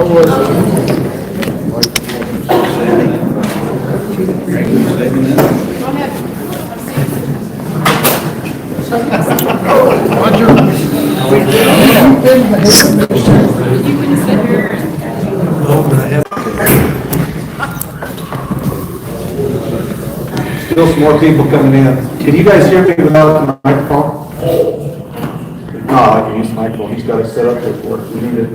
was Still some more people coming in. Can you guys hear me without the microphone? No, I can use the microphone. He's got it set up there for us. We need it.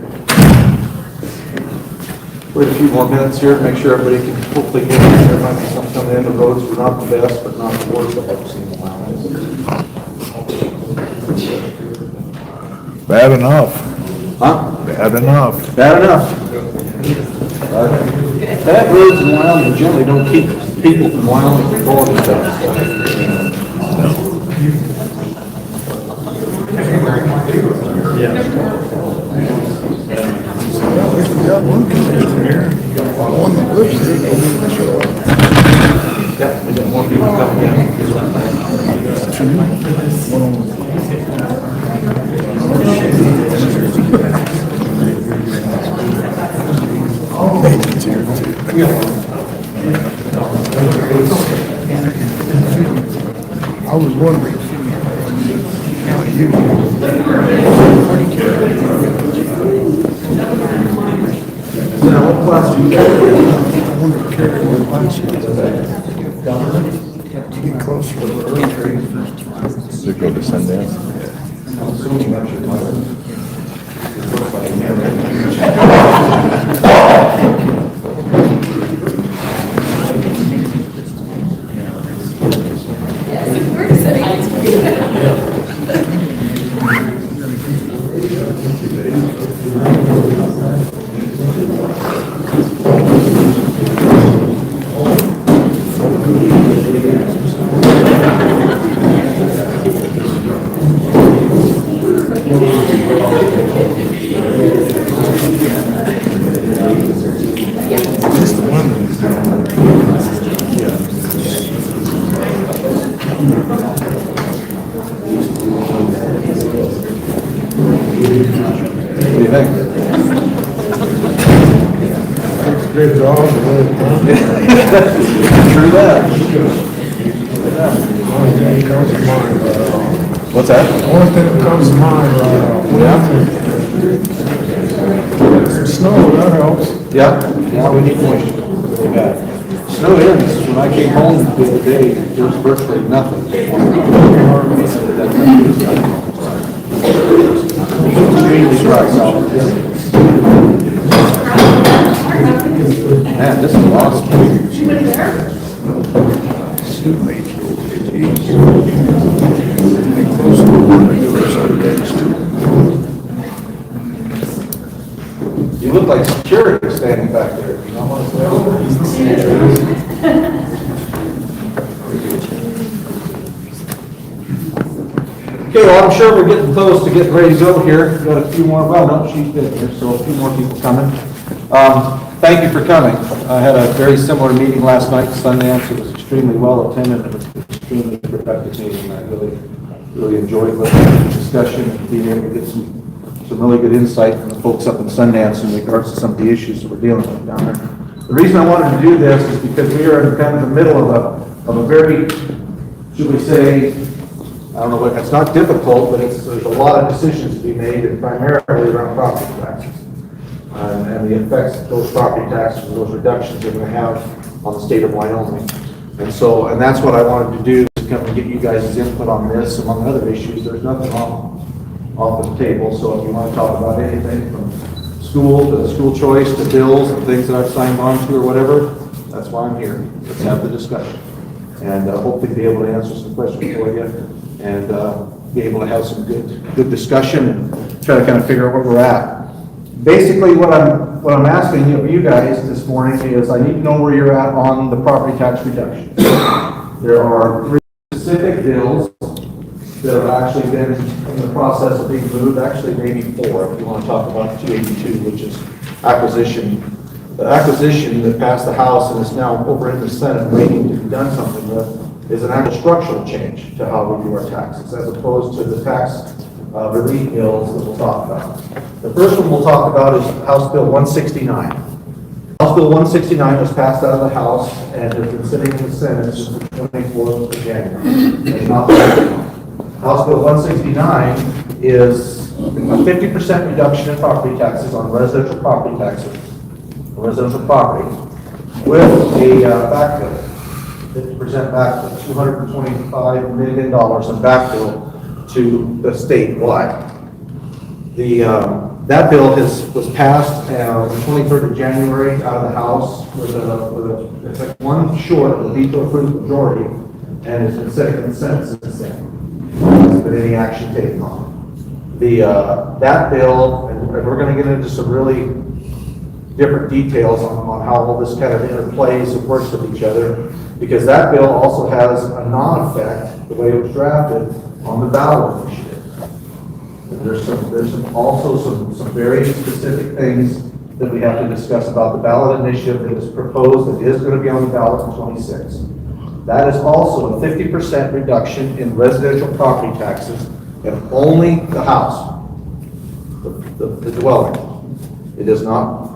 Wait a few more minutes here to make sure everybody can hopefully get in. There might be some coming in. The roads were not the best, but not the worst I've ever seen in a while. Bad enough. Huh? Bad enough. Bad enough. Bad roads in Wyoming generally don't keep people from Wyoming from quality stuff. got one coming here. On the bush, they don't even show up. Yeah, we got more people coming I was wondering how you what class do you get? I wonder if Carrie would like to get closer to the earth tree. To go to Sundance. I'm assuming that's your mother. Good job. True that. Only thing that comes to mind right off. What's that? Only thing that comes to mind right off. Yeah. Snow, that helps. Yeah, we need moisture. Yeah. Snow ends. When I came home the other day, there was virtually nothing. Extremely dry, solid. Man, this is awesome. You look like security standing back there. You know what I'm saying? Okay, well, I'm sure we're getting close to getting ready to go here. We've got a few more, well, no, she's been here, so a few more people coming. Thank you for coming. I had a very similar meeting last night in Sundance. It was extremely well attended and it was an extremely productive meeting. I really enjoyed the discussion and being able to get some really good insight from the folks up in Sundance in regards to some of the issues that we're dealing with down there. The reason I wanted to do this is because we are in kind of the middle of a very, should we say, I don't know what, it's not difficult, but there's a lot of decisions to be made, and primarily around property taxes. And the effects that those property taxes and those reductions are going to have on the state of Wyoming. And that's what I wanted to do, is come and get you guys' input on this, among other issues. There's nothing off the table, so if you want to talk about anything from school to school choice to bills and things that I've signed on to or whatever, that's why I'm here. Let's have the discussion. And hopefully be able to answer some questions for you and be able to have some good discussion and try to kind of figure out where we're at. Basically, what I'm asking you guys this morning is I need to know where you're at on the property tax reduction. There are 3 specific bills that have actually been in the process of being moved, actually maybe 4 if you want to talk about 282, which is acquisition. The acquisition that passed the House and is now over in the Senate waiting to be done something with is an actual structural change to how we do our taxes, as opposed to the tax relief bills that we'll talk about. The first one we'll talk about is House Bill 169. House Bill 169 was passed out of the House and has been sitting in the Senate since the 24th of January. It's not passed. House Bill 169 is a 50% reduction in property taxes on residential property taxes, residential property, with a backfill, 50% backfill, $225 million in backfill to the statewide. That bill was passed on the 23rd of January out of the House it's like one short of the veto-proof majority, and it's been sitting in the Senate since then. There hasn't been any action taken on it. That bill, and we're going to get into some really different details on how all this kind of interplays and works with each other, because that bill also has a non-effect, the way it was drafted, on the ballot initiative. There's also some very specific things that we have to discuss about the ballot initiative that is proposed, that is going to be on the ballot in 26. That is also a 50% reduction in residential property taxes, and only the house, the dwelling. It does not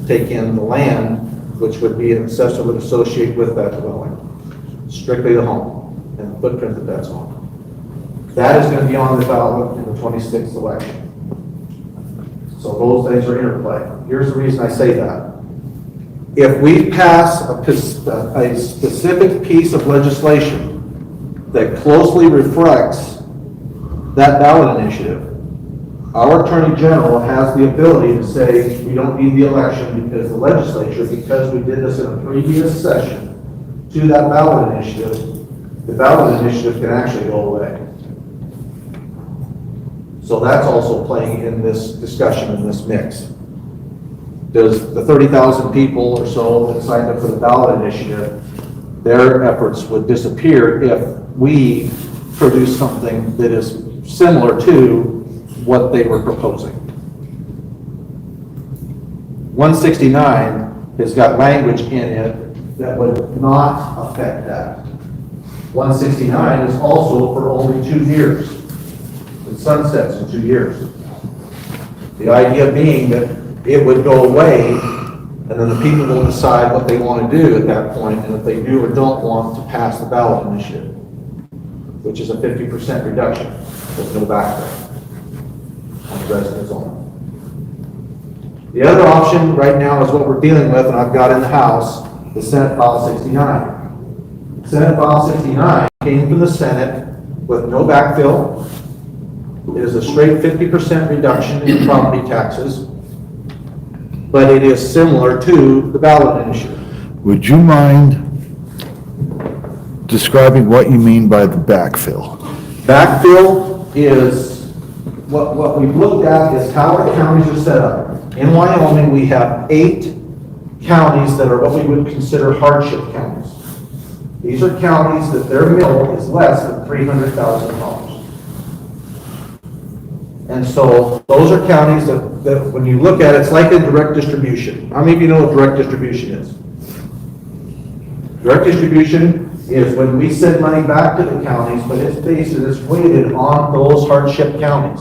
take in the land, which would be an assessor would associate with that dwelling. Strictly the home and the footprint that that's on. That is going to be on the ballot in the 26th election. So those things are interplay. Here's the reason I say that. If we pass a specific piece of legislation that closely reflects that ballot initiative, our Attorney General has the ability to say we don't need the election because the legislature, because we did this in a previous session to that ballot initiative, the ballot initiative can actually go away. So that's also playing in this discussion, in this mix. Does the 30,000 people or so that signed up for the ballot initiative, their efforts would disappear if we produce something that is similar to what they were proposing? 169 has got language in it that would not affect that. 169 is also for only 2 years. It sunsets in 2 years. The idea being that it would go away, and then the people will decide what they want to do at that point, and if they do or don't want to pass the ballot initiative, which is a 50% reduction. There's no back there on the residents only. The other option right now is what we're dealing with, and I've got in the House, the Senate File 69. Senate File 69 came from the Senate with no backfill. It is a straight 50% reduction in property taxes, but it is similar to the ballot initiative. Would you mind describing what you mean by the backfill? Backfill is, what we've looked at is how our counties are set up. In Wyoming, we have 8 counties that are what we would consider hardship counties. These are counties that their mill is less than $300,000. And so those are counties that when you look at it, it's like a direct distribution. How many of you know what direct distribution is? Direct distribution is when we send money back to the counties, but it's based and it's weighted on those hardship counties.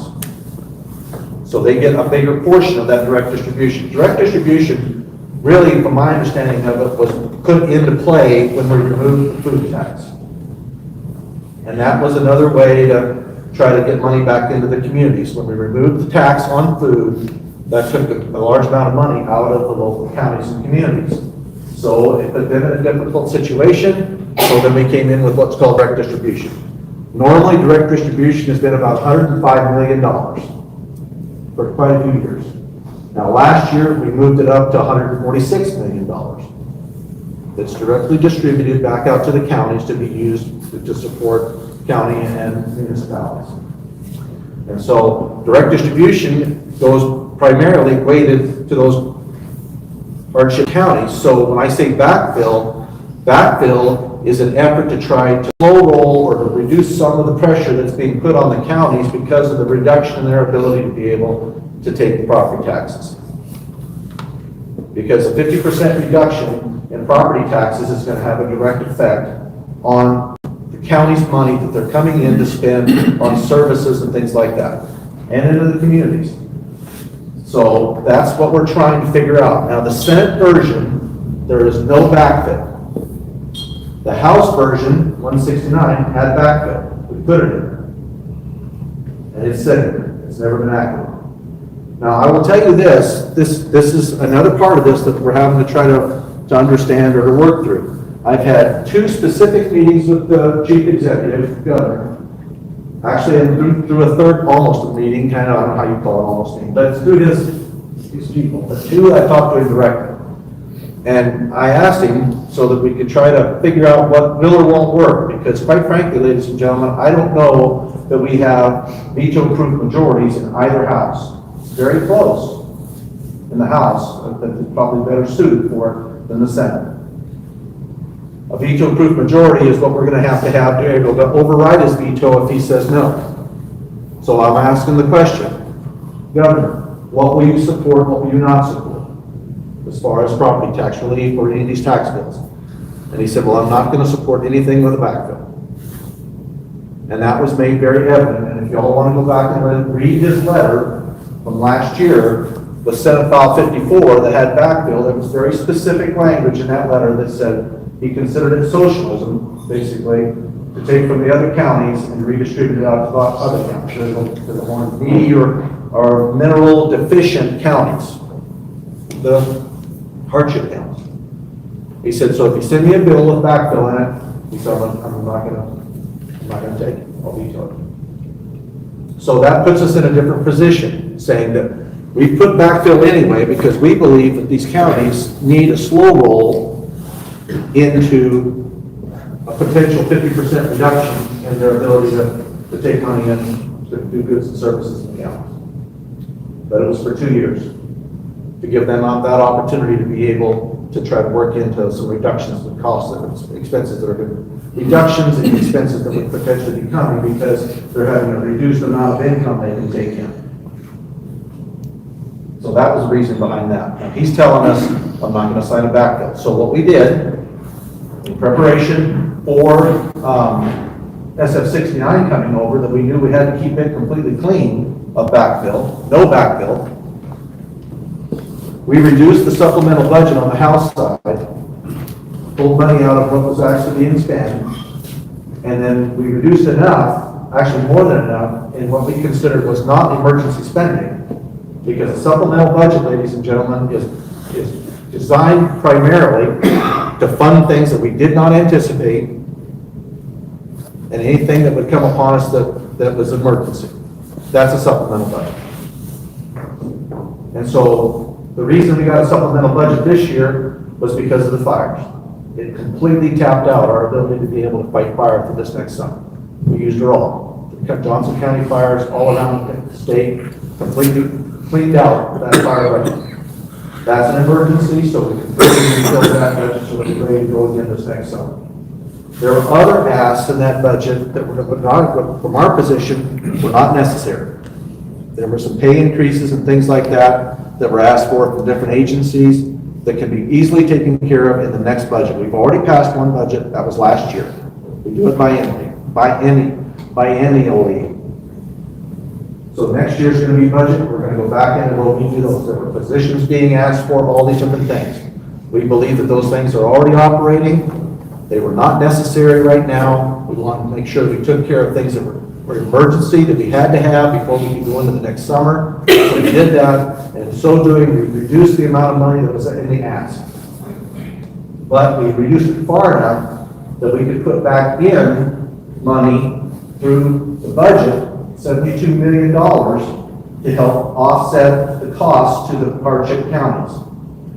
So they get a bigger portion of that direct distribution. Direct distribution, really, from my understanding of it, was put into play when we removed the food tax. And that was another way to try to get money back into the communities. When we removed the tax on food, that took a large amount of money out of the local counties and communities. So it had been a difficult situation, so then we came in with what's called direct distribution. Normally, direct distribution has been about $105 million for quite a few years. Now, last year, we moved it up to $146 million. That's directly distributed back out to the counties to be used to support county and municipalities. And so direct distribution goes primarily weighted to those hardship counties. So when I say backfill is an effort to try to slow roll or to reduce some of the pressure that's being put on the counties because of the reduction in their ability to be able to take the property taxes. Because a 50% reduction in property taxes is going to have a direct effect on the county's money that they're coming in to spend on services and things like that, and into the communities. So that's what we're trying to figure out. Now, the Senate version, there is no backfill. The House version, 169, had backfill. We put it in. And it's sitting there. It's never been acted on. Now, I will tell you this is another part of this that we're having to try to understand or to work through. I've had 2 specific meetings with the chief executive, governor. Actually, I'm through a third almost a meeting, kind of, I don't know how you call it almost meeting, but it's through his people. The 2 I talked to him directly. And I asked him so that we could try to figure out what will or won't work, because quite frankly, ladies and gentlemen, I don't know that we have veto-proof majorities in either house. It's very close in the House, but it's probably better suited for it than the Senate. A veto-proof majority is what we're going to have to be able to override his veto if he says no. So I'm asking the question, Governor, what will you support, what will you not support as far as property tax relief or any of these tax bills? And he said, well, I'm not going to support anything with a backfill. And that was made very evident. And if y'all want to go back and read his letter from last year, with Senate File 54 that had backfill, there was very specific language in that letter that said he considered it socialism, basically, to take from the other counties and redistribute it out to the other counties, to the more needy or mineral deficient counties, the hardship counties. He said, so if you send me a bill with backfill in it, he said, I'm not going to take it. I'll veto it. So that puts us in a different position, saying that we put backfill anyway because we believe that these counties need a slow roll into a potential 50% reduction in their ability to take money in to do goods and services in the counties. But it was for 2 years to give them that opportunity to be able to try to work into some reductions in costs and expenses that are good. Reductions in expenses that would potentially be coming because they're having a reduced amount of income they can take in. So that was the reason behind that. Now, he's telling us, I'm not going to sign a backfill. So what we did, in preparation for SF69 coming over, that we knew we had to keep it completely clean of backfill, no backfill, we reduced the supplemental budget on the House side, pulled money out of what was actually being spent, and then we reduced enough, actually more than enough, in what we considered was not emergency spending. Because a supplemental budget, ladies and gentlemen, is designed primarily to fund things that we did not anticipate and anything that would come upon us that was emergency. That's a supplemental budget. And so the reason we got a supplemental budget this year was because of the fires. It completely tapped out our ability to be able to fight fire for this next summer. We used it all. The Johnson County fires all around the state, completely cleaned out that fire budget. That's an emergency, so we can fill that budget so that we're ready to go again this next summer. There are other asks in that budget that were not, from our position, were not necessary. There were some pay increases and things like that were asked for from different agencies that can be easily taken care of in the next budget. We've already passed one budget, that was last year. We do it biennially. So next year's going to be budget. We're going to go back in and we'll do those. There were positions being asked for, all these different things. We believe that those things are already operating. They were not necessary right now. We want to make sure we took care of things that were emergency that we had to have before we could go into the next summer. So we did that, and in so doing, we reduced the amount of money that was in the ask. But we reduced it far enough that we could put back in money through the budget, $72 million, to help offset the cost to the hardship counties.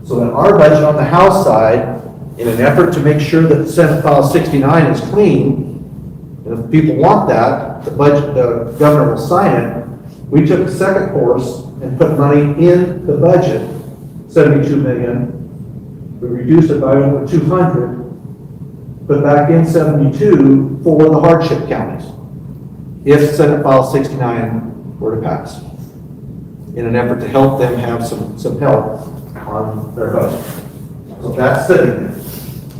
So in our budget on the House side, in an effort to make sure that Senate File 69 is clean, and if people want that, the governor will sign it. We took the second course and put money in the budget, $72 million. We reduced it by over 200, put back in 72 for the hardship counties, if Senate File 69 were to pass, in an effort to help them have some help on their budget. So that's sitting there.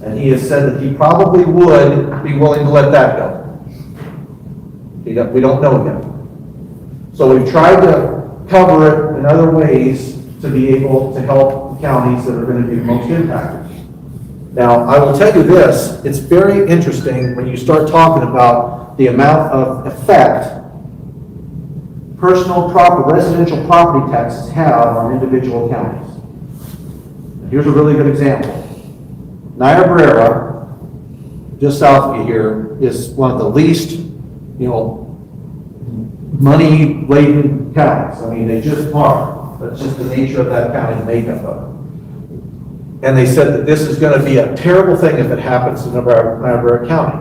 And he has said that he probably would be willing to let that go. We don't know yet. So we've tried to cover it in other ways to be able to help counties that are going to be most impacted. Now, I will tell you this, it's very interesting when you start talking about the amount of effect residential property taxes have on individual counties. Here's a really good example. Niobrara, just south of you here, is one of the least, money-laden counties. I mean, they just are. That's just the nature of that county, the makeup of it. And they said that this is going to be a terrible thing if it happens in Niobrara County.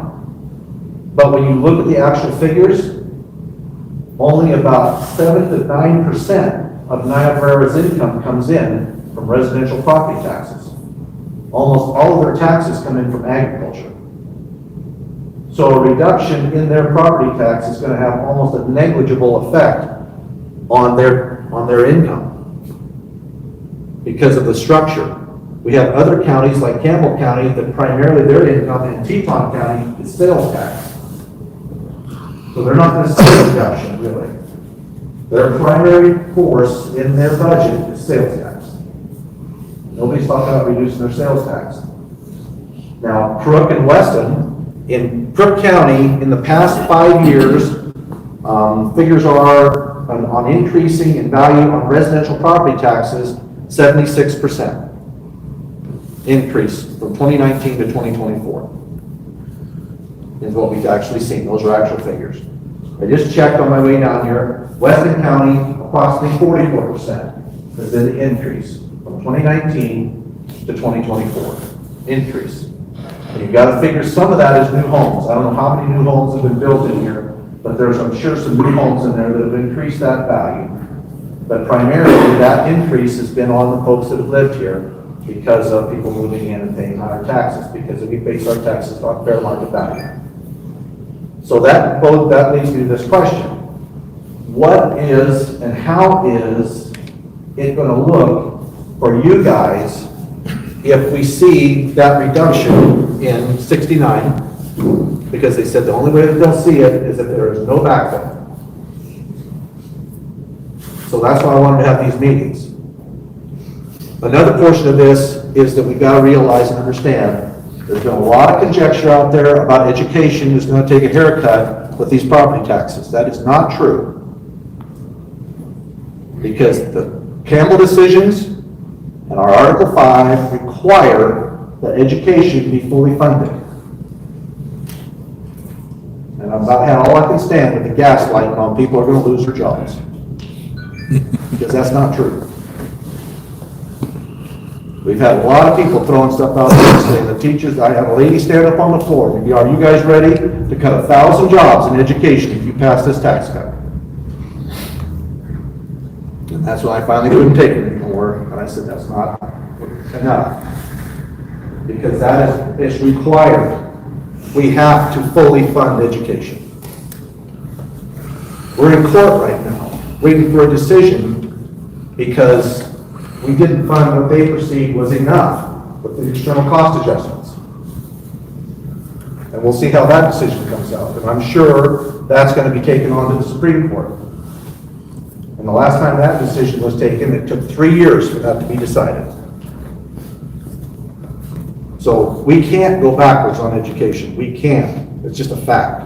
But when you look at the actual figures, only about 7 to 9% of Niobrara's income comes in from residential property taxes. Almost all of their taxes come in from agriculture. So a reduction in their property tax is going to have almost a negligible effect on their income because of the structure. We have other counties like Campbell County that primarily their income, in Teton County, is sales tax. So they're not going to see a reduction, really. Their primary force in their budget is sales tax. Nobody's talking about reducing their sales tax. Now, Crook and Weston, in Crook County, in the past 5 years, figures are on increasing in value on residential property taxes, 76% increase from 2019 to 2024 is what we've actually seen. Those are actual figures. I just checked on my way down here. Weston County, approximately 44% is in the increase from 2019 to 2024. Increase. And you've got to figure some of that is new homes. I don't know how many new homes have been built in here, but there's, I'm sure, some new homes in there that have increased that value. But primarily, that increase has been on the folks that have lived here because of people moving in and paying higher taxes, because we base our taxes on fair market value. So that leads me to this question. What is and how is it going to look for you guys if we see that reduction in 69? Because they said the only way that they'll see it is if there is no backfill. So that's why I wanted to have these meetings. Another portion of this is that we've got to realize and understand there's been a lot of conjecture out there about education is going to take a haircut with these property taxes. That is not true. Because the Campbell decisions and our Article 5 require that education be fully funded. And I've about had all I can stand with the gaslighting on people are going to lose their jobs. Because that's not true. We've had a lot of people throwing stuff out there saying the teachers, I had a lady stand up on the floor, maybe, are you guys ready to cut 1,000 jobs in education if you pass this tax cut? And that's when I finally couldn't take it anymore, and I said that's not enough. Because that is required. We have to fully fund education. We're in court right now, waiting for a decision because we didn't fund what they perceived was enough with the external cost adjustments. And we'll see how that decision comes out. And I'm sure that's going to be taken on to the Supreme Court. And the last time that decision was taken, it took 3 years for that to be decided. So we can't go backwards on education. We can't. It's just a fact.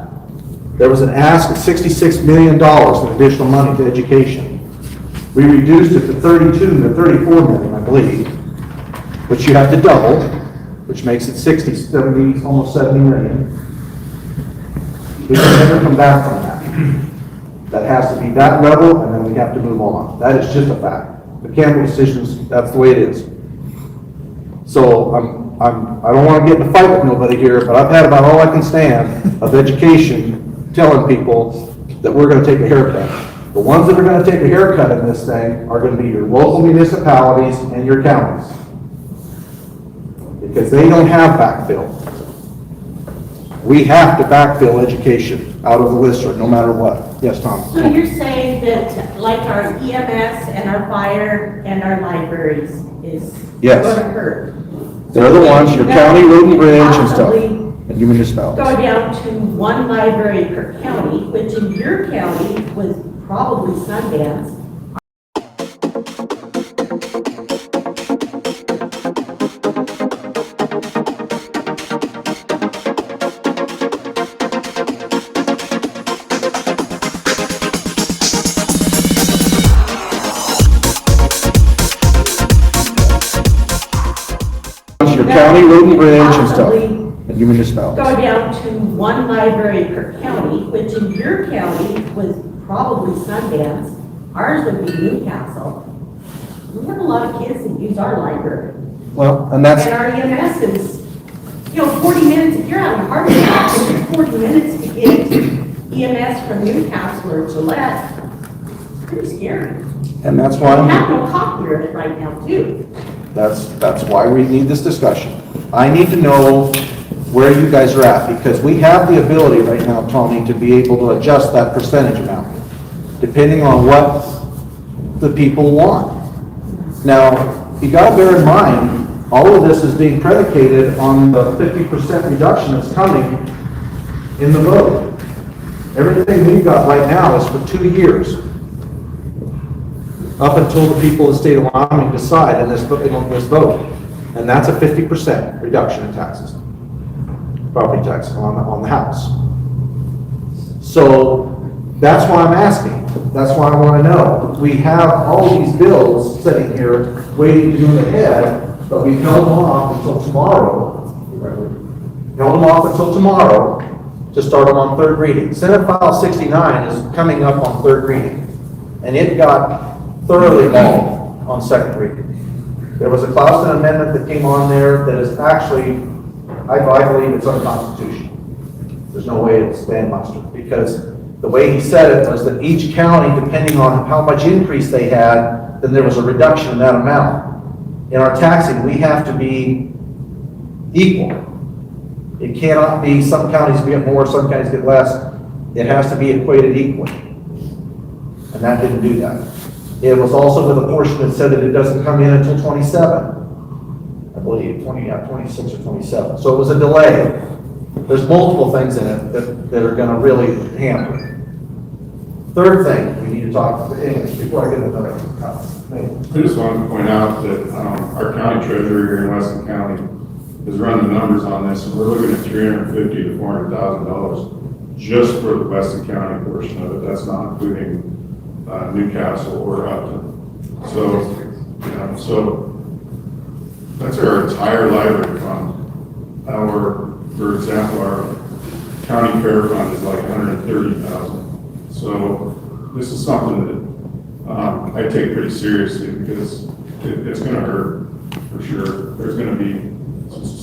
There was an ask of $66 million in additional money to education. We reduced it to 32 to 34 million, I believe, which you have to double, which makes it 60, 70, almost 70 million. We can never come back from that. That has to be that level, and then we have to move on. That is just a fact. The Campbell decisions, that's the way it is. So I don't want to get in a fight with nobody here, but I've had about all I can stand of education telling people that we're going to take a haircut. The ones that are going to take a haircut in this thing are going to be your local municipalities and your counties. Because they don't have backfill. We have to backfill education out of the list, no matter what. Yes, Tom? So you're saying that like our EMS and our fire and our libraries is Yes. going to hurt? They're the ones, your county, road and bridge and stuff, and your municipalities. Go down to one library per county, which in your county was probably Sundance. ranch and stuff, possibly and your municipalities. go down to one library per county, which in your county was probably Sundance. Ours would be Newcastle. We have a lot of kids that use our library. Well, and that's, And our EMS is, 40 minutes, if you're having a heart attack, it's 40 minutes to get EMS from Newcastle or Gillette. Pretty scary. and that's We have why, no copy of it right now, too. that's why we need this discussion. I need to know where you guys are at, because we have the ability right now, Tony, to be able to adjust that percentage amount, depending on what the people want. Now, you gotta bear in mind, all of this is being predicated on the 50% reduction that's coming in the vote. Everything we've got right now is for 2 years, up until the people of the state of Wyoming decide in this vote. And that's a 50% reduction in taxes, property tax on the house. So that's why I'm asking. That's why I want to know. We have all these bills sitting here waiting to move ahead, but we held them off until tomorrow. Held them off until tomorrow to start them on third reading. Senate File 69 is coming up on third reading, and it got thoroughly mauled on second reading. There was a Clausen amendment that came on there that is actually, I believe it's unconstitutional. There's no way it's stand muster, because the way he said it was that each county, depending on how much increase they had, then there was a reduction in that amount. In our taxing, we have to be equal. It cannot be some counties get more, some counties get less. It has to be equated equally. And that didn't do that. It was also with a portion that said that it doesn't come in until 27. I believe, 26 or 27. So it was a delay. There's multiple things in it that are gonna really hamper. Third thing we need to talk about, anyways, before I get another comment. I just wanted to point out that our county treasurer here in Weston County has run the numbers on this, and we're looking at $350,000 to $400,000 just for the Weston County portion of it. That's not including Newcastle or Upton. So that's our entire library fund. For example, our county fair fund is like $130,000. So this is something that I take pretty seriously, because it's going to hurt for sure. There's going to be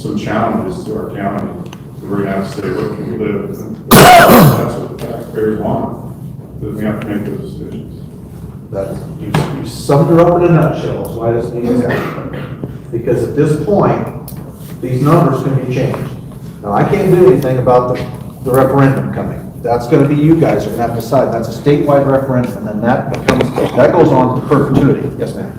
some challenges to our county. So we're going to have to say, where can we live? That's what the taxpayers want. That we have to make those decisions. You summed her up in a nutshell, so I just need to say. Because at this point, these numbers can be changed. Now, I can't do anything about the referendum coming. That's gonna be you guys are gonna have to decide. That's a statewide referendum, and then that goes on to perpetuity. Yes, ma'am.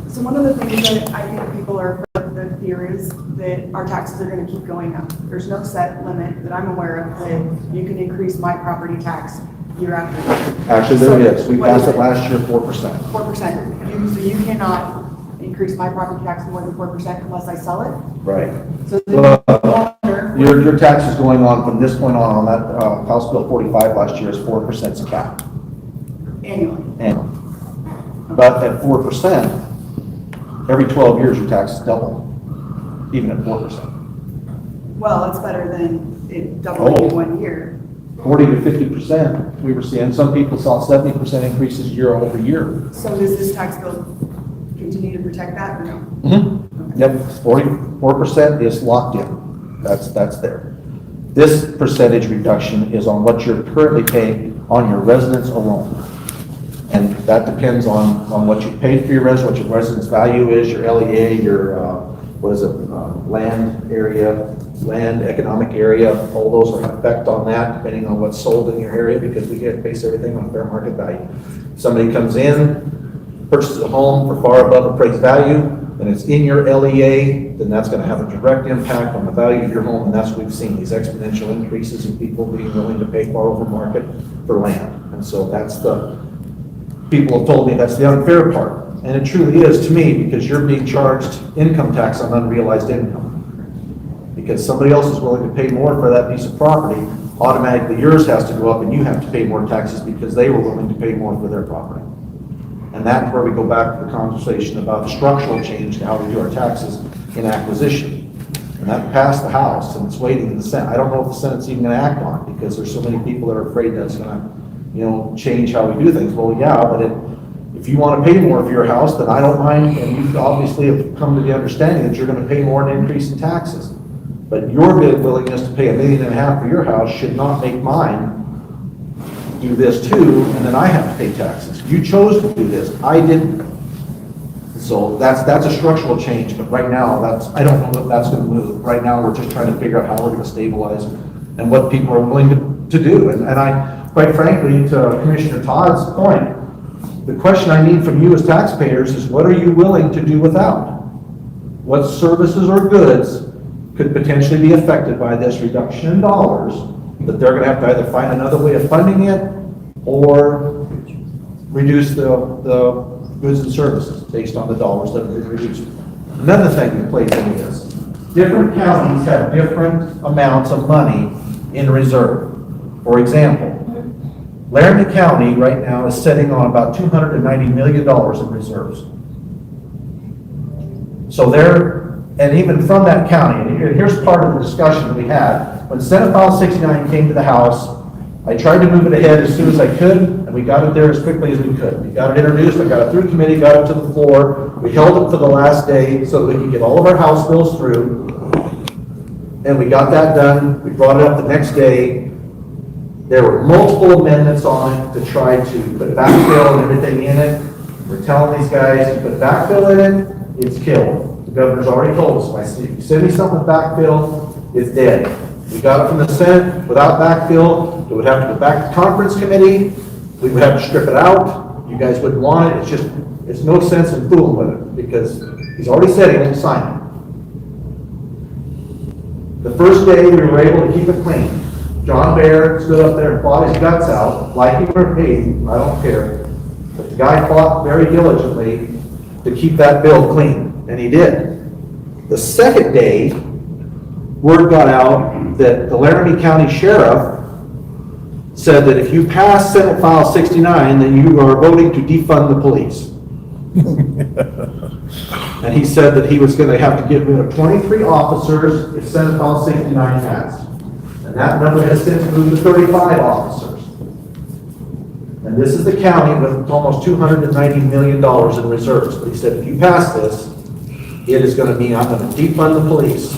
So one of the things that I think people are, the fear is that our taxes are gonna keep going up. There's no set limit that I'm aware of that you can increase my property tax year after year. Actually, there is. We passed it last year, 4%. 4%. So you cannot increase my property tax more than 4% unless I sell it? Right. So then Your tax is going on from this point on that House Bill 45 last year is 4% is cap. annually. But at 4%, every 12 years your tax is double, even at 4%. Well, it's better than it doubling in 1 year. 40 to 50%, we were seeing, some people saw 70% increases year over year. So does this tax bill continue to protect that or no? Mm-hmm. Yep, 44% is locked in. That's there. This percentage reduction is on what you're currently paying on your residence alone. And that depends on what you paid for your residence, what your residence value is, your LEA, your, land area, land economic area, all those are effect on that, depending on what's sold in your area, because we get base everything on fair market value. If somebody comes in, purchases a home for far above appraised value, and it's in your LEA, then that's gonna have a direct impact on the value of your home, and that's what we've seen, these exponential increases in people being willing to pay far over market for land. And so that's people have told me that's the unfair part. And it truly is to me, because you're being charged income tax on unrealized income. Because somebody else is willing to pay more for that piece of property, automatically yours has to go up and you have to pay more taxes because they were willing to pay more for their property. And that's where we go back to the conversation about structural change to how we do our taxes in acquisition. And that passed the House, and it's waiting in the Senate. I don't know if the Senate's even gonna act on it, because there's so many people that are afraid that's gonna, change how we do things. Well, yeah, but if you wanna pay more for your house, then I don't mind, and you obviously have come to the understanding that you're gonna pay more in increase in taxes. But your bid willingness to pay $1.5 million for your house should not make mine do this too, and then I have to pay taxes. You chose to do this, I didn't. So that's a structural change, but right now, I don't know if that's gonna move. Right now, we're just trying to figure out how we're gonna stabilize and what people are willing to do. And I, quite frankly, to Commissioner Todd's point, the question I need from you as taxpayers is, what are you willing to do without? What services or goods could potentially be affected by this reduction in dollars, that they're gonna have to either find another way of funding it or reduce the goods and services based on the dollars that have been reduced. Another thing that plays into this, different counties have different amounts of money in reserve. For example, Laramie County right now is sitting on about $290 million in reserves. So and even from that county, and here's part of the discussion that we had. When Senate File 69 came to the House, I tried to move it ahead as soon as I could, and we got it there as quickly as we could. We got it introduced, I got it through committee, got it to the floor. We held it for the last day so that we could get all of our House bills through. And we got that done. We brought it up the next day. There were multiple amendments on it to try to put backfill and everything in it. We're telling these guys, you put backfill in it, it's killed. The governor's already told us, if you send me something with backfill, it's dead. We got it from the Senate without backfill. It would have to go back to conference committee. We would have to strip it out. You guys wouldn't want it. It's no sense in fooling with it because he's already said he won't sign it. The first day we were able to keep it clean. John Baer stood up there and fought his guts out, like he were paid, I don't care. But the guy fought very diligently to keep that bill clean, and he did. The second day, word got out that the Laramie County Sheriff said that if you pass Senate File 69, then you are voting to defund the police. And he said that he was going to have to get rid of 23 officers if Senate File 69 passed. And that number has since moved to 35 officers. And this is the county with almost $290 million in reserves. But he said, if you pass this, it is going to mean I'm going to defund the police.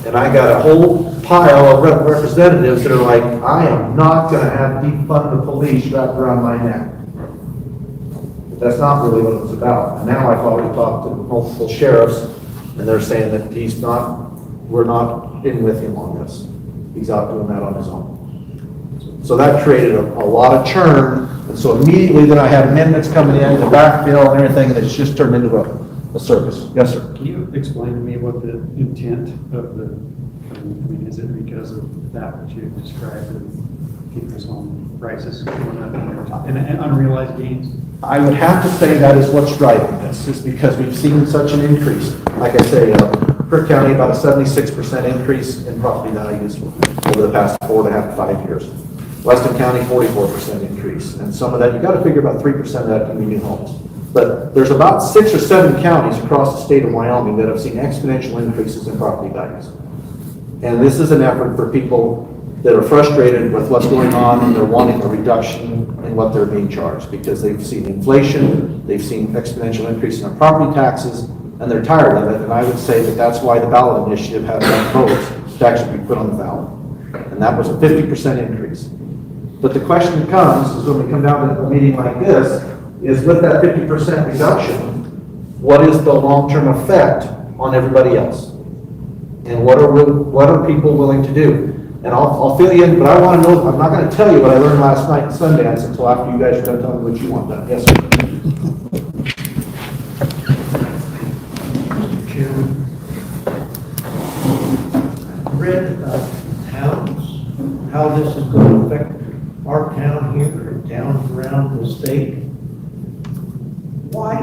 And I got a whole pile of representatives that are like, I am not going to have defund the police wrapped around my neck. But that's not really what it was about. And now I've already talked to multiple sheriffs, and they're saying that we're not in with him on this. He's out doing that on his own. So that created a lot of churn, and so immediately then I had amendments coming in, the backfill and everything, and it's just turned into a circus. Yes, sir. Can you explain to me what the intent of the, I mean, is it because of that which you described, keeping us home prices going up and unrealized gains? I would have to say that is what's driving this, is because we've seen such an increase. Like I say, per county, about a 76% increase in property values over the past 4.5 to 5 years. Weston County, 44% increase. And some of that, you got to figure about 3% of that can be new homes. But there's about 6 or 7 counties across the state of Wyoming that have seen exponential increases in property values. And this is an effort for people that are frustrated with what's going on and they're wanting a reduction in what they're being charged because they've seen inflation, they've seen exponential increase in their property taxes, and they're tired of it. And I would say that that's why the ballot initiative had enough votes to actually be put on the ballot. And that was a 50% increase. But the question that comes is when we come down to a meeting like this, is with that 50% reduction, what is the long-term effect on everybody else? And what are people willing to do? And I'll fill you in, but I want to know, I'm not going to tell you what I learned last night at Sundance until after you guys are done telling me what you want done. Yes, sir. Chairman, I read about towns, how this is going to affect our town here and towns around the state. Why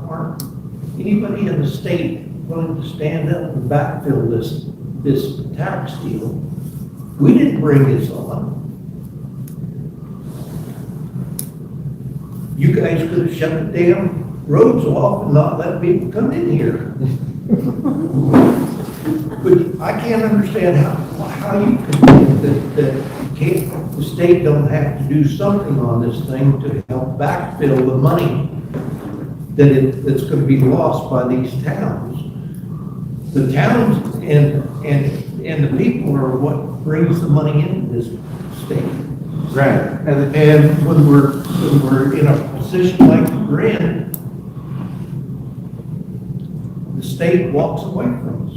aren't anybody in the state willing to stand up and backfill this tax deal? We didn't bring this on. You guys could have shut the damn roads off and not let people come in here. But I can't understand how you can think that the state don't have to do something on this thing to help backfill the money that's gonna be lost by these towns. The towns and the people are what brings the money into this state. Right. And when we're in a position like we're in, the state walks away from us.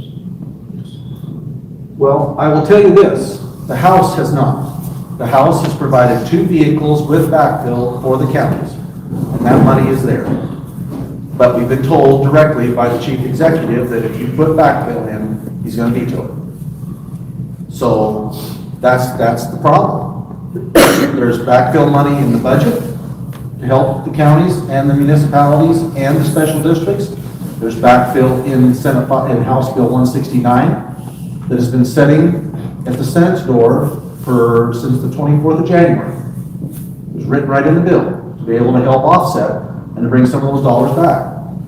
Well, I will tell you this, the House has not. The House has provided 2 vehicles with backfill for the counties, and that money is there. But we've been told directly by the chief executive that if you put backfill in, he's gonna veto it. So that's the problem. There's backfill money in the budget to help the counties and the municipalities and the special districts. There's backfill in in House Bill 169 that has been sitting at the Senate's door since the 24th of January. It was written right in the bill to be able to help offset and to bring some of those dollars back.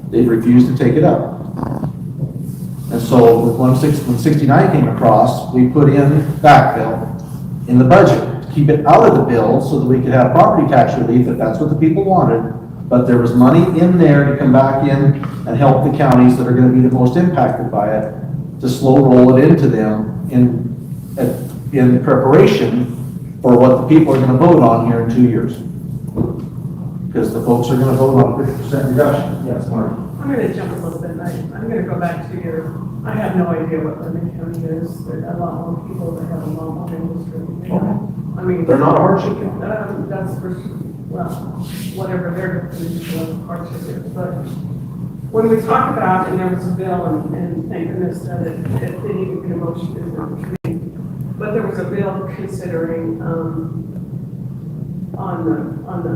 They've refused to take it up. And so when 169 came across, we put in backfill in the budget to keep it out of the bill so that we could have property tax relief if that's what the people wanted. But there was money in there to come back in and help the counties that are going to be the most impacted by it, to slow roll it into them in preparation for what the people are going to vote on here in 2 years. Because the folks are going to vote on a 50% reduction. Yes, Mark. I'm going to jump a little bit. I'm going to go back to I have no idea what Wyoming County is. There are a lot more people that have a lot more industry. I mean. They're not a hardship county. That's for, well, whatever their definition of hardship is. But when we talk about, and there was a bill, and thank goodness that it didn't even get a motion in the committee, but there was a bill considering, on the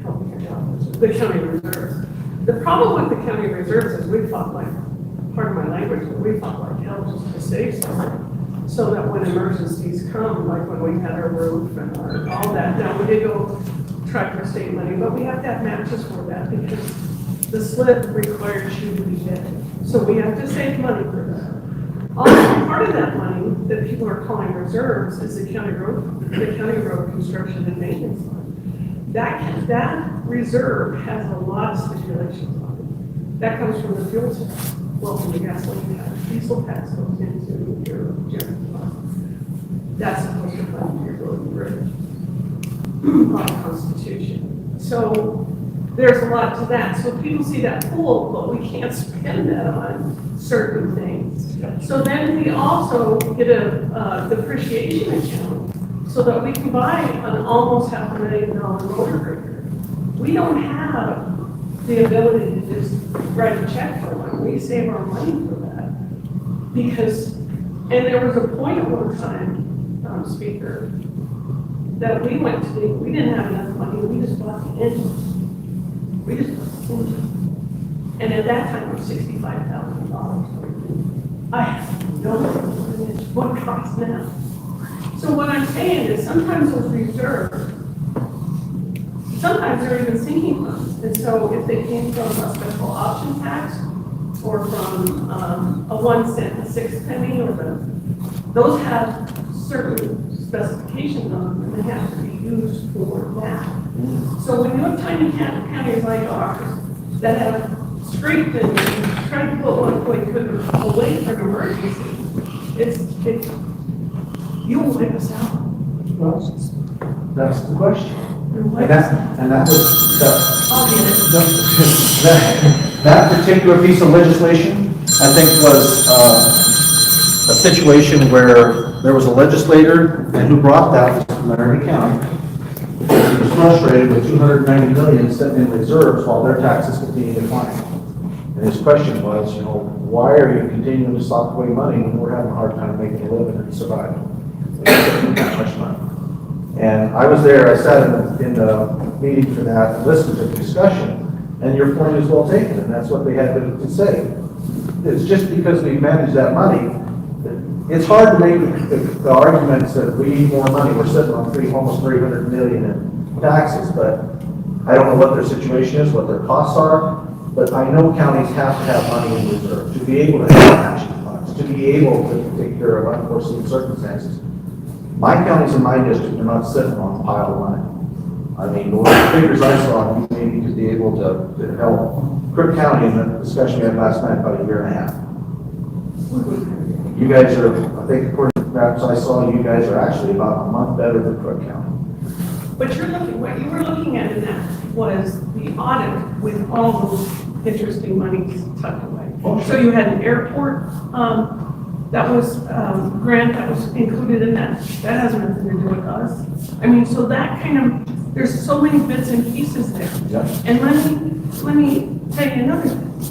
healthcare officers, the county reserves. The problem with the county reserves is we fought like, pardon my language, but we fought like hell just to save something. So that when emergencies come, like when we had our roof and all that, now we did go try for state money, but we have to have matches for that because the slip requires you to be dead. So we have to save money for that. Also, part of that money that people are calling reserves is the county road construction and maintenance fund. That reserve has a lot of stipulations on it. That comes from the fuel tax, well, from the gasoline tax, diesel tax goes into your general fund. That's supposed to fund your road and bridge on the Constitution. So there's a lot to that. So people see that pool, but we can't spend that on certain things. So then we also get a depreciation account so that we can buy an almost $500,000 motor grader. We don't have the ability to just write a check for one. We save our money for that. Because, and there was a point at one time, Speaker, that we went to, we didn't have enough money, we just bought the engine. We just bought the engine. And at that time, it was $65,000. I have no idea what it costs now. So what I'm saying is sometimes those reserves, sometimes they're even sinking funds. And so if they came from a special option tax or from a 1 cent, a 6 penny, or those have certain specifications on them and they have to be used for that. So when you have tiny counties like ours that have scraped and tried to put what we could away from emergency, you will wipe us out. Well, that's the question. And that was, I'll get it. that particular piece of legislation, I think was a situation where there was a legislator, and who brought that was Laramie County. He was frustrated with $290 million sitting in reserves while their taxes continue to climb. And his question was, why are you continuing to sock away money when we're having a hard time making a living and surviving? That much money. And I was there, I sat in the meeting for that, and listened to the discussion, and your point is well taken, and that's what they had to say. It's just because we manage that money, it's hard to make the arguments that we need more money. We're sitting on almost $300 million in taxes, but I don't know what their situation is, what their costs are. but I know counties have to have money in reserve to be able to have matching funds, to be able to take care of unforeseen circumstances. My counties in my district are not sitting on a pile of money. I mean, the figures I saw, you maybe to be able to help Crook County in the discussion we had last night about a year and a half. You guys are, I think according to the graphs I saw, you guys are actually about a month better than Crook County. But what you were looking at in that was the audit with all those interesting monies tucked away. So you had an airport, that was, grant that was included in that. That has nothing to do with us. I mean, so that kind of, there's so many bits and pieces there. Yeah. And let me tell you another thing.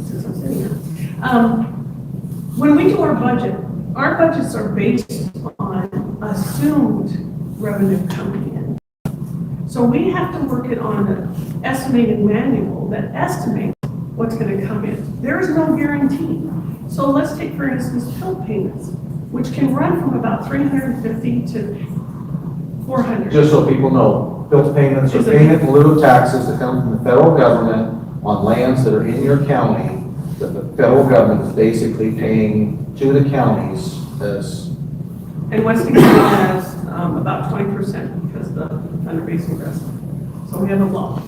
Since I'm sitting here. When we do our budgets are based on assumed revenue coming in. So we have to work it on an estimated manual that estimates what's going to come in. There is no guarantee. So let's take, for instance, bill payments, which can run from about 350 to 400. Just so people know, bill payments are payment in lieu of taxes that come from the federal government on lands that are in your county, that the federal government is basically paying to the counties as. And Weston County has about 20% because the Thunder Basin rest. So we have a law.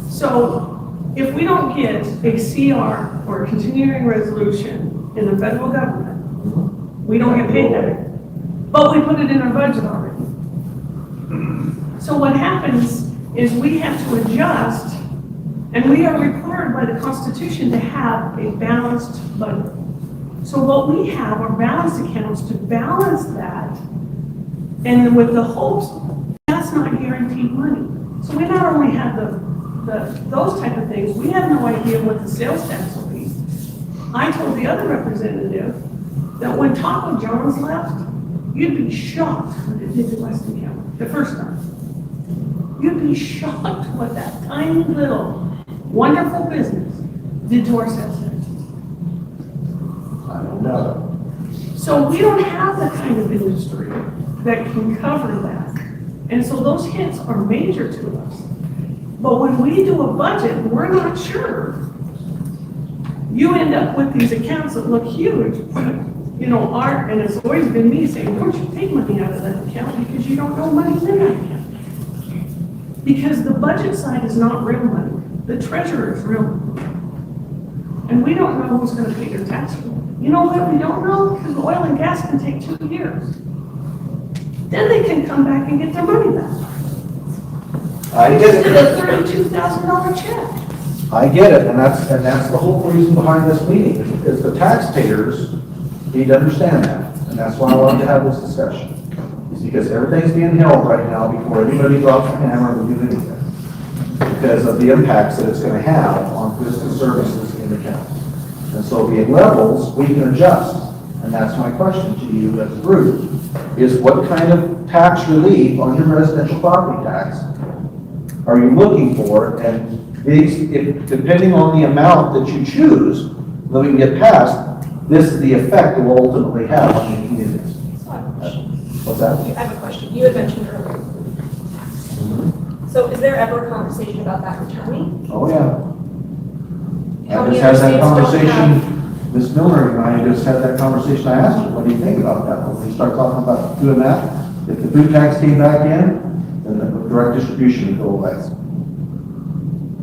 So if we don't get a CR or a continuing resolution in the federal government, we don't get paid that. But we put it in our budget already. So what happens is we have to adjust, and we are required by the Constitution to have a balanced budget. So what we have are balanced accounts to balance that, and with the hopes, that's not guaranteed money. So we not only have those type of things, we have no idea what the sales tax will be. I told the other representative that when Taco John's left, you'd be shocked what it did to Weston County, the first time. You'd be shocked what that tiny little wonderful business did to our sales tax. I don't know. So we don't have the kind of industry that can cover that. And so those hits are major to us. But when we do a budget, we're not sure. You end up with these accounts that look huge, you know, and it's always been me saying, don't you take money out of that account because you don't know money's in that account. Because the budget side is not real money. The treasurer is real money. And we don't know who's going to pay their tax bill. You know what we don't know? Because oil and gas can take 2 years. Then they can come back and get their money back. I get Instead it. of $32,000 check. I get it, and that's the whole reason behind this meeting, is the taxpayers need to understand that. And that's why I wanted to have this discussion. Is because everything's being held right now before anybody drops the hammer and do anything. Because of the impacts that it's going to have on business services in the county. And so being levels, we can adjust. And that's my question to you as a group, is what kind of tax relief on your residential property tax are you looking for? And depending on the amount that you choose, that we can get past, this is the effect it will ultimately have on the communities. So I have a question. What's that? I have a question. You had mentioned earlier. So is there ever a conversation about that returning? Oh, yeah. How I many just had other that states don't conversation, Ms. Miller and I just had that conversation. I asked her, what do you think about that? When we start talking about doing that, if the food tax came back in, then the direct distribution would go away.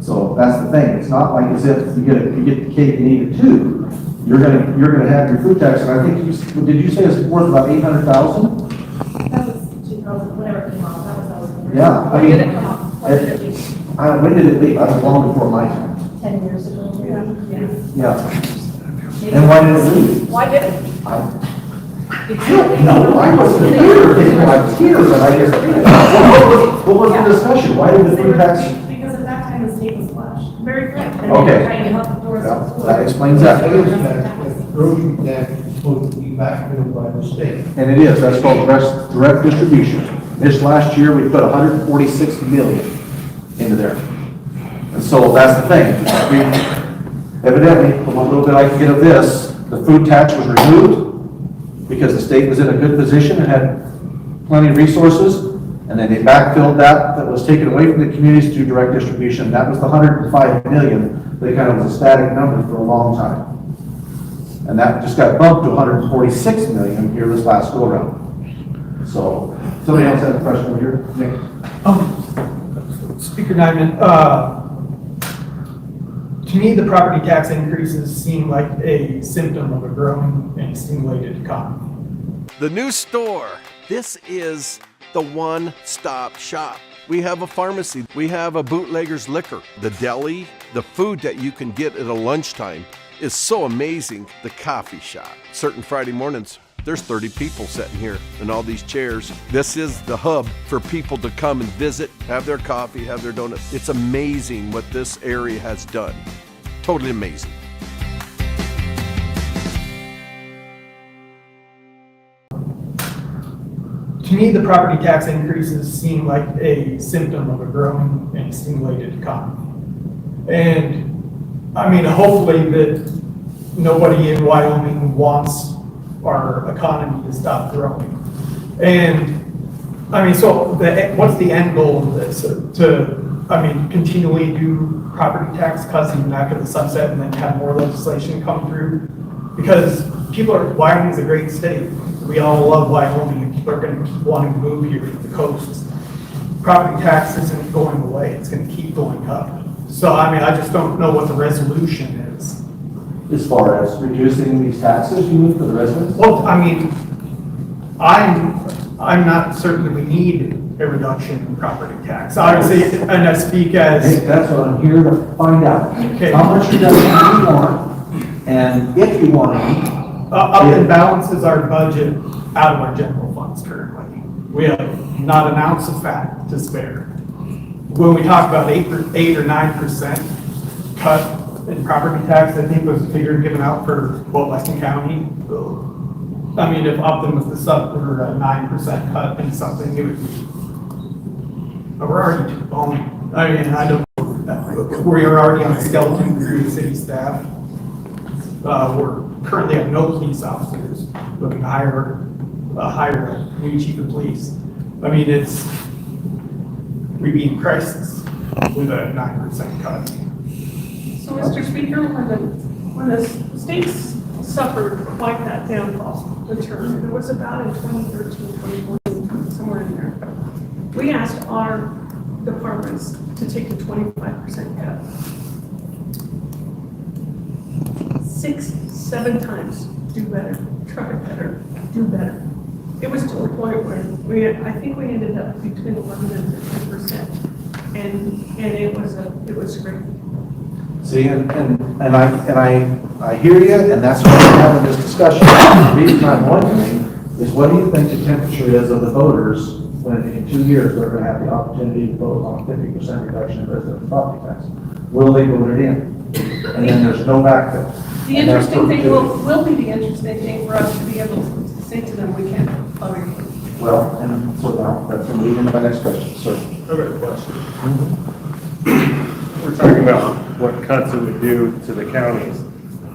So that's the thing. It's not like as if you get the cake and eat it too. You're gonna have your food tax, and I think did you say it's worth about 800,000? That was 2000, whenever it came out, that was always. Yeah, I When mean, did it come out? When did it leave? When did it leave? I was long before my time. 10 years ago. Yeah. And why did it leave? Why did it? No, I wasn't here. I was here, but I just, what was the discussion? Why did the food tax? Because at that time, the state was flush. Very good. And they were Okay. trying to help the doors. Well, that explains that. Grocery tax is supposed to be backfilled by the state. And it is, that's called direct distribution. This last year, we put 146 million into there. And so that's the thing. Evidently, from what little bit I can get of this, the food tax was removed because the state was in a good position and had plenty of resources. And then they backfilled that was taken away from the communities through direct distribution. That was the 105 million, that kind of was a static number for a long time. And that just got bumped to 146 million here this last go around. So, somebody else has a question over here? Nick? Speaker Neiman, to me, the property tax increases seem like a symptom of a growing and stimulated economy. The new store. This is the one-stop shop. We have a pharmacy. We have a bootlegger's liquor. The deli, the food that you can get at a lunchtime is so amazing. The coffee shop. Certain Friday mornings, there's 30 people sitting here in all these chairs. This is the hub for people to come and visit, have their coffee, have their donuts. It's amazing what this area has done. Totally amazing. To me, the property tax increases seem like a symptom of a growing and stimulated economy. And I mean, hopefully that nobody in Wyoming wants our economy to stop growing. And I mean, so what's the end goal of this? Continually do property tax cuts even after the sunset and then have more legislation come through? Because Wyoming's a great state. We all love Wyoming and people are going to keep wanting to move here to the coast. Property tax isn't going away, it's going to keep going up. So I mean, I just don't know what the resolution is. As far as reducing these taxes, you mean, for the residents? Well, I mean, I'm not certain that we need a reduction in property tax. Obviously, and I speak as. Hey, that's what I'm here to find out. Okay. How much you guys want, and if you want. Upton balances our budget out of our general funds currently. We have not an ounce of fat to spare. When we talk about 8 or 9% cut in property tax, I think was the figure given out for Weston County. I mean, if Upton was to suffer a 9% cut in something, it would be, we're already too bone. I mean, I don't, we are already on a skeleton crew of city staff. We're currently have no police officers, looking to hire a new chief of police. I mean, we'd be in crisis with a 9% cut. So, Mr. Speaker, when the states suffered quite that downfall, the turn, it was about in 2013, 2014, somewhere in there. We asked our departments to take a 25% cut. 6, 7 times, do better, try better, do better. It was to the point where I think we ended up between 11 and 15%, and it was great. See, and I hear you, and that's why we're having this discussion. The reason I'm wondering is, what do you think the temperature is of the voters when in 2 years they're going to have the opportunity to vote on a 50% reduction in resident property tax? Will they vote it in? And then there's no backfill. The interesting thing will be the interesting thing for us to be able to say to them, we can't follow your vote. Well, and so now, that's going to lead into my next question, sir. I've got a question. We're talking about what cuts it would do to the counties.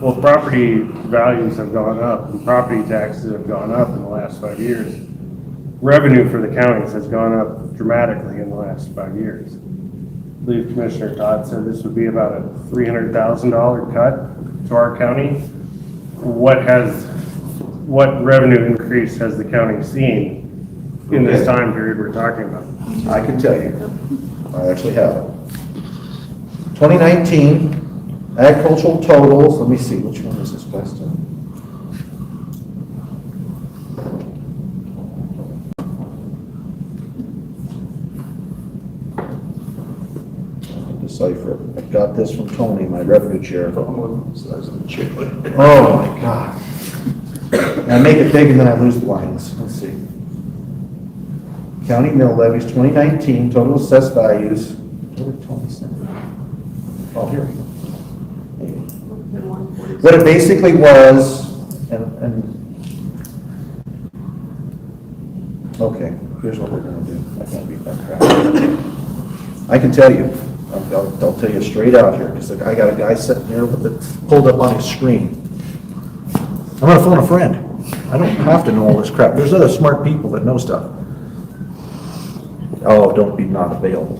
Well, property values have gone up and property taxes have gone up in the last 5 years. Revenue for the counties has gone up dramatically in the last 5 years. I believe Commissioner Todd said this would be about a $300,000 cut to our county. What revenue increase has the county seen in this time period we're talking about? I can tell you. I actually have it. 2019 agricultural totals. Let me see, which one is this best in? Decipher. I got this from Tony, my revenue chair. Oh my God. And I make it big and then I lose the lines. Let's see. County mill levies 2019 total assessed values. Where did Tony send it? Oh, here we go. What it basically was, okay, here's what we're gonna do. I can't beat that crap. I can tell you. I'll tell you straight out here, because I got a guy sitting here with it pulled up on his screen. I'm gonna phone a friend. I don't have to know all this crap. There's other smart people that know stuff. Oh, don't be not available.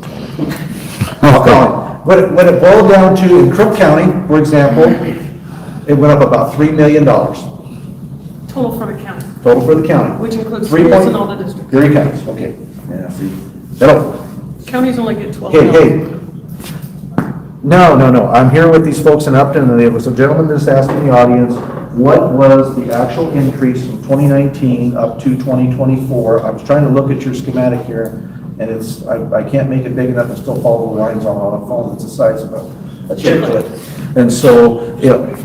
What it boiled down to in Crook County, for example, it went up about $3 million total Total for the county, for the county. which includes 3 schools point- and all the districts. Erie counties, okay. Yeah, see, that'll, Counties only get 12 hey, million. hey. No, I'm here with these folks in Upton, and there was a gentleman just asked in the audience, what was the actual increase from 2019 up to 2024? I was trying to look at your schematic here, and it's, I can't make it big enough and still follow the lines on the phone. It's the size of a chiclet. And so, yeah.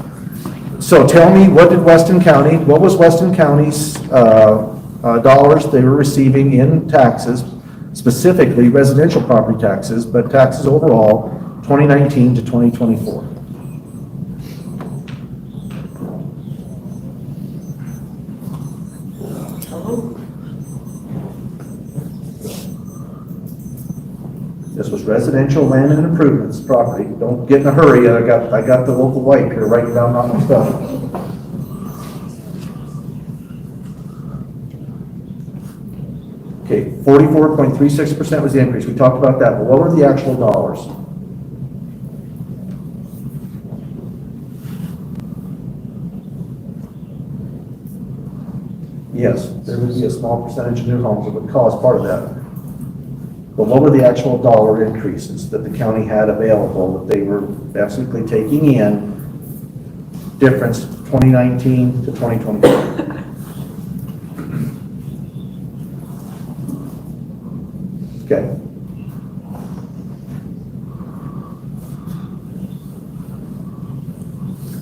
So tell me, what was Weston County's dollars they were receiving in taxes, specifically residential property taxes, but taxes overall, 2019 to 2024? This was residential land and improvements property. Don't get in a hurry. I got the local wipe here writing down all my stuff. Okay, 44.36% was the increase. We talked about that. But what were the actual dollars? Yes, there would be a small percentage of new homes that would cause part of that. But what were the actual dollar increases that the county had available that they were basically taking in, difference 2019 to 2024? Okay.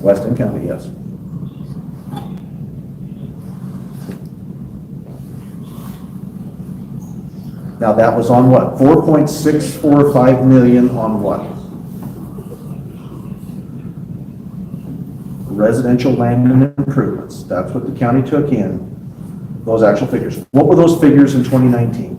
Weston County, yes. Now that was on what? 4.645 million on what? Residential land and improvements. That's what the county took in, those actual figures. What were those figures in 2019?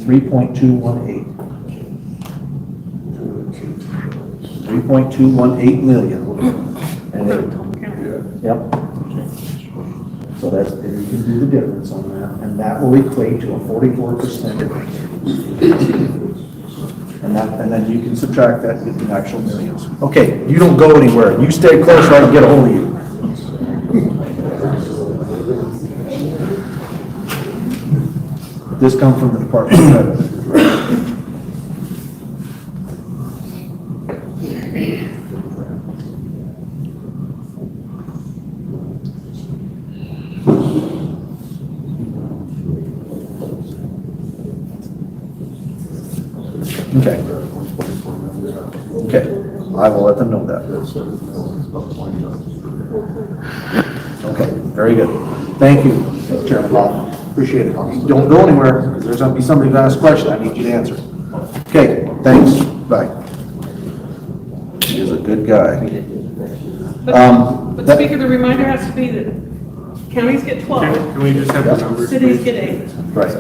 $3.218. 3.218 million. And yep. So that's, you can do the difference on that, and that will equate to a 44% difference. And then you can subtract that with the actual millions. Okay, you don't go anywhere. You stay close so I can get a hold of you. This comes from the Department of Revenue. Okay. Okay, I will let them know that. Okay, very good. Thank you, Chairman Law. Appreciate it. Don't go anywhere, because there's going to be somebody who asks a question. I need you to answer. Okay, thanks. Bye. He is a good guy. But Speaker, the reminder has to be that counties get 12. Can we just have the numbers? Cities get 8. Right.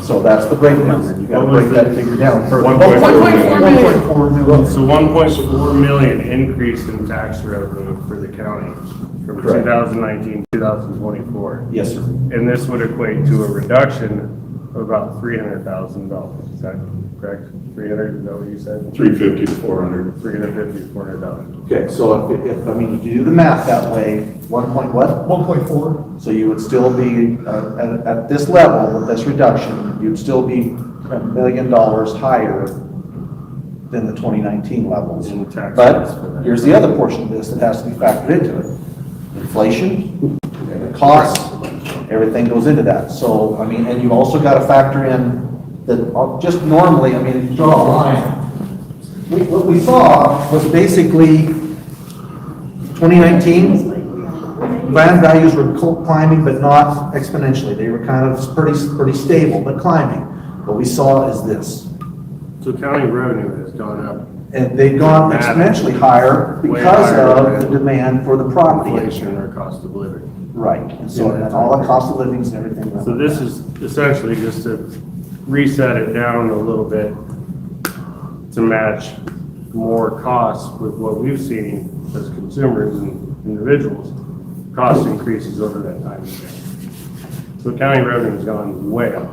So that's the breakdown, and you got to break that figure down further. 1.4 million. 1.4 million. So 1.4 million increase in tax revenue for the county from Correct. 2019 to 2024. Yes, sir. And this would equate to a reduction of about $300,000. Is that correct? 300, is that what you said? 350 to 400. 350 to $400. Okay, so if I mean, if you do the math that way, 1 point what? 1.4. So you would still be, at this level, with this reduction, you'd still be $1 million higher than the 2019 levels. In taxes. But here's the other portion of this that has to be factored into it. Inflation, the costs, everything goes into that. So, I mean, and you also got to factor in that just normally, I mean, if you draw a line, what we saw was basically 2019, land values were climbing, but not exponentially. They were kind of pretty stable, but climbing. What we saw is this. So county revenue has gone up. And they've gone exponentially higher because of the demand for the property. Inflation or cost of living. Right. And so, and all the cost of livings and everything. So this is essentially just to reset it down a little bit to match more costs with what we've seen as consumers and individuals, cost increases over that time. So county revenue has gone way up.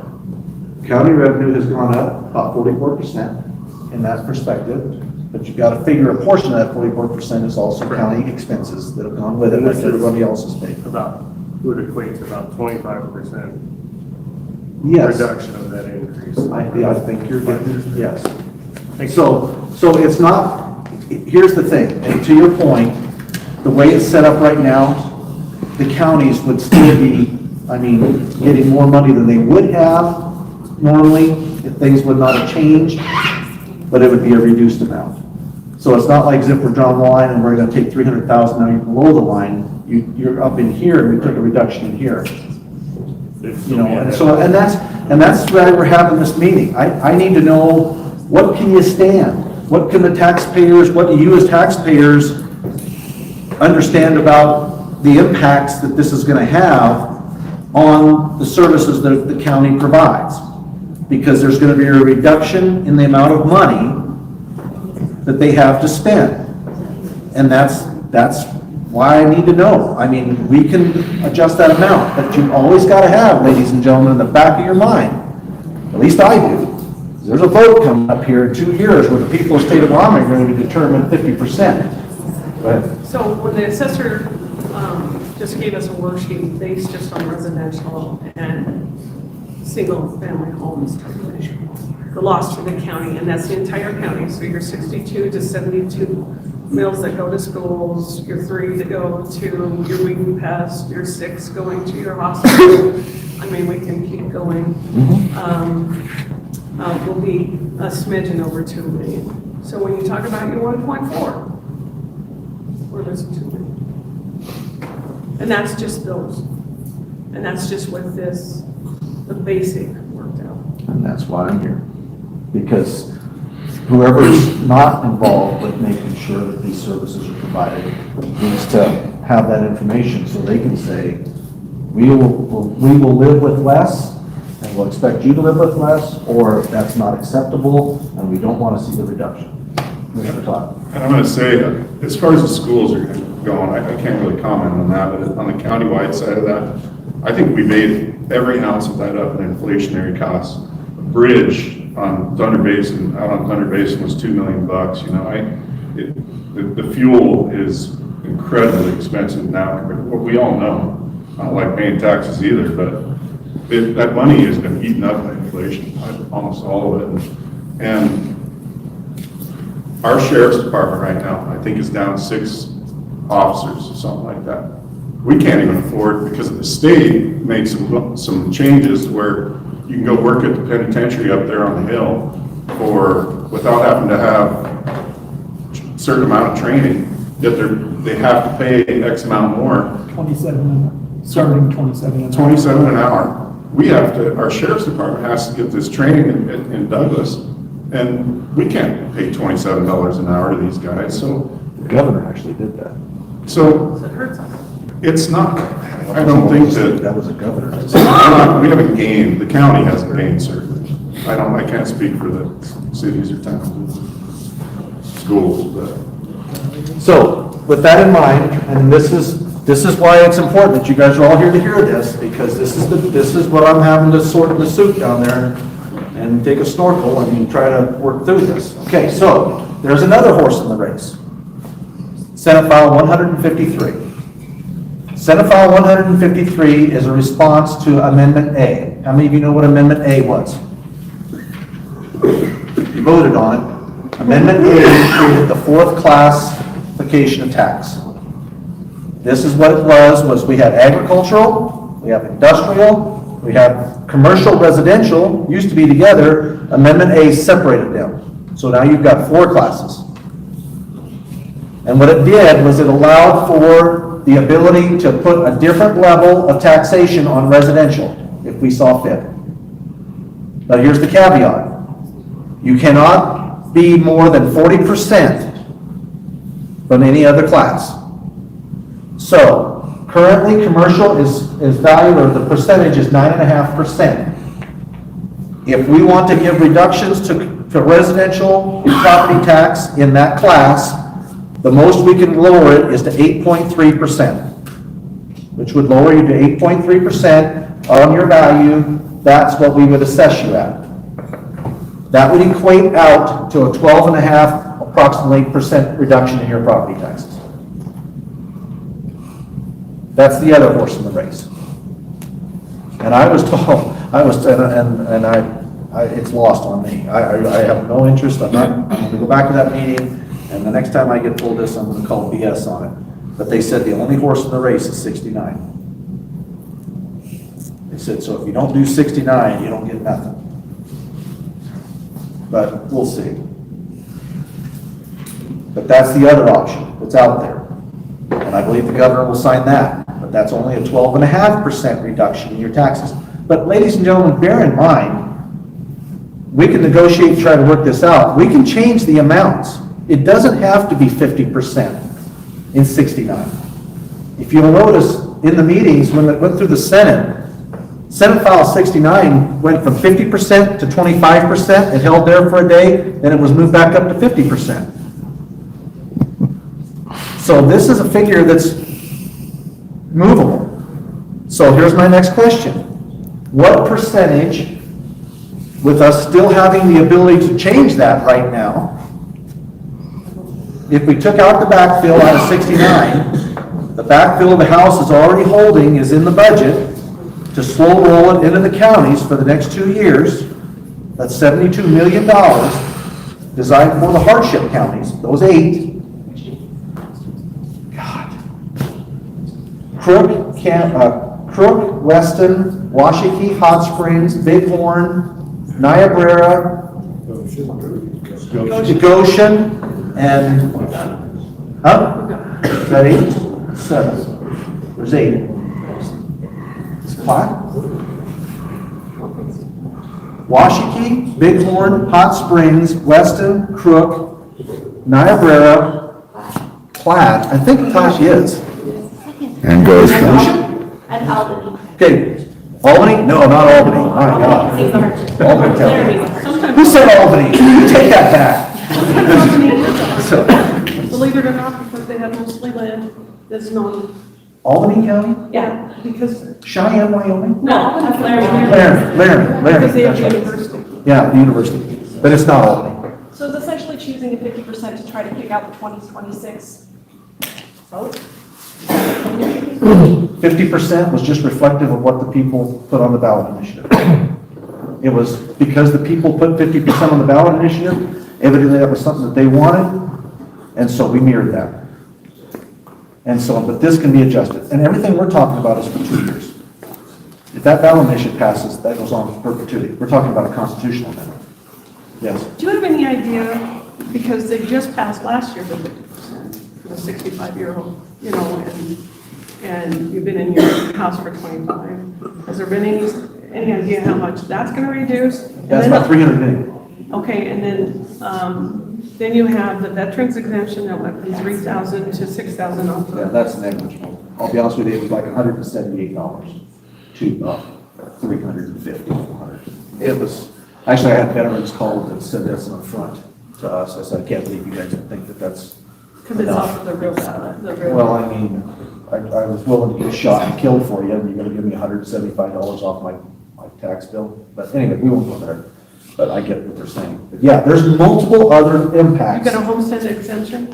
County revenue has gone up about 44% in that perspective, but you've got to figure a portion of that 44% is also county expenses that have gone with it, like everybody else has paid. About, would equate to about 25% Yes. reduction of that increase. I think you're getting, yes. So it's not, here's the thing, and to your point, the way it's set up right now, the counties would still be, getting more money than they would have normally if things would not have changed, but it would be a reduced amount. So it's not like as if we're drawing the line and we're gonna take 300,000, now you're below the line, you're up in here and we took a reduction in here. You know, and that's why we're having this meeting. I need to know, what can you stand? What can the taxpayers, what do you as taxpayers understand about the impacts that this is gonna have on the services that the county provides? Because there's gonna be a reduction in the amount of money that they have to spend. And that's why I need to know. We can adjust that amount, but you've always got to have, ladies and gentlemen, in the back of your mind, at least I do, there's a vote coming up here in 2 years where the people of the state of Wyoming are going to determine 50%. Go ahead. So when the assessor just gave us a worksheet based just on residential and single-family homes, the loss to the county, and that's the entire county, so your 62 to 72 mills that go to schools, your 3 that go to your weed pest, your 6 going to your hospital, we can keep going, will be a smidgen over 2 million. So when you talk about your 1.4, we're losing 2 million. And that's just those. And that's just with this, the basic worked out. And that's why I'm here. Because whoever's not involved with making sure that these services are provided needs to have that information so they can say, we will live with less and we'll expect you to live with less, or that's not acceptable and we don't want to see the reduction. Mr. Todd. And I'm going to say, as far as the schools are going, I can't really comment on that, but on the countywide side of that, I think we made every ounce of that up in inflationary costs. A bridge on Thunder Basin, out on Thunder Basin was $2 million. The fuel is incredibly expensive now. What we all know, I don't like paying taxes either, but that money has been eaten up by inflation, almost all of it. And our sheriff's department right now, I think, is down 6 officers or something like that. We can't even afford, because the state made some changes where you can go work at the penitentiary up there on the hill without having to have a certain amount of training, yet they have to pay X amount more. 27, starting 27 an hour. 27 an hour. Our sheriff's department has to get this training in Douglas, and we can't pay $27 an hour to these guys, so. The governor actually did that. So It hurts us. it's not, I don't think that, was a governor. we haven't gained, the county hasn't gained certainly. I can't speak for the cities or towns, schools, but. So with that in mind, and this is why it's important that you guys are all here to hear this, because this is what I'm having to sort in the soup down there and take a snorkel and try to work through this. Okay, so there's another horse in the race. Senate File 153. Senate File 153 is a response to Amendment A. How many of you know what Amendment A was? You voted on it. Amendment A created the 4th classification of tax. This is what it was we had agricultural, we have industrial, we have commercial residential, used to be together. Amendment A separated them. So now you've got 4 classes. And what it did was it allowed for the ability to put a different level of taxation on residential if we saw fit. But here's the caveat. You cannot be more than 40% from any other class. So currently commercial is valued, or the percentage is 9.5%. If we want to give reductions to to residential property tax in that class, the most we can lower it is to 8.3%, which would lower you to 8.3% on your value. That's what we would assess you at. That would equate out to a 12.5 approximately % reduction in your property taxes. That's the other horse in the race. And I was told, it's lost on me. I have no interest. I'm going to go back to that meeting, and the next time I get told this, I'm going to call BS on it. But they said the only horse in the race is 69. They said, so if you don't do 69, you don't get nothing. But we'll see. But that's the other option that's out there. And I believe the governor will sign that. But that's only a 12.5% reduction in your taxes. But ladies and gentlemen, bear in mind, we can negotiate and try to work this out. We can change the amounts. It doesn't have to be 50% in 69. If you'll notice in the meetings, when it went through the Senate File 69 went from 50% to 25%. It held there for a day, then it was moved back up to 50%. So this is a figure that's movable. So here's my next question. What percentage, with us still having the ability to change that right now, if we took out the backfill out of 69, the backfill the House is already holding is in the budget to slow roll it into the counties for the next 2 years. That's $72 million designed for the hardship counties, those 8. Crook, Weston, Washakie, Hot Springs, Bighorn, Niobrara, Goshen, and, is that 8? 7. There's 8. It's 5. Washakie, Bighorn, Hot Springs, Weston, Crook, Niobrara, Platte. I think Platte is. And goes And Albany. Okay, Albany? No, not Albany. My God. Albany County. Who said Albany? Take that back. So, Believe it or not, because they have mostly land that's not, Albany County? yeah, because, Cheyenne, Wyoming? no, that's Larry. because they have That's right. university. Yeah, the university, but it's not Albany. So it's essentially choosing a 50% to try to kick out the 2026 vote? 50% was just reflective of what the people put on the ballot initiative. It was because the people put 50% on the ballot initiative, evidently that was something that they wanted, and so we mirrored that. And so, but this can be adjusted, and everything we're talking about is for 2 years. If that ballot initiative passes, that goes on for perpetuity. We're talking about a constitutional amendment. Yes? Do you have any idea, because they just passed last year the 50% for the 65-year-old, you know, and you've been in your house for 25. Has there been any idea how much that's going to reduce? That's about 300 million. Okay, and then you have the veterans exemption that went from 3,000 to 6,000 off Yeah, of. that's negligible. I'll be honest with you, it was like $178 to $350. It was, actually, I had veterans call that said that's an affront to us. I said, I can't believe you guys think that that's Because it's off of the real ballot, the real. Well, I mean, I was willing to get shot and killed for you, and you're gonna give me $175 off my tax bill? But anyway, we won't go there, but I get what they're saying. But yeah, there's multiple other You impacts. got a homestead exemption?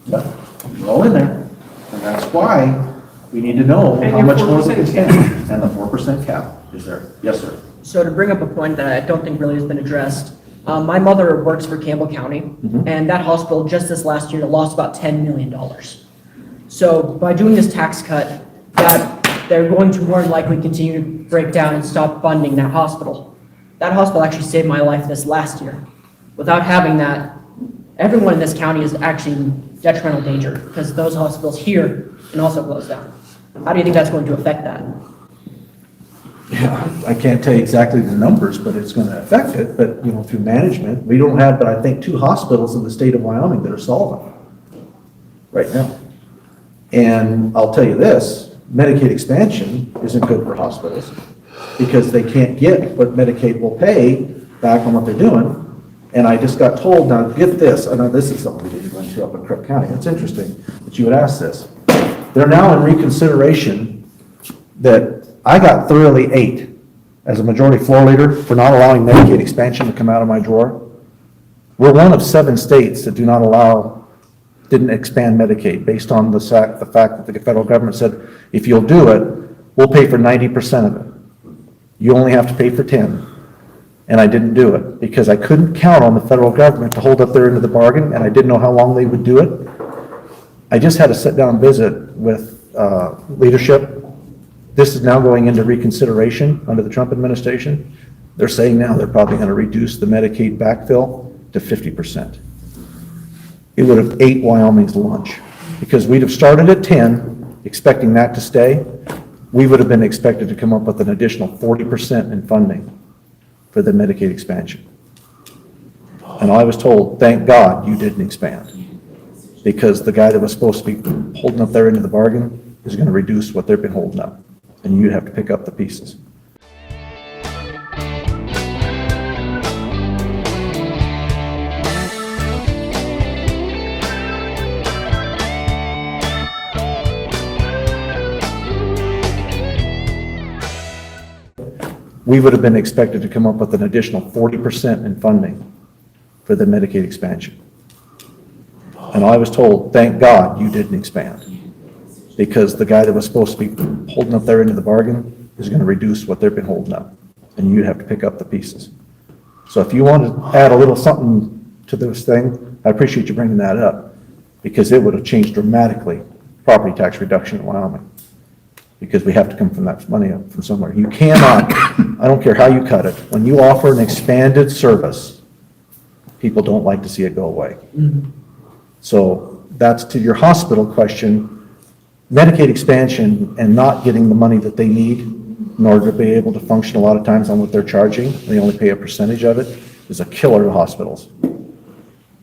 Yeah, they're all in there, and that's why we need to know And how your much more we can 4% spend. And the 4% cap is there. Yes, sir. So to bring up a point that I don't think really has been addressed, my mother works for Campbell County, and that hospital just this last year lost about $10 million. So by doing this tax cut, that they're going to more than likely continue to break down and stop funding that hospital. That hospital actually saved my life this last year. Without having that, everyone in this county is actually in detrimental danger because those hospitals here can also close down. How do you think that's going to affect that? Yeah, I can't tell you exactly the numbers, but it's going to affect it. But, you know, through management, we don't have, but I think 2 hospitals in the state of Wyoming that are solvent right now. And I'll tell you this, Medicaid expansion isn't good for hospitals because they can't get what Medicaid will pay back on what they're doing. And I just got told, now get this, I know this is something we didn't go into up in Crook County. It's interesting that you would ask this. They're now in reconsideration that I got thoroughly 8 as a majority floor leader for not allowing Medicaid expansion to come out of my drawer. We're one of 7 states that didn't expand Medicaid based on the fact that the federal government said, if you'll do it, we'll pay for 90% of it. You only have to pay for 10. And I didn't do it because I couldn't count on the federal government to hold up their end of the bargain, and I didn't know how long they would do it. I just had a sit-down visit with leadership. This is now going into reconsideration under the Trump administration. They're saying now they're probably going to reduce the Medicaid backfill to 50%. It would have ate Wyoming's lunch because we'd have started at 10, expecting that to stay. We would have been expected to come up with an additional 40% in funding for the Medicaid expansion. And I was told, thank God you didn't expand, because the guy that was supposed to be holding up their end of the bargain is going to reduce what they've been holding up, and you'd have to pick up the pieces. We would have been expected to come up with an additional 40% in funding for the Medicaid expansion. And I was told, thank God you didn't expand, because the guy that was supposed to be holding up their end of the bargain is going to reduce what they've been holding up, and you'd have to pick up the pieces. So if you want to add a little something to this thing, I appreciate you bringing that up, because it would have changed dramatically property tax reduction in Wyoming, because we have to come from that money up from somewhere. You cannot, I don't care how you cut it, when you offer an expanded service, people don't like to see it go away. So that's to your hospital question. Medicaid expansion and not getting the money that they need in order to be able to function a lot of times on what they're charging, they only pay a percentage of it, is a killer to hospitals.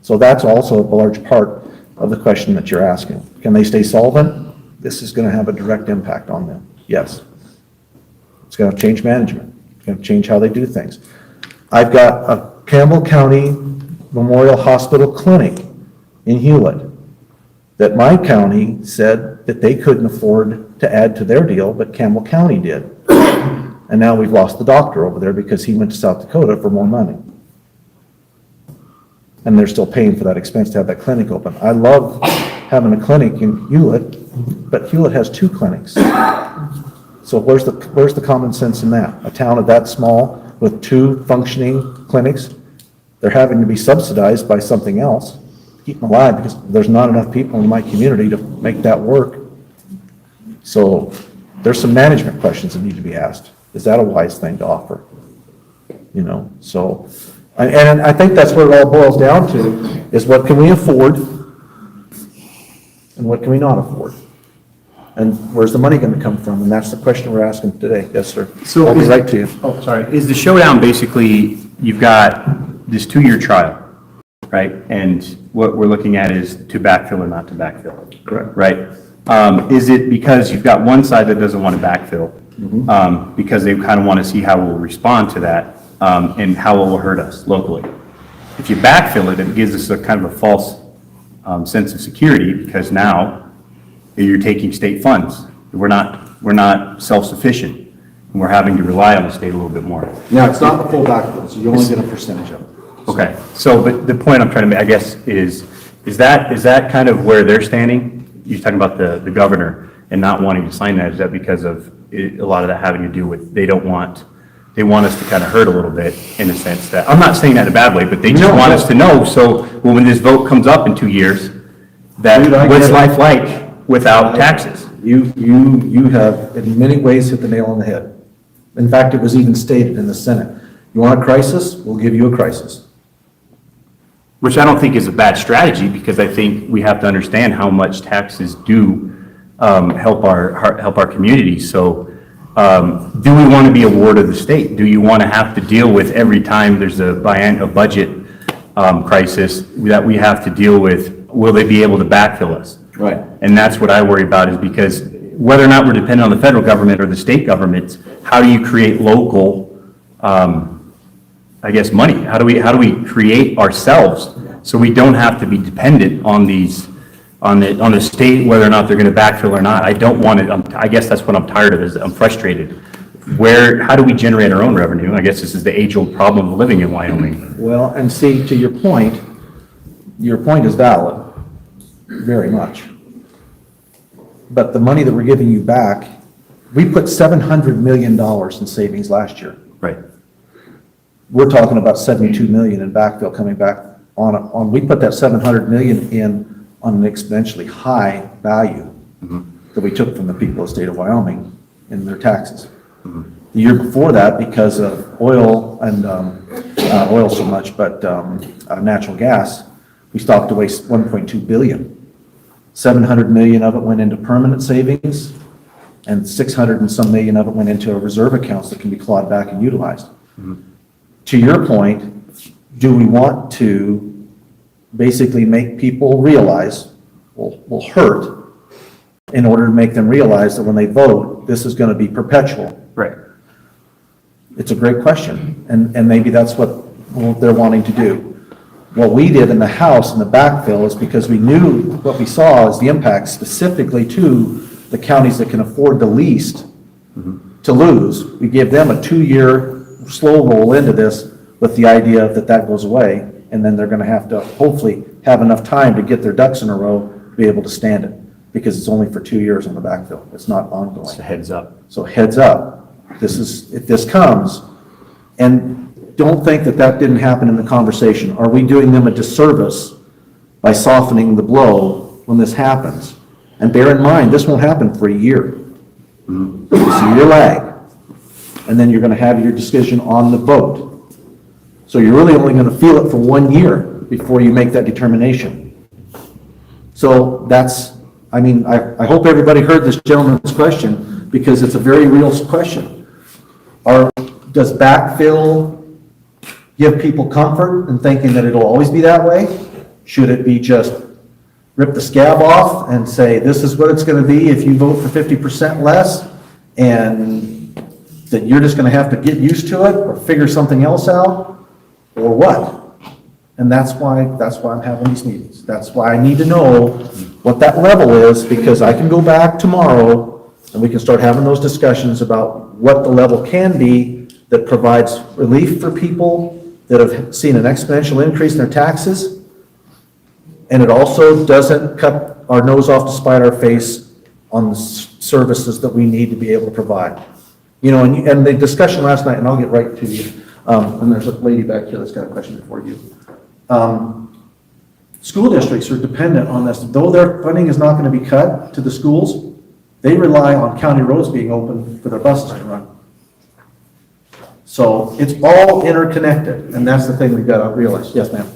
So that's also a large part of the question that you're asking. Can they stay solvent? This is going to have a direct impact on them. Yes. It's going to change management. It's going to change how they do things. I've got a Campbell County Memorial Hospital clinic in Hewlett that my county said that they couldn't afford to add to their deal, but Campbell County did. And now we've lost the doctor over there because he went to South Dakota for more money. And they're still paying for that expense to have that clinic open. I love having a clinic in Hewlett, but Hewlett has 2 clinics. So where's the common sense in that? A town of that small with 2 functioning clinics, they're having to be subsidized by something else to keep them alive, because there's not enough people in my community to make that work. So there's some management questions that need to be asked. Is that a wise thing to offer? You know, so, and I think that's where it all boils down to, is what can we afford and what can we not afford? And where's the money going to come from? And that's the question we're asking today. Yes, sir. So I'll be right to you. Oh, sorry. Is the showdown basically, you've got this 2-year trial, right? And what we're looking at is to backfill or not to backfill. Correct. Right? Is it because you've got one side that doesn't want to backfill, because they kind of want to see how we'll respond to that, and how it will hurt us locally? If you backfill it, it gives us a kind of a false sense of security, because now you're taking state funds. We're not self-sufficient, and we're having to rely on the state a little bit more. Now, it's not the full backfill, so you only get a percentage of it. Okay, so, but the point I'm trying to make, I guess, is that kind of where they're standing? You're talking about the governor and not wanting to sign that. Is that because of a lot of that having to do with, they want us to kind of hurt a little bit, in a sense that, I'm not saying that in a bad way, but they just want us to know, so when this vote comes up in 2 years, that what's life like without taxes? You have in many ways hit the nail on the head. In fact, it was even stated in the Senate. You want a crisis? We'll give you a crisis. Which I don't think is a bad strategy, because I think we have to understand how much taxes do help our community. So do we want to be a ward of the state? Do you want to have to deal with every time there's a budget crisis that we have to deal with? Will they be able to backfill us? Right. And that's what I worry about, is because whether or not we're dependent on the federal government or the state governments, how do you create local I guess, money? How do we create ourselves so we don't have to be dependent on on the state, whether or not they're going to backfill or not? I don't want it. I guess that's what I'm tired of, is I'm frustrated. How do we generate our own revenue? I guess this is the age-old problem of living in Wyoming. Well, and see, to your point is valid, very much. But the money that we're giving you back, we put $700 million in savings last year. Right. We're talking about 72 million in backfill coming back on, we put that 700 million in on an exponentially high value that we took from the people of the state of Wyoming in their taxes. The year before that, because of oil and, not oil so much, but natural gas, we stopped away 1.2 billion. 700 million of it went into permanent savings, and 600 and some million of it went into reserve accounts that can be clawed back and utilized. To your point, do we want to basically make people realize, will hurt, in order to make them realize that when they vote, this is going to be perpetual? Right. It's a great question, and maybe that's what they're wanting to do. What we did in the House in the backfill is because we knew what we saw as the impact specifically to the counties that can afford the least to lose. We gave them a 2-year slow roll into this with the idea that that goes away, and then they're going to have to hopefully have enough time to get their ducks in a row to be able to stand it, because it's only for 2 years on the backfill. It's not ongoing. It's a heads up. So heads up, if this comes, and don't think that that didn't happen in the conversation. Are we doing them a disservice by softening the blow when this happens? And bear in mind, this won't happen for a year. It's a year lag. And then you're going to have your decision on the vote. So you're really only going to feel it for 1 year before you make that determination. So that's, I mean, I hope everybody heard this gentleman's question, because it's a very real question. Does backfill give people comfort in thinking that it'll always be that way? Should it be just rip the scab off and say, this is what it's going to be if you vote for 50% less, and that you're just going to have to get used to it or figure something else out, or what? And that's why I'm having these meetings. That's why I need to know what that level is, because I can go back tomorrow and we can start having those discussions about what the level can be that provides relief for people that have seen an exponential increase in their taxes, and it also doesn't cut our nose off to spite our face on the services that we need to be able to provide. You know, and the discussion last night, and I'll get right to you, and there's a lady back here that's got a question before you. School districts are dependent on this. Though their funding is not going to be cut to the schools, they rely on county roads being open for their buses to run. So it's all interconnected, and that's the thing we've got to realize. Yes, ma'am.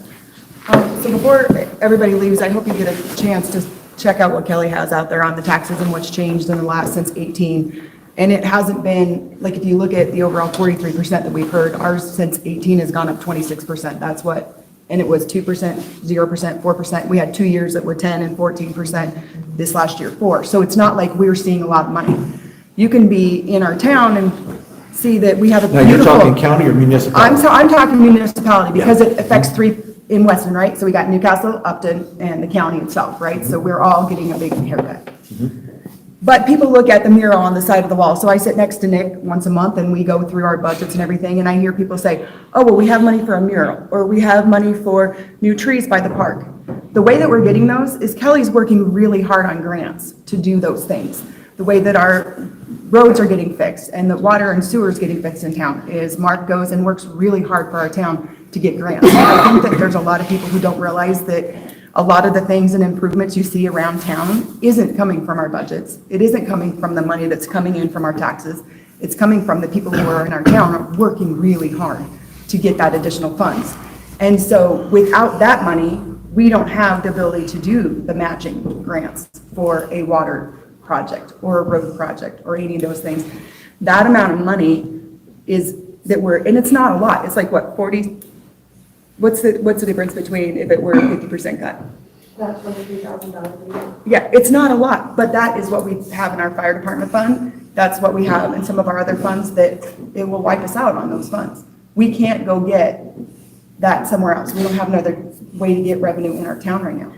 So before everybody leaves, I hope you get a chance to check out what Kelly has out there on the taxes and what's changed in the last since 18. And it hasn't been, like, if you look at the overall 43% that we've heard, ours since 18 has gone up 26%. That's what, and it was 2%, 0%, 4%. We had 2 years that were 10 and 14%, this last year 4. So it's not like we're seeing a lot of money. You can be in our town and see that we have a beautiful. Now you're talking county or municipality? I'm talking municipality, because it affects 3 in Weston, right? So we got Newcastle, Upton, and the county itself, right? So we're all getting a big haircut. But people look at the mural on the side of the wall. So I sit next to Nick once a month and we go through our budgets and everything, and I hear people say, oh, well, we have money for a mural, or we have money for new trees by the park. The way that we're getting those is Kelly's working really hard on grants to do those things. The way that our roads are getting fixed and the water and sewer is getting fixed in town is Mark goes and works really hard for our town to get grants. I think that there's a lot of people who don't realize that a lot of the things and improvements you see around town isn't coming from our budgets. It isn't coming from the money that's coming in from our taxes. It's coming from the people who are in our town are working really hard to get that additional funds. And so without that money, we don't have the ability to do the matching grants for a water project or a road project or any of those things. That amount of money is that and it's not a lot. It's like what, 40? What's the difference between if it were a 50% cut? That's $23,000 a year. Yeah, it's not a lot, but that is what we have in our fire department fund. That's what we have in some of our other funds, that it will wipe us out on those funds. We can't go get that somewhere else. We don't have another way to get revenue in our town right now.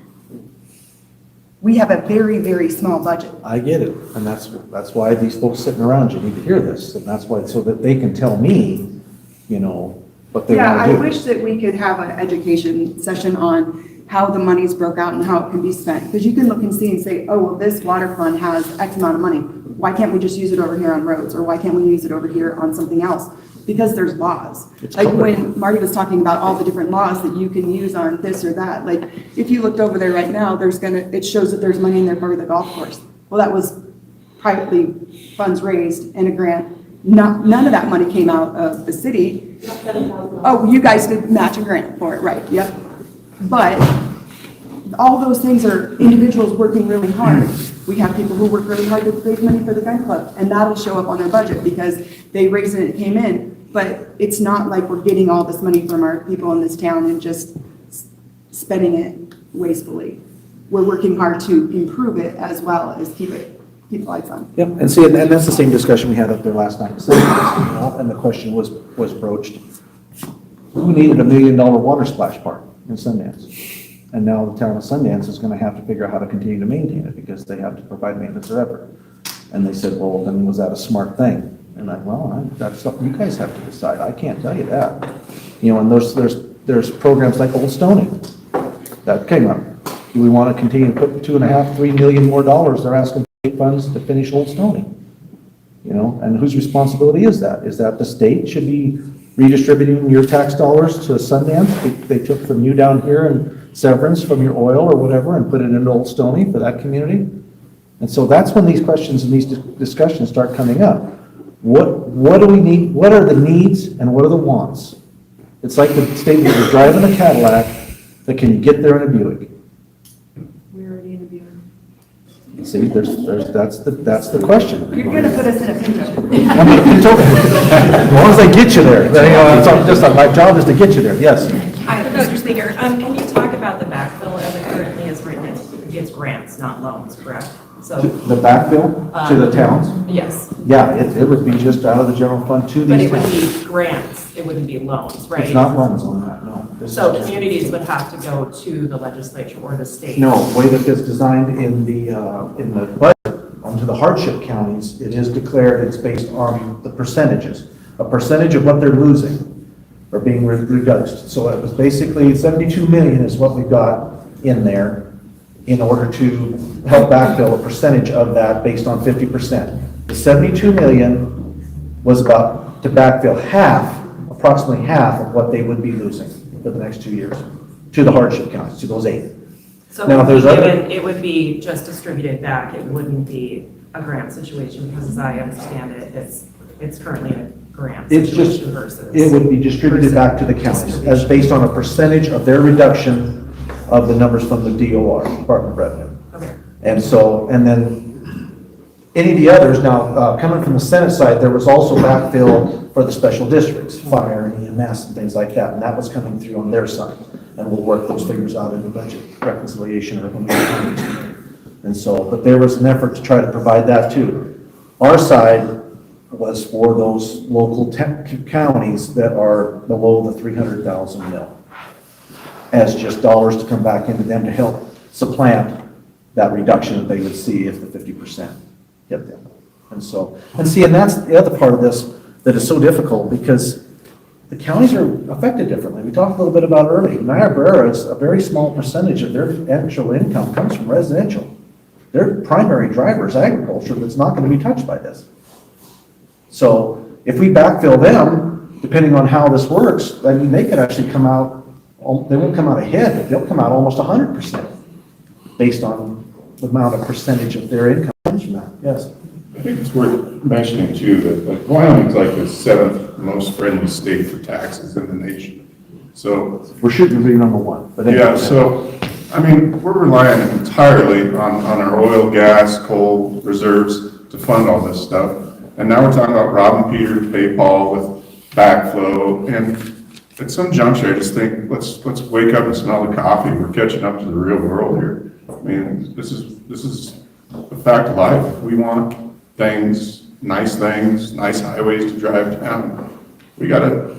We have a very, very small budget. I get it, and that's why these folks sitting around you need to hear this, and that's why, so that they can tell me, you know, what they Yeah, want I to do. wish that we could have an education session on how the money's broke out and how it can be spent. Because you can look and see and say, oh, well, this water fund has X amount of money. Why can't we just use it over here on roads? Or why can't we use it over here on something else? Because there's laws. It's Like colored. when Marty was talking about all the different laws that you can use on this or that, like if you looked over there right now, it shows that there's money in there for the golf course. Well, that was privately funds raised in a grant. None of that money came out of the city. Oh, you guys did match a grant for it, right, yep. But all those things are individuals working really hard. We have people who work really hard to raise money for the gun club, and that'll show up on their budget because they raised it and it came in. But it's not like we're getting all this money from our people in this town and just spending it wastefully. We're working hard to improve it as well as keep the lights on. Yep, and see, and that's the same discussion we had up there last night, so, you know, and the question was broached. Who needed $1 million water splash park in Sundance? And now the town of Sundance is gonna have to figure out how to continue to maintain it, because they have to provide maintenance forever. And they said, well, then was that a smart thing? And that's something you guys have to decide, I can't tell you that. You know, and there's programs like Old Stony, that came up. Do we wanna continue to put $2.5–3 million more dollars, they're asking state funds to finish Old Stony? You know, and whose responsibility is that? Is that the state should be redistributing your tax dollars to Sundance? They took from you down here and severance from your oil or whatever and put it into Old Stony for that community? And so that's when these questions and these discussions start coming up. What do we need? What are the needs and what are the wants? It's like the statement, you're driving a Cadillac, but can you get there in a Buick? We're already in a Buick. See, that's the question. You're gonna put us in a pinch. I mean, it's okay. As long as I get you there, my job is to get you there, yes. Hi, Mr. Speaker. Can you talk about the backfill as it currently is written? It's grants, not loans, correct? So The backfill to the towns? yes, Yeah, it would be just out of the general fund to but these it would towns. be grants. It wouldn't be loans, right? It's not loans on that, no. This is So just- communities would have to go to the legislature or the state. No, the way that it's designed in the budget, onto the hardship counties, it is declared, it's based on the percentages. A percentage of what they're losing are being reduced. So it was basically 72 million is what we got in there in order to help backfill a percentage of that based on 50%. The 72 million was about to backfill approximately half of what they would be losing for the next 2 years to the hardship counties, to those 8. So Now, there's other- it would be just distributed back. It wouldn't be a grant situation because as I understand it, it's currently a grant It's just, situation versus. it would be distributed back to the counties as based on a percentage of their reduction of the numbers from the DOR, Department of Revenue. Okay. And so, and then any of the others, now, coming from the Senate side, there was also backfill for the special districts, fire and EMS and things like that, and that was coming through on their side. And we'll work those figures out in the budget reconciliation or when we come to it. And so, but there was an effort to try to provide that too. Our side was for those local counties that are below the 300,000 mil, as just dollars to come back into them to help supplant that reduction that they would see if the 50% hit them. And so, and that's the other part of this that is so difficult because the counties are affected differently. We talked a little bit about earlier. Niobrara is a very small percentage of their actual income comes from residential. Their primary driver is agriculture that's not going to be touched by this. So if we backfill them, depending on how this works, I mean, they could actually come out, they won't come out ahead, but they'll come out almost 100% based on the amount of percentage of their income comes from that. Yes. I think it's worth mentioning too that like Wyoming's like the 7th most friendly state for taxes in the nation. So we're shooting to be number 1. But yeah, so I mean, we're relying entirely on our oil, gas, coal reserves to fund all this stuff. And now we're talking about robbing Peter to pay Paul with backflow. And at some juncture, I just think let's wake up and smell the coffee. We're catching up to the real world here. I mean, this is a fact of life. We want things, nice highways to drive down. We gotta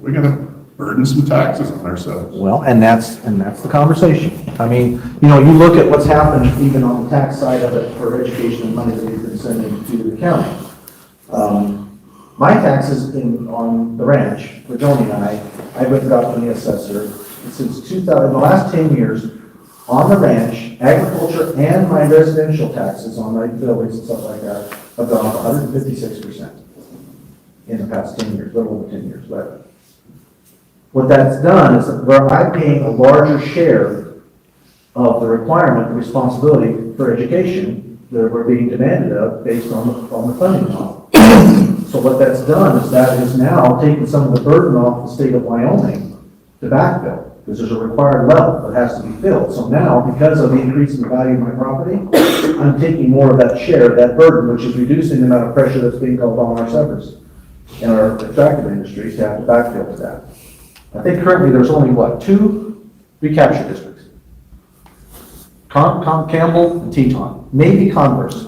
we gotta burden some taxes on ourselves. Well, and that's the conversation. I mean, you know, you look at what's happened even on the tax side of it for education and money that we've been sending to the county. My taxes on the ranch, for Joni and I've been dropping the assessor since 2000, in the last 10 years, on the ranch, agriculture and my residential taxes on my buildings and stuff like that have gone up 156% in the past 10 years, a little over 10 years. But what that's done is that where I'm paying a larger share of the requirement, the responsibility for education that we're being demanded of based on the funding model. So what that's done is that is now taking some of the burden off the state of Wyoming to backfill, because there's a required level that has to be filled. So now, because of the increase in the value of my property, I'm taking more of that share, that burden, which is reducing the amount of pressure that's being called on our suburbs and our extractive industries to have to backfill to that. I think currently there's only, 2 recapture districts? Campbell and Teton, maybe Converse.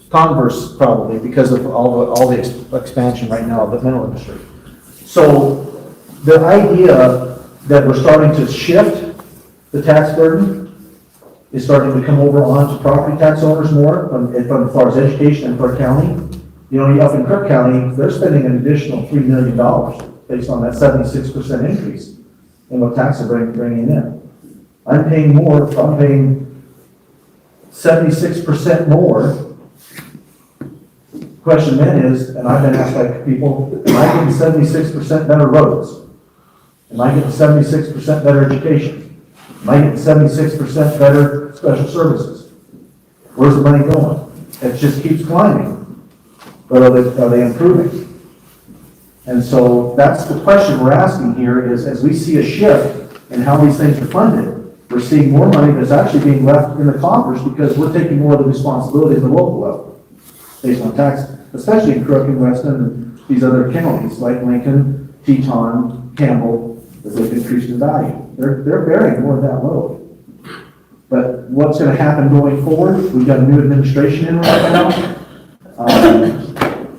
Converse probably, because of all the expansion right now of the mineral industry. So the idea that we're starting to shift the tax burden is starting to come over onto property tax owners more, from as far as education in Clark County. You know, up in Clark County, they're spending an additional $3 million based on that 76% increase in what taxes are bringing in. I'm paying more, I'm paying 76% more. Question then is, and I've been asked by people, am I getting 76% better roads? Am I getting 76% better education? Am I getting 76% better special services? Where's the money going? It just keeps climbing. But are they improving? And so that's the question we're asking here is, as we see a shift in how these things are funded, we're seeing more money that's actually being left in the coffers because we're taking more of the responsibility at the local level based on tax, especially in Crook and Weston and these other counties like Lincoln, Teton, Campbell, as they've increased in value. They're bearing more of that load. But what's going to happen going forward? We've got a new administration in right now.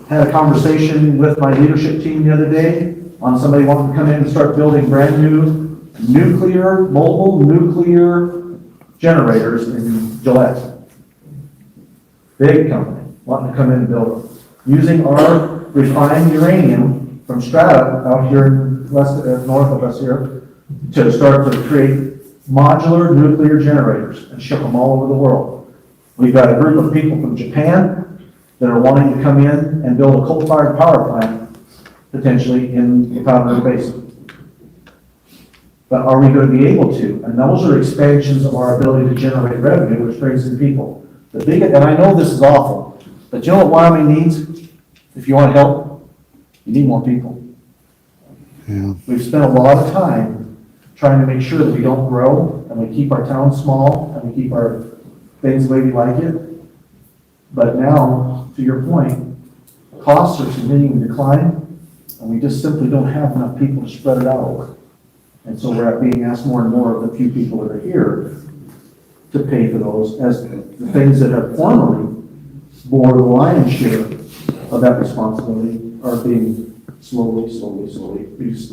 Had a conversation with my leadership team the other day on somebody wanting to come in and start building brand new mobile nuclear generators in Gillette. Big company wanting to come in and build them. Using our refined uranium from Strata out here in north of us here to start to create modular nuclear generators and ship them all over the world. We've got a group of people from Japan that are wanting to come in and build a coal-fired power plant, potentially in the Powder River Basin. But are we going to be able to? And those are expansions of our ability to generate revenue, which brings in people. And I know this is awful, but you know what Wyoming needs? If you want to help, you need more people. Yeah. We've spent a lot of time trying to make sure that we don't grow, and we keep our town small, and we keep our things the way we like it. But now, to your point, costs are continuing to decline, and we just simply don't have enough people to spread it out over. And so we're being asked more and more of the few people that are here to pay for those, as the things that have formerly bore the lion's share of that responsibility are being slowly reduced.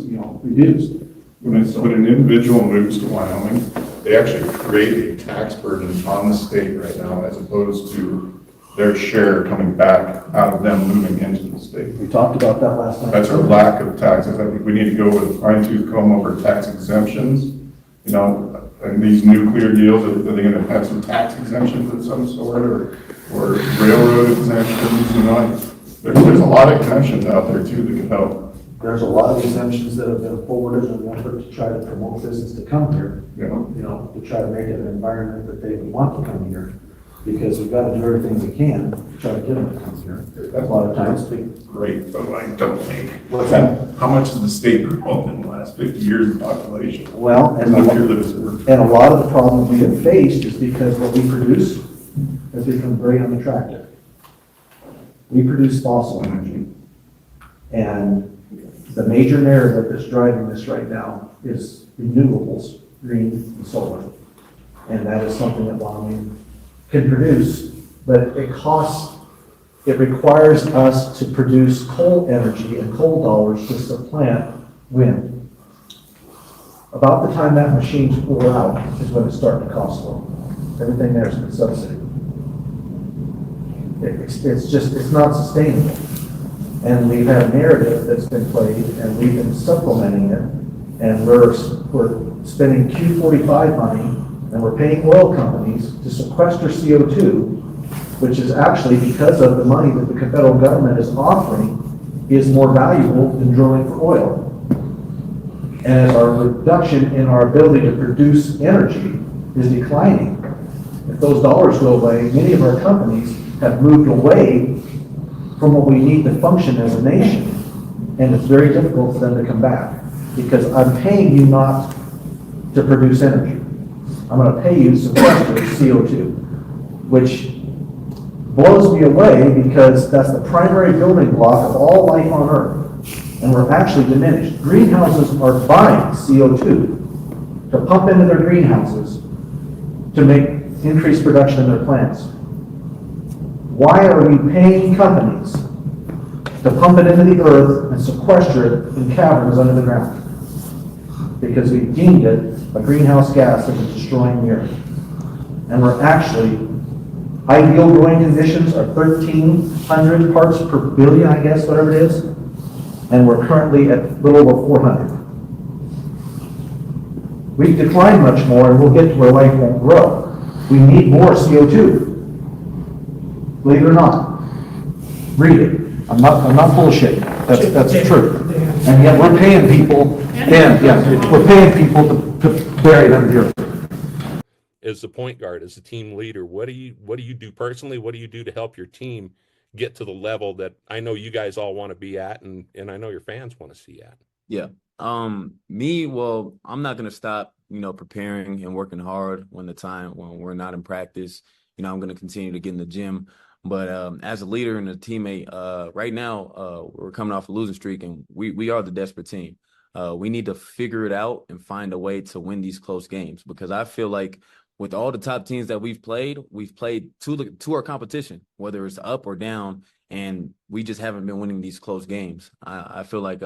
When an individual moves to Wyoming, they actually create a tax burden on the state right now, as opposed to their share coming back out of them moving into the state. We talked about that last night. That's our lack of taxes. I think we need to go with fine tooth comb over tax exemptions. You know, and these nuclear deals, are they going to have some tax exemptions of some sort, or railroad exemptions? You know, there's a lot of exemptions out there too that can help. There's a lot of exemptions that have been forwarded in an effort to try to promote business to come here. Yeah. To try to make it an environment that they would want to come here. Because we've got to do everything we can to try to get them to come here. That's a lot of times. Great, but I don't think. What's that? How much has the state grown in the last 50 years in population? Well, and I'm not sure that it's worth. a lot of the problems we have faced is because what we produce has become very unattractive. We produce fossil energy. And the major narrative that's driving this right now is renewables, green and solar. And that is something that Wyoming can produce, but it requires us to produce coal energy and coal dollars to supplant wind. About the time that machine's pulled out is when it's starting to cost more. Everything there's been subsidy. It's not sustainable. And we've had a narrative that's been played, and we've been supplementing it, and we're spending Q45 money, and we're paying oil companies to sequester CO2, which is actually, because of the money that the federal government is offering, is more valuable than drilling for oil. And as our reduction in our ability to produce energy is declining, if those dollars go away, many of our companies have moved away from what we need to function as a nation. And it's very difficult for them to come back, because I'm paying you not to produce energy. I'm going to pay you to sequester CO2, which blows me away, because that's the primary building block of all life on Earth. And we're actually diminished. Greenhouses are buying CO2 to pump into their greenhouses to make increased production in their plants. Why are we paying companies to pump it into the earth and sequester it in caverns under the ground? Because we deemed it a greenhouse gas that was destroying the earth. And we're actually, ideal growing conditions are 1,300 parts per billion, I guess, whatever it is. And we're currently at a little over 400. We've declined much more, and we'll get to where life won't grow. We need more CO2. Believe it or not. Read it. I'm not bullshitting. That's true. And yet we're paying people, we're paying people to bury them here. As the point guard, as a team leader, what do you do personally? What do you do to help your team get to the level that I know you guys all want to be at, and I know your fans want to see at? Yeah. Well, I'm not going to stop, preparing and working hard when we're not in practice. I'm going to continue to get in the gym. But as a leader and a teammate, right now, we're coming off a losing streak, and we are the desperate team. We need to figure it out and find a way to win these close games, because I feel like with all the top teams that we've played to our competition, whether it's up or down, and we just haven't been winning these close games. I feel like,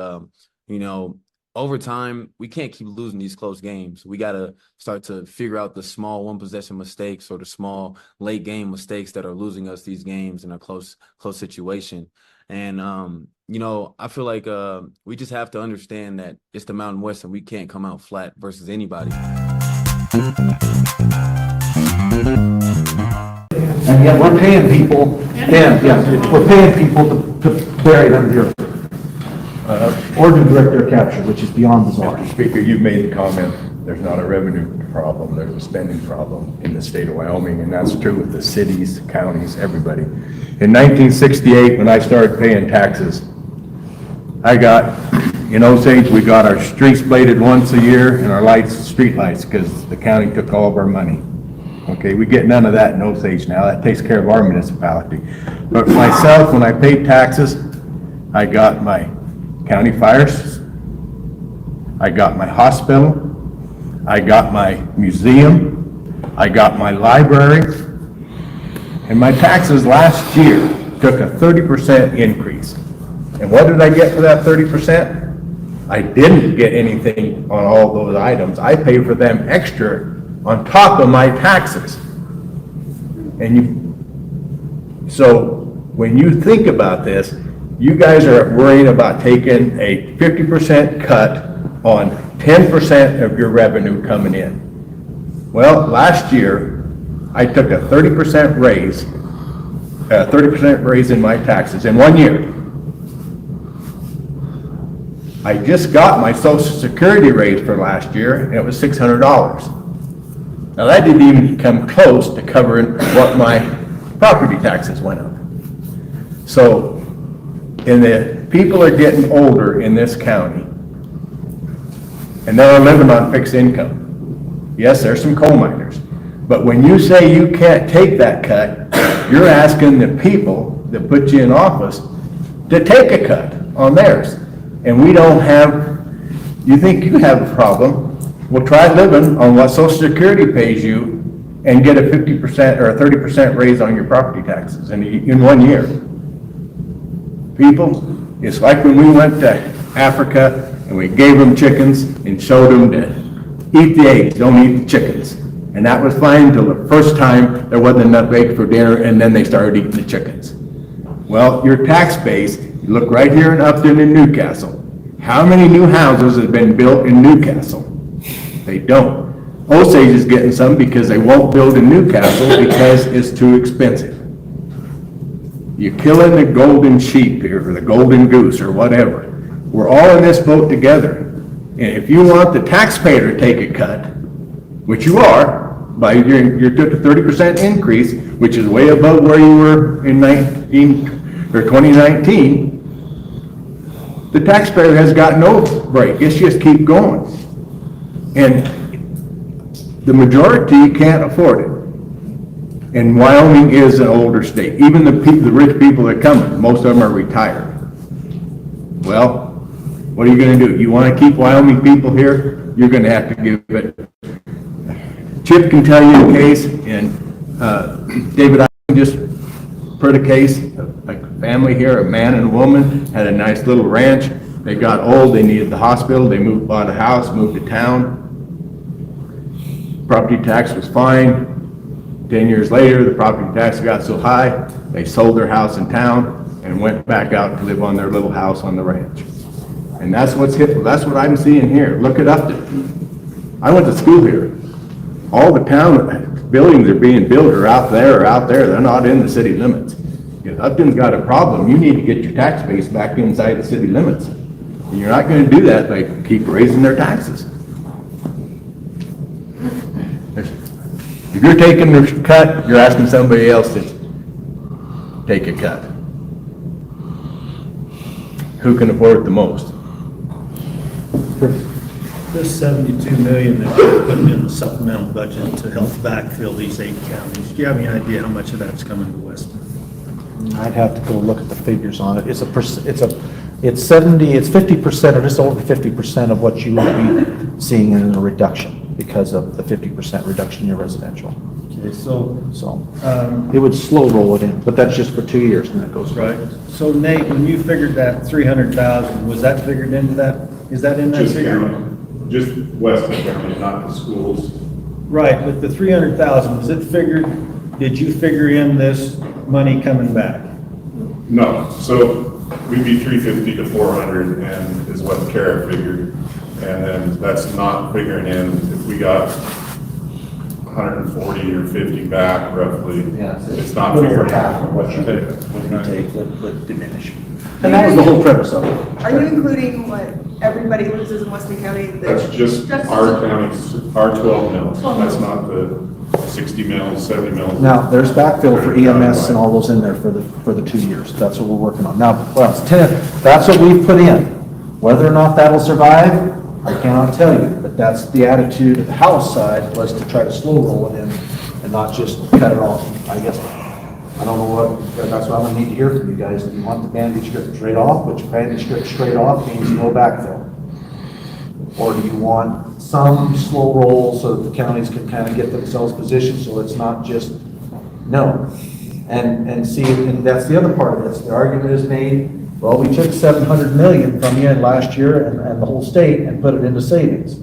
over time, we can't keep losing these close games. We got to start to figure out the small one-possession mistakes or the small late-game mistakes that are losing us these games in a close situation. And, I feel like we just have to understand that it's the Mountain West, and we can't come out flat versus anybody. And yet we're paying people, we're paying people to bury them here. Or to direct their capture, which is beyond bizarre. Mr. Speaker, you've made the comment, there's not a revenue problem, there's a spending problem in the state of Wyoming, and that's true with the cities, counties, everybody. In 1968, when I started paying taxes, in Osage, we got our streets bladed once a year and our street lights, because the county took all of our money. Okay, we get none of that in Osage now. That takes care of our municipality. But myself, when I paid taxes, I got my county fires, I got my hospital, I got my museum, I got my library, and my taxes last year took a 30% increase. And what did I get for that 30%? I didn't get anything on all those items. I paid for them extra on top of my taxes. So when you think about this, you guys are worried about taking a 50% cut on 10% of your revenue coming in. Well, last year, I took a 30% raise in my taxes in 1 year. I just got my Social Security raise for last year, and it was $600. Now, that didn't even come close to covering what my property taxes went up. So, and the people are getting older in this county, and they're living on fixed income. Yes, there's some coal miners, but when you say you can't take that cut, you're asking the people that put you in office to take a cut on theirs. And we don't have, you think you have a problem, well, try living on what Social Security pays you and get a 50% or a 30% raise on your property taxes in 1 year. People, it's like when we went to Africa and we gave them chickens and showed them to eat the eggs, don't eat the chickens. And that was fine until the first time there wasn't enough eggs for dinner, and then they started eating the chickens. Well, your tax base, you look right here in Upton and Newcastle. How many new houses have been built in Newcastle? They don't. Osage is getting some because they won't build in Newcastle because it's too expensive. You're killing the golden sheep here, or the golden goose, or whatever. We're all in this boat together. And if you want the taxpayer to take a cut, which you are, by you took a 30% increase, which is way above where you were in 2019, the taxpayer has got no break. It's just keep going. And the majority can't afford it. And Wyoming is an older state. Even the rich people that come, most of them are retired. Well, what are you going to do? You want to keep Wyoming people here? You're going to have to give it. Chip can tell you a case, and David, I just heard a case, like a family here, a man and a woman, had a nice little ranch. They got old, they needed the hospital, they bought a house, moved to town. Property tax was fine. 10 years later, the property tax got so high, they sold their house in town and went back out to live on their little house on the ranch. And that's what I'm seeing here. Look at Upton. I went to school here. All the town buildings are being built are out there. They're not in the city limits. If Upton's got a problem, you need to get your tax base back inside the city limits. And you're not going to do that by keep raising their taxes. If you're taking a cut, you're asking somebody else to take a cut. Who can afford it the most? This 72 million that you're putting in the supplemental budget to help backfill these 8 counties, do you have any idea how much of that's coming to Weston? I'd have to go look at the figures on it. It's 50% or just over 50% of what you would be seeing in a reduction because of the 50% reduction in your residential. Okay, so It would slow roll it in, but that's just for 2 years and then it goes right. So Nate, when you figured that 300,000, was that figured into that? Is that in that Just figure? county, just Weston County, not the schools. Right, but the 300,000, was it figured, did you figure in this money coming back? No, so we'd be 350 to 400 and is what Kara figured. And then that's not figuring in if we got 140 or 50 back roughly. Yeah, it's not over figuring half of what you Right. take would diminish. And that was the whole premise of it. Are you including what everybody loses in Weston County? That's just our counties, our 12 mills. That's not the 60 mills, 70 mills. Now, there's backfill for EMS and all those in there for the 2 years. That's what we're working on. Now, well, that's what we've put in. Whether or not that'll survive, I cannot tell you, but that's the attitude of the House side, was to try to slow roll it in and not just cut it off. I guess, I don't know what, that's what I'm gonna need to hear from you guys. Do you want the bandage strip straight off, which bandage strip straight off means no backfill? Or do you want some slow roll so that the counties can kind of get themselves positioned so it's not just no? And see, and that's the other part of this. The argument is made, well, we took 700 million from you last year and the whole state and put it into savings.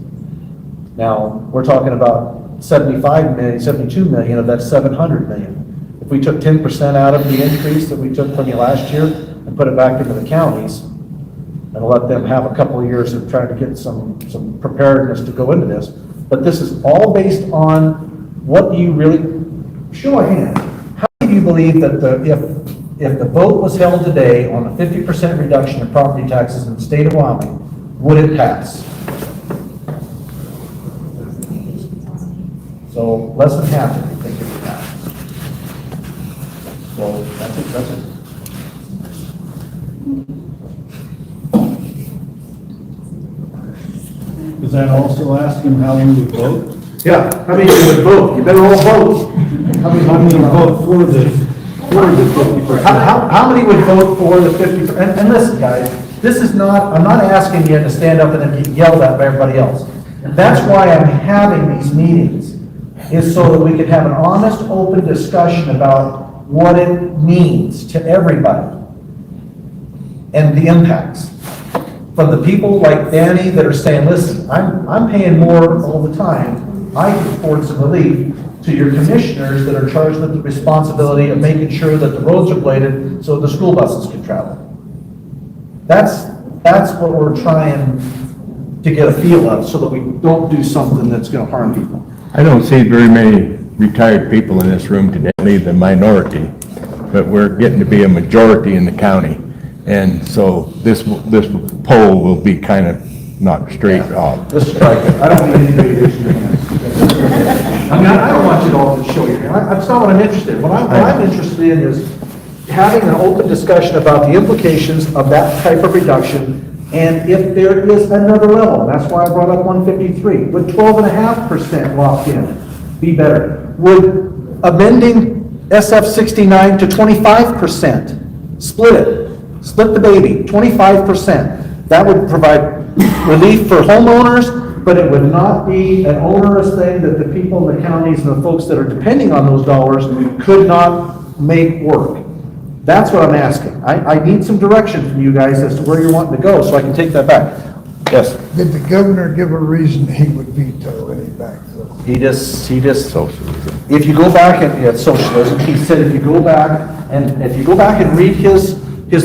Now, we're talking about 75 million, 72 million of that 700 million. If we took 10% out of the increase that we took from you last year and put it back into the counties and let them have a couple of years of trying to get some preparedness to go into this. But this is all based on what you really, show of hand, how do you believe that if the vote was held today on a 50% reduction in property taxes in the state of Wyoming, would it pass? So less than half of you think it would pass. So that's it. Is that also asking how we would vote? Yeah, how many would vote? You better all vote. How many would vote for the 50%? How many would vote for the 50%? And listen, guys, this is not, I'm not asking you to stand up and then get yelled at by everybody else. That's why I'm having these meetings, is so that we can have an honest, open discussion about what it means to everybody and the impacts. from the people like Danny that are saying, listen, I'm paying more all the time, I can afford some relief, to your commissioners that are charged with the responsibility of making sure that the roads are bladed so the school buses can travel. That's what we're trying to get a feel of, so that we don't do something that's gonna harm people. I don't see very many retired people in this room today, only the minority, but we're getting to be a majority in the county. And so this poll will be kind of not straight off. Let's strike it. I don't need anybody to issue I mean, I don't want you to all to show your hand. That's not what I'm interested in. What I'm interested in is having an open discussion about the implications of that type of reduction, and if there is another level. And that's why I brought up 153. Would 12.5% locked in be better? Would amending SF 69 to 25%, split the baby, 25%. That would provide relief for homeowners, but it would not be an onerous thing that the people in the counties and the folks that are depending on those dollars could not make work. That's what I'm asking. I need some direction from you guys as to where you're wanting to go, so I can take that back. Yes? Did the governor give a reason he would veto any backfill? He just, socialism. If you go back and, yeah, socialism, he said if you go back and read his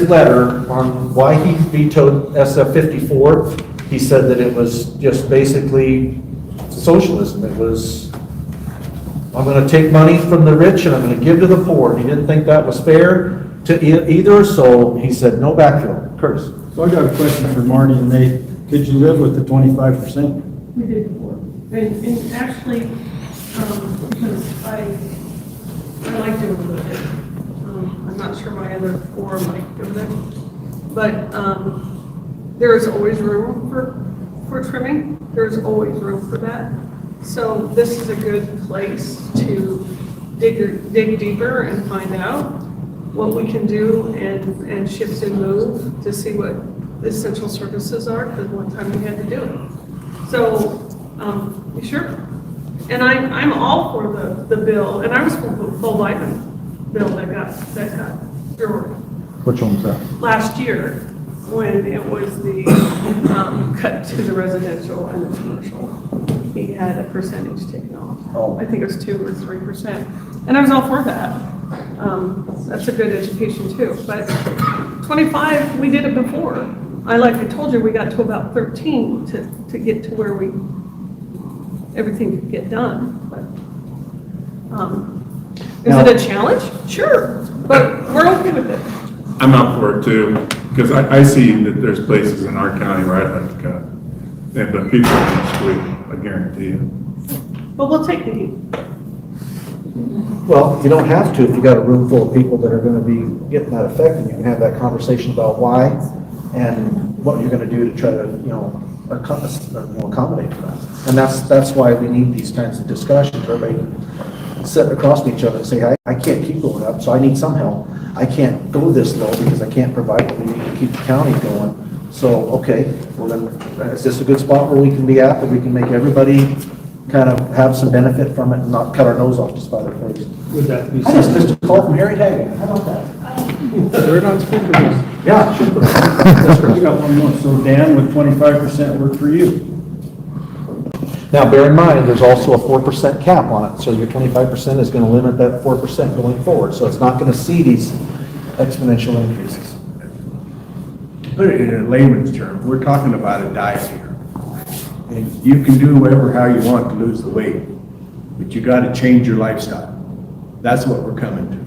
letter on why he vetoed SF 54, he said that it was just basically socialism. It was, I'm gonna take money from the rich and I'm gonna give to the poor. He didn't think that was fair to either, so he said no backfill. Curtis. So I got a question for Marty and Nate. Could you live with the 25%? We did before. And actually, because I like doing it. I'm not sure my other four like doing it. But there is always room for trimming. There's always room for that. So this is a good place to dig deeper and find out what we can do and shift and move to see what the essential services are, because one time we had to do it. So, sure. And I'm all for the bill, and I was for the full Lyman bill that got through Which one was that? last year, when it was the cut to the residential and the commercial. He had a percentage taken off. Oh. I think it was 2 or 3%. And I was all for that. That's a good education too. But 25, we did it before. Like I told you, we got to about 13 to get to where everything could get done. But, is it a challenge? Sure, but we're okay with it. I'm up for it too, because I see that there's places in our county where I'd have to cut. And but people are squeak, I guarantee you. But we'll take the heat. Well, you don't have to if you got a room full of people that are gonna be getting that effect, and you can have that conversation about why and what you're gonna do to try to, accommodate for that. And that's why we need these kinds of discussions, everybody sit across from each other and say, I can't keep going up, so I need some help. I can't go this low because I can't provide what we need to keep the county going. So, okay, well then, is this a good spot where we can be at, that we can make everybody kind of have some benefit from it and not cut our nose off just by their face? Would that be? I just missed a call from Harry Hagan. How about that? They're not speaking to us. Yeah, sure. I got one more. So Dan, would 25% work for you? Now, bear in mind, there's also a 4% cap on it, so your 25% is going to limit that 4% going forward, so it's not going to see these exponential increases. Put it in a layman's term, we're talking about a diet here. And you can do whatever, how you want to lose the weight, but you got to change your lifestyle. That's what we're coming to.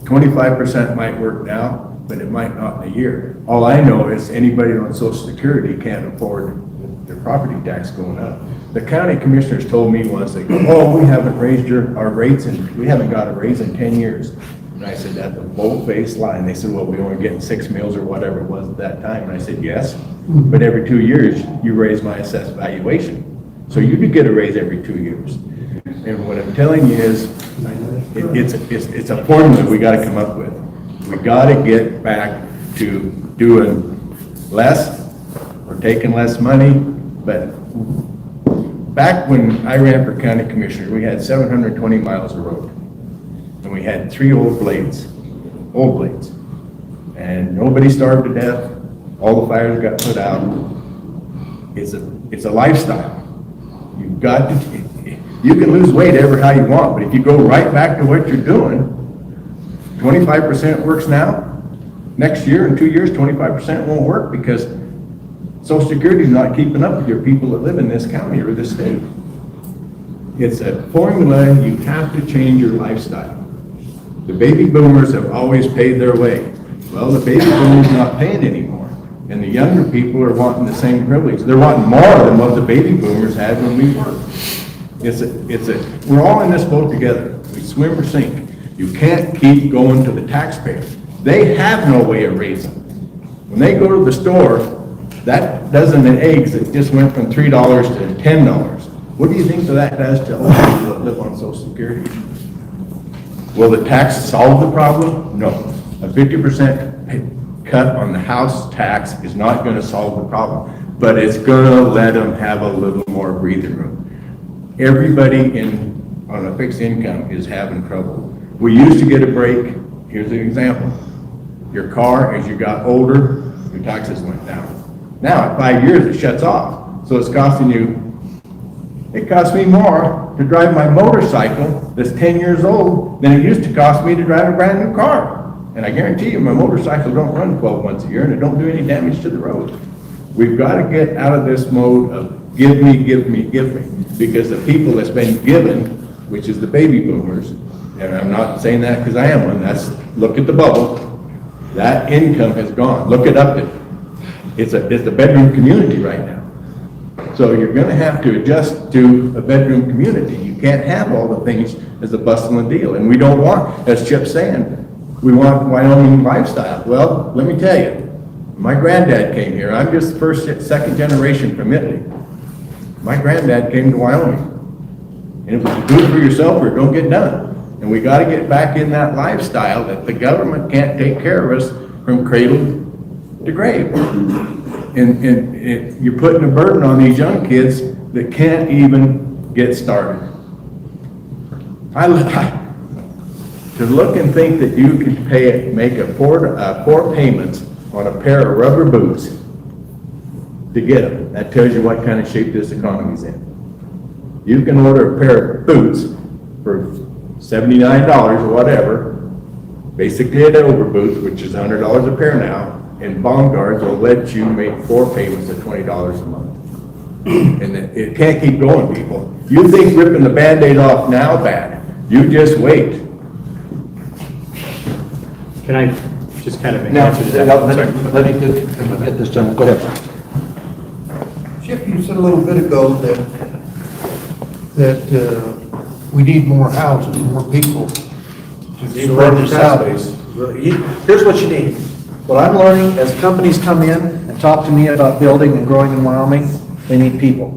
25% might work now, but it might not in a year. All I know is anybody on Social Security can't afford their property tax going up. The county commissioners told me once, they go, oh, we haven't raised our rates, and we haven't got a raise in 10 years. And I said, that's a bold-faced lie. And they said, well, we only getting 6 meals or whatever it was at that time. And I said, yes, but every 2 years, you raise my assessed valuation. So you do get a raise every 2 years. And what I'm telling you is, it's a formula we gotta come up with. We gotta get back to doing less, or taking less money, but back when I ran for county commissioner, we had 720 miles of road. And we had 3 old blades. And nobody starved to death. all the fires got put out. It's a lifestyle. You've got to, you can lose weight ever how you want, but if you go right back to what you're doing, 25% works now. Next year, in 2 years, 25% won't work because Social Security is not keeping up with your people that live in this county or this state. It's a formula, you have to change your lifestyle. The baby boomers have always paid their way. Well, the baby boomers not paying anymore. And the younger people are wanting the same privilege. They're wanting more than what the baby boomers had when we worked. We're all in this boat together. We swim or sink. You can't keep going to the taxpayer. They have no way of raising. When they go to the store, that dozen of eggs that just went from $3 to $10. What do you think that does to all people that live on Social Security? Will the tax solve the problem? No. A 50% cut on the house tax is not going to solve the problem, but it's going to let them have a little more breathing room. Everybody on a fixed income is having trouble. We used to get a break. Here's an example. Your car, as you got older, your taxes went down. Now, at 5 years, it shuts off. So it's costing you, it costs me more to drive my motorcycle that's 10 years old than it used to cost me to drive a brand new car. And I guarantee you, my motorcycle don't run 12 months a year and it don't do any damage to the road. We've got to get out of this mode of give me, give me, give me. Because the people that's been given, which is the baby boomers, and I'm not saying that because I am one, look at the bubble, that income has gone. Look at Upton. It's a bedroom community right now. So you're going to have to adjust to a bedroom community. You can't have all the things as a bustling deal. And we don't want, as Chip's saying, we want Wyoming lifestyle. Well, let me tell you, my granddad came here. I'm just second generation from Italy. My granddad came to Wyoming. And it was do it for yourself or don't get done. And we got to get back in that lifestyle that the government can't take care of us from cradle to grave. And you're putting a burden on these young kids that can't even get started. To look and think that you could make four payments on a pair of rubber boots to get them, that tells you what kind of shape this economy's in. You can order a pair of boots for $79 or whatever, basically an overboot, which is $100 a pair now, and Baumgart's will let you make four payments of $20 a month. And it can't keep going, people. You think ripping the Band-Aid off now bad. You just wait. Can I just kind of Now, answer to that? let me get this done. Go ahead. Chip, you said a little bit ago that we need more houses, more people to spread this out. Here's what you need. What I'm learning as companies come in and talk to me about building and growing in Wyoming, they need people.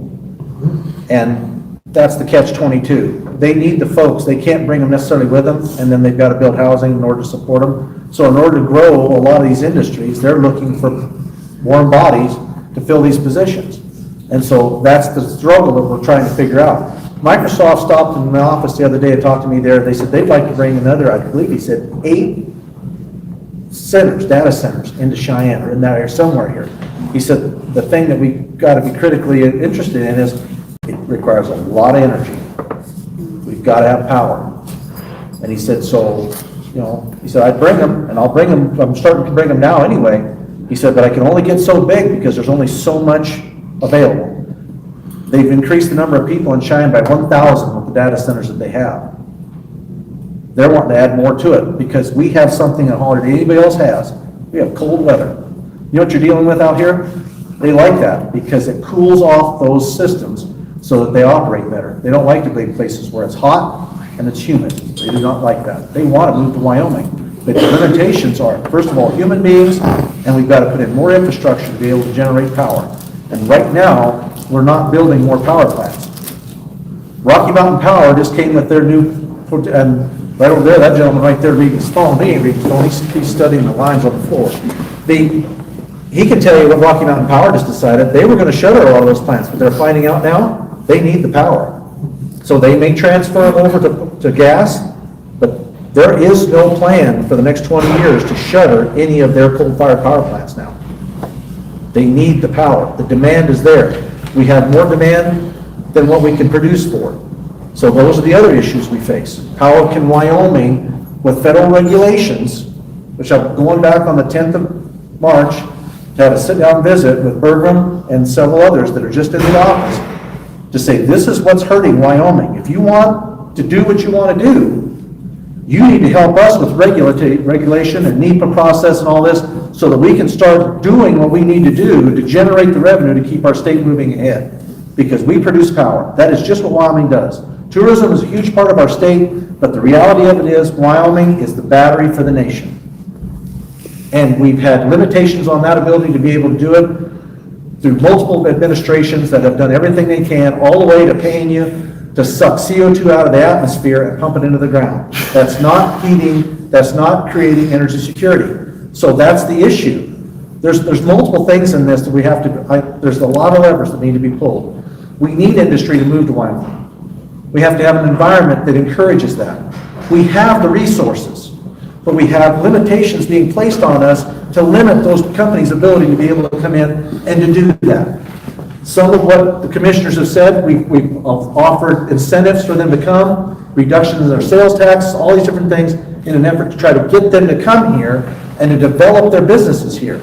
And that's the catch-22. They need the folks. They can't bring them necessarily with them, and then they've got to build housing in order to support them. So in order to grow a lot of these industries, they're looking for warm bodies to fill these positions. And so that's the struggle that we're trying to figure out. Microsoft stopped in my office the other day and talked to me there. They said they'd like to bring another, I believe he said, 8 centers, data centers into Cheyenne or in that area somewhere here. He said the thing that we got to be critically interested in is it requires a lot of energy. We've got to have power. And he said, so, you know, he said, I'd bring them and I'll bring them. I'm starting to bring them now anyway. He said, but I can only get so big because there's only so much available. They've increased the number of people in Cheyenne by 1,000 with the data centers that they have. They're wanting to add more to it because we have something that hardly anybody else has. We have cold weather. You know what you're dealing with out here? They like that because it cools off those systems so that they operate better. They don't like to be places where it's hot and it's humid. They do not like that. They want to move to Wyoming. But the limitations are, first of all, human beings, and we've got to put in more infrastructure to be able to generate power. And right now, we're not building more power plants. Rocky Mountain Power just came with their new, and right over there, that gentleman right there reading his phone, he ain't reading his phone, he's studying the lines on the floor. He can tell you what Rocky Mountain Power just decided. They were going to shutter a lot of those plants, but they're finding out now they need the power. So they may transfer them over to gas, but there is no plan for the next 20 years to shutter any of their coal-fired power plants now. They need the power. The demand is there. We have more demand than what we can produce for. So those are the other issues we face. How can Wyoming, with federal regulations, which I'm going back on the 10th of March, to have a sit-down visit with Bergram and several others that are just in the office, to say, this is what's hurting Wyoming. If you want to do what you want to do, you need to help us with regulation and NEPA process and all this, so that we can start doing what we need to do to generate the revenue to keep our state moving ahead. Because we produce power. That is just what Wyoming does. Tourism is a huge part of our state, but the reality of it is Wyoming is the battery for the nation. And we've had limitations on that ability to be able to do it through multiple administrations that have done everything they can, all the way to paying you to suck CO2 out of the atmosphere and pump it into the ground. That's not heating, that's not creating energy security. So that's the issue. There's multiple things in this that we have to, there's a lot of levers that need to be pulled. We need industry to move to Wyoming. We have to have an environment that encourages that. We have the resources, but we have limitations being placed on us to limit those companies' ability to be able to come in and to do that. Some of what the commissioners have said, we've offered incentives for them to come, reduction in their sales tax, all these different things in an effort to try to get them to come here and to develop their businesses here.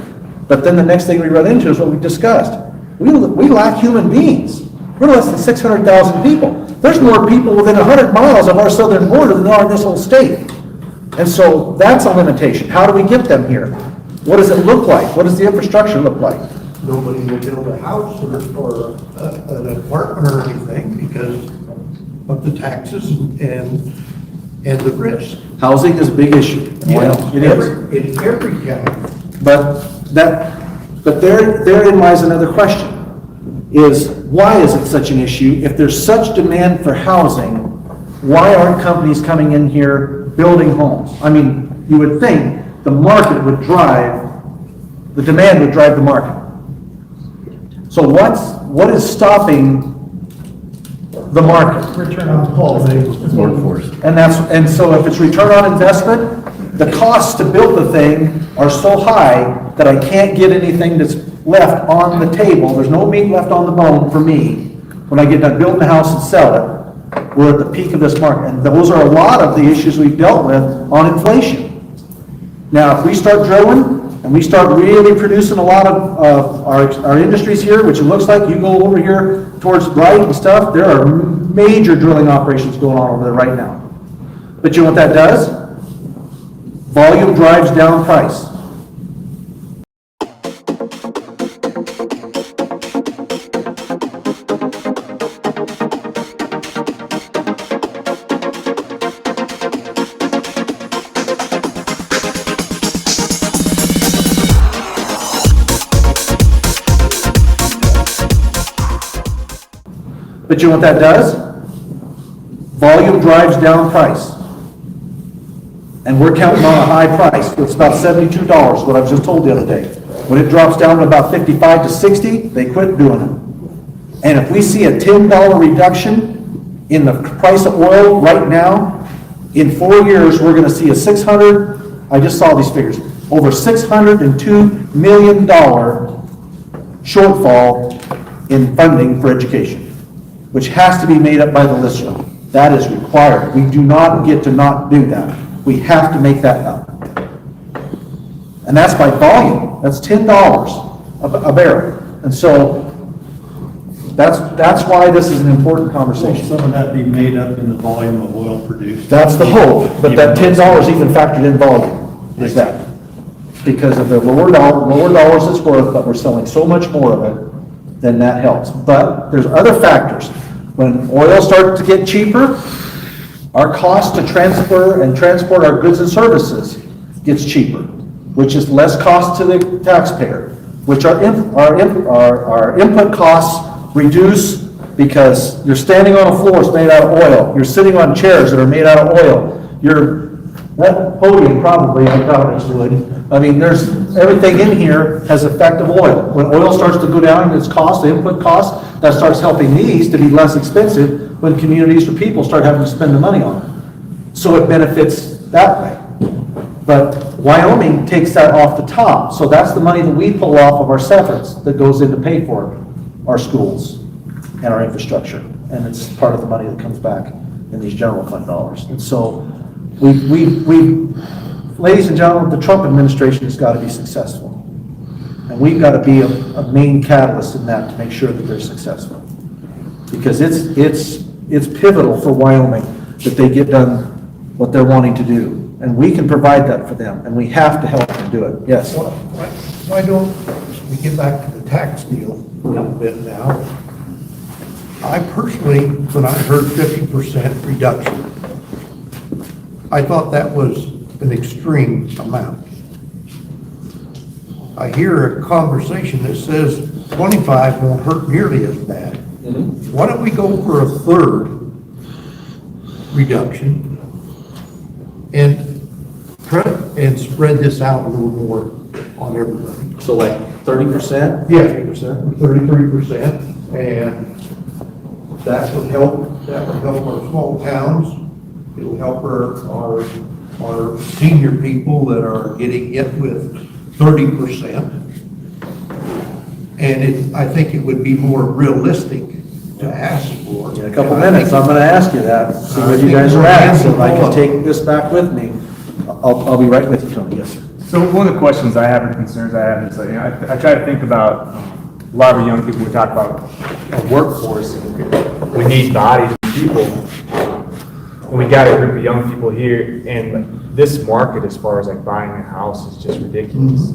But then the next thing we run into is what we discussed. We lack human beings. We're less than 600,000 people. There's more people within 100 miles of our southern border than there are in this whole state. And so that's a limitation. How do we get them here? What does it look like? What does the infrastructure look like? Nobody will build a house or an apartment or anything because of the taxes and the risk. Housing is a big issue. Yes, It is. in every county. But therein lies another question, is why is it such an issue? If there's such demand for housing, why aren't companies coming in here building homes? I mean, you would think the market would drive, the demand would drive the market. So what is stopping the market? Return on workforce. And so if it's return on investment, the costs to build the thing are so high that I can't get anything that's left on the table. There's no meat left on the bone for me when I get done building the house and sell it. We're at the peak of this market. And those are a lot of the issues we've dealt with on inflation. Now, if we start drilling and we start really producing a lot of our industries here, which it looks like you go over here towards Bright and stuff, there are major drilling operations going on over there right now. But you know what that does? Volume drives down price. But you know what that does? Volume drives down price. And we're counting on a high price. It's about $72, what I was just told the other day. When it drops down to about 55 to 60, they quit doing it. And if we see a $10 reduction in the price of oil right now, in 4 years, we're going to see I just saw these figures, over $602 million shortfall in funding for education, which has to be made up by the listener. That is required. We do not get to not do that. We have to make that up. And that's by volume. That's $10 a barrel. And so that's why this is an important conversation. Will some of that be made up in the volume of oil produced? That's the hope, but that $10 even factored in volume is that. Because of the lower dollars it's worth, but we're selling so much more of it, then that helps. But there's other factors. When oil starts to get cheaper, our cost to transfer and transport our goods and services gets cheaper, which is less cost to the taxpayer, which our input costs reduce because you're standing on a floor that's made out of oil. You're sitting on chairs that are made out of oil. That podium probably, I thought it would. I mean, everything in here has effect of oil. When oil starts to go down in its cost, the input cost, that starts helping these to be less expensive when communities or people start having to spend the money on it. So it benefits that way. But Wyoming takes that off the top, so that's the money that we pull off of our severance that goes in to pay for our schools and our infrastructure. And it's part of the money that comes back in these general fund dollars. And so ladies and gentlemen, the Trump administration has got to be successful. And we've got to be a main catalyst in that to make sure that they're successful. Because it's pivotal for Wyoming that they get done what they're wanting to do. And we can provide that for them, and we have to help them do it. Yes? Why don't we get back to the tax deal a little bit now? I personally, when I heard 50% reduction, I thought that was an extreme amount. I hear a conversation that says 25 won't hurt nearly as bad. Why don't we go for a third reduction and spread this out a little more on everybody? So like 30%? Yeah, 33%, and that would help our small towns. It'll help our senior people that are getting hit with 30%. And I think it would be more realistic to ask for. In a couple minutes, I'm gonna ask you that, see where you guys are at, so if I can take this back with me, I'll be right with you, Tony. Yes, sir. So one of the questions I have or concerns I have is, like, I try to think about a lot of young people. We talk about a workforce, and we need bodies and people. And we got a group of young people here, and this market, as far as like buying a house, is just ridiculous.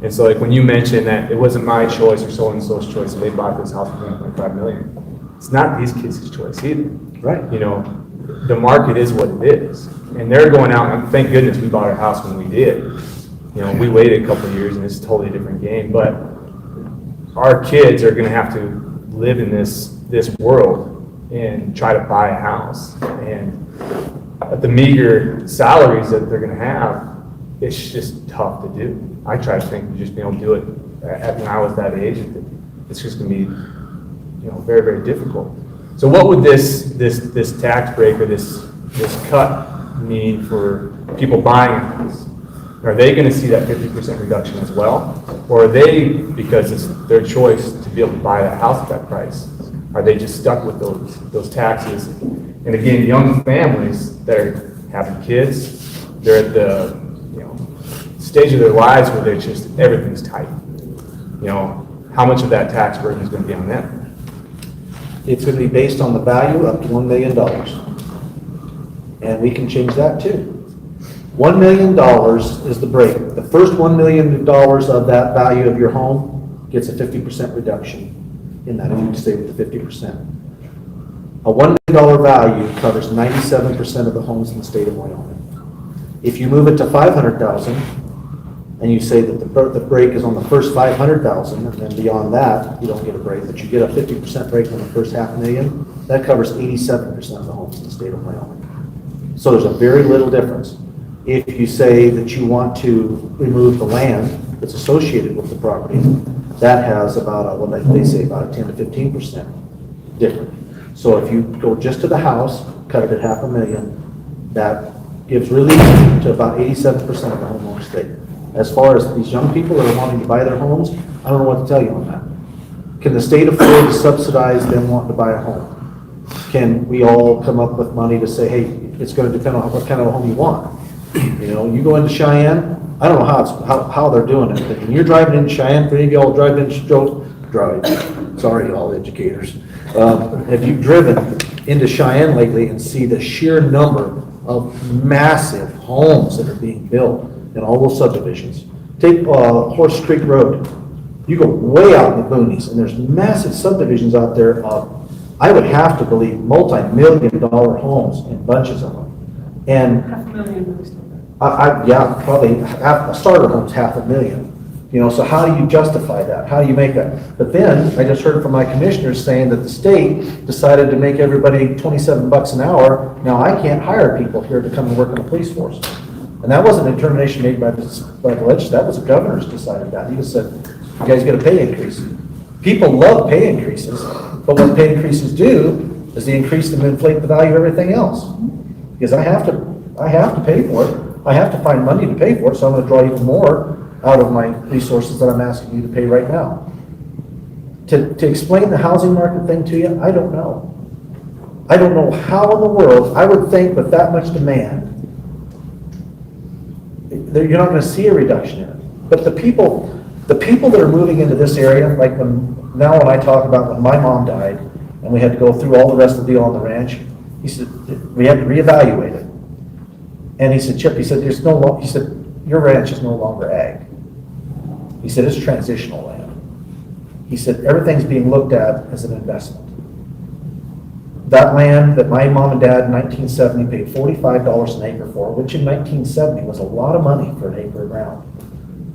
And so, like, when you mentioned that it wasn't my choice or so-and-so's choice, and they bought this house for $1.5 million, it's not these kids' choice either. Right. You know, the market is what it is. And they're going out, and thank goodness we bought our house when we did. You know, we waited a couple of years, and it's a totally different game. But our kids are gonna have to live in this world and try to buy a house. And at the meager salaries that they're gonna have, it's just tough to do. I try to think of just being able to do it when I was that age. It's just gonna be, you know, very, very difficult. So what would this tax break or this cut mean for people buying a house? Are they gonna see that 50% reduction as well? Or are they, because it's their choice to be able to buy that house at that price, are they just stuck with those taxes? And again, young families that are having kids, they're at the, you know, stage of their lives where they're just, everything's tight. You know, how much of that tax burden is gonna be on them? It's gonna be based on the value up to $1 million. And we can change that too. $1 million is the break. The first $1 million of that value of your home gets a 50% reduction in that, if you stay with the 50%. A $1 million value covers 97% of the homes in the state of Wyoming. If you move it to $500,000, and you say that the break is on the first $500,000, and then beyond that, you don't get a break, but you get a 50% break on the first $500,000, that covers 87% of the homes in the state of Wyoming. So there's a very little difference. If you say that you want to remove the land that's associated with the property, that has about they say about a 10 to 15% different. So if you go just to the house, cut it at $500,000, that gives relief to about 87% of the homeowner state. As far as these young people that are wanting to buy their homes, I don't know what to tell you on that. Can the state afford to subsidize them wanting to buy a home? Can we all come up with money to say, hey, it's going to depend on what kind of a home you want? You know, you go into Cheyenne, I don't know how they're doing it, but when you're driving into Cheyenne, for any of y'all driving into sorry, all educators. Have you driven into Cheyenne lately and see the sheer number of massive homes that are being built in all those subdivisions? Take Horse Creek Road. You go way out in the boonies, and there's massive subdivisions out there of, I would have to believe, multi-million-dollar homes in bunches of them. And yeah, probably a starter home's $500,000. You know, so how do you justify that? How do you make that? But then I just heard from my commissioners saying that the state decided to make everybody $27 an hour. Now I can't hire people here to come and work in the police force. And that wasn't a determination made by the legislature. That was the governor's decided that. He just said, you guys get a pay increase. People love pay increases, but what pay increases do is they increase them and inflate the value of everything else. Because I have to pay for it. I have to find money to pay for it, so I'm gonna draw even more out of my resources that I'm asking you to pay right now. To explain the housing market thing to you, I don't know. I don't know how in the world, I would think with that much demand, that you're not gonna see a reduction in it. But the people that are moving into this area, like when I talk about when my mom died, and we had to go through all the rest of the deal on the ranch, he said, we had to reevaluate it. And he said, Chip, he said, he said, your ranch is no longer ag. He said, it's transitional land. He said, everything's being looked at as an investment. That land that my mom and dad in 1970 paid $45 an acre for, which in 1970 was a lot of money for an acre of ground.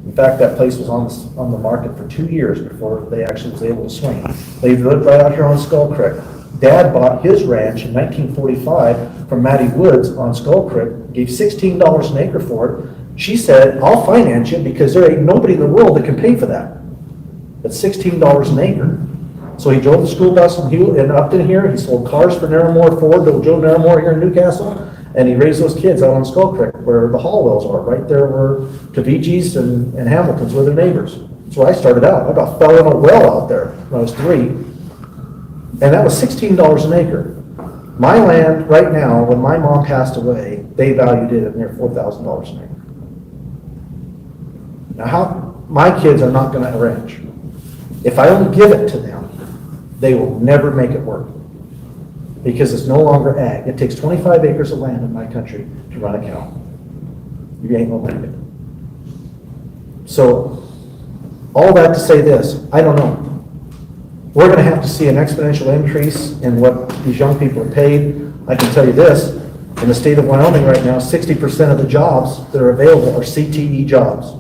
In fact, that place was on the market for 2 years before they actually was able to swing. They lived right out here on Skull Creek. Dad bought his ranch in 1945 from Mattie Woods on Skull Creek, gave $16 an acre for it. She said, I'll finance you because there ain't nobody in the world that can pay for that. That's $16 an acre. So he drove the school bus in Upton here, he sold cars for Naramore Ford, Joe Naramore here in Newcastle, and he raised those kids out on Skull Creek where the Hallwells are, right there where Tavigi's and Hamilton's were their neighbors. That's where I started out. I about fell in a well out there when I was 3. And that was $16 an acre. My land right now, when my mom passed away, they valued it at near $4,000 an acre. Now my kids are not gonna ranch. If I don't give it to them, they will never make it work. Because it's no longer ag. It takes 25 acres of land in my country to run a cow. You ain't gonna make it. So, all that to say this, I don't know. We're gonna have to see an exponential increase in what these young people are paid. I can tell you this, in the state of Wyoming right now, 60% of the jobs that are available are CTE jobs.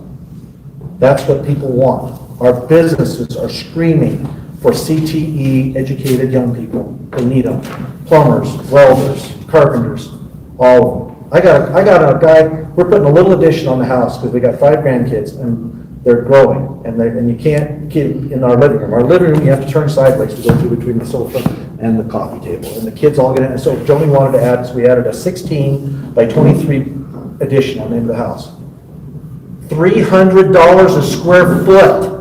That's what people want. Our businesses are screaming for CTE educated young people. They need them. Plumbers, welders, carpenters, all of them. I got a guy, we're putting a little addition on the house because we got 5 grandkids and they're growing and you can't get in our living room. Our living room, you have to turn sideways to go through between the sofa and the coffee table. And the kids all get in. So Joni wanted to add, so we added a 16 by 23 addition on the end of the house. $300 a square foot.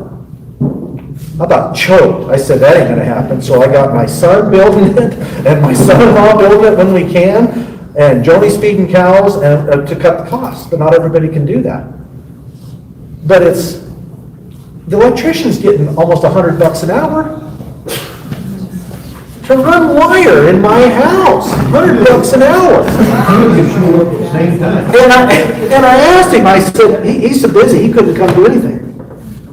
I about choked. I said, that ain't gonna happen. So I got my son building it and my son-in-law building it when we can, and Joni's feeding cows and to cut the costs, but not everybody can do that. But the electrician's getting almost $100 an hour to run wire in my house, $100 an hour. And I asked him, I said, he's so busy, he couldn't come do anything.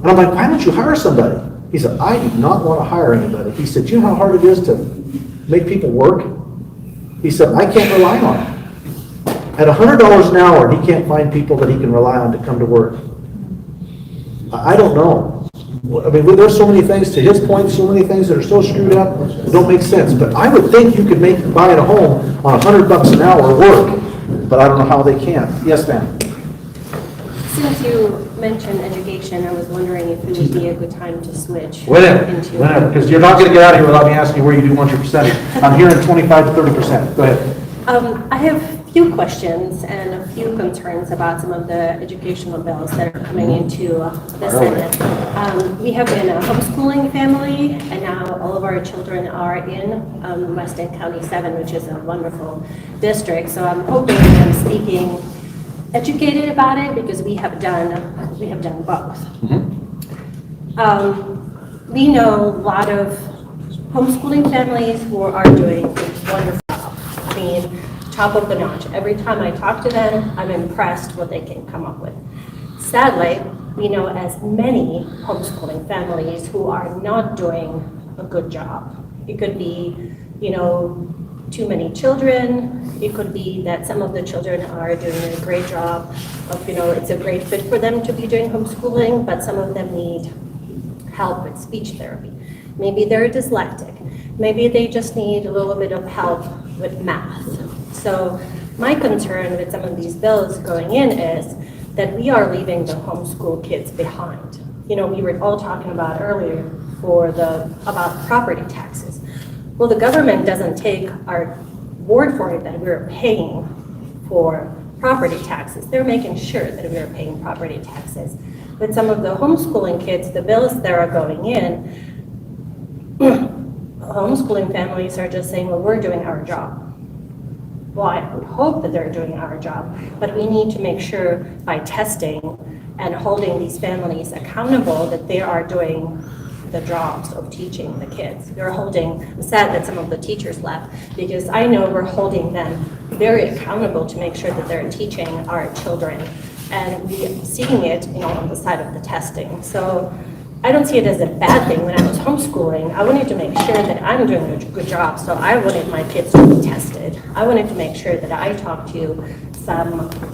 And I'm like, why don't you hire somebody? He said, I do not want to hire anybody. He said, you know how hard it is to make people work? He said, I can't rely on it. At $100 an hour, he can't find people that he can rely on to come to work. I don't know. I mean, there's so many things, to his point, so many things that are so screwed up, that don't make sense. But I would think you could buy a home on $100 an hour work, but I don't know how they can. Yes, ma'am. Since you mentioned education, I was wondering if it would be a good time to switch. Whenever, because you're not going to get out of here without me asking you where you do want your percentage. I'm hearing 25 to 30%. Go ahead. I have a few questions and a few concerns about some of the educational bills that are coming into the Senate. We have been a homeschooling family, and now all of our children are in Weston County 7, which is a wonderful district. So I'm hoping I'm speaking educated about it because we have done both. We know a lot of homeschooling families who are doing a wonderful job. I mean, top of the notch. Every time I talk to them, I'm impressed what they can come up with. Sadly, we know as many homeschooling families who are not doing a good job. It could be, too many children. It could be that some of the children are doing a great job of, it's a great fit for them to be doing homeschooling, but some of them need help with speech therapy. Maybe they're dyslexic. Maybe they just need a little bit of help with math. So my concern with some of these bills going in is that we are leaving the homeschool kids behind. We were all talking about earlier about property taxes. Well, the government doesn't take our word for it that we're paying for property taxes. They're making sure that we're paying property taxes. But some of the homeschooling kids, the bills that are going in, homeschooling families are just saying, well, we're doing our job. Well, I would hope that they're doing our job, but we need to make sure by testing and holding these families accountable that they are doing the jobs of teaching the kids. I'm sad that some of the teachers left, because I know we're holding them very accountable to make sure that they're teaching our children, and we're seeing it, on the side of the testing. So I don't see it as a bad thing. When I was homeschooling, I wanted to make sure that I'm doing a good job, so I wanted my kids to be tested. I wanted to make sure that I talked to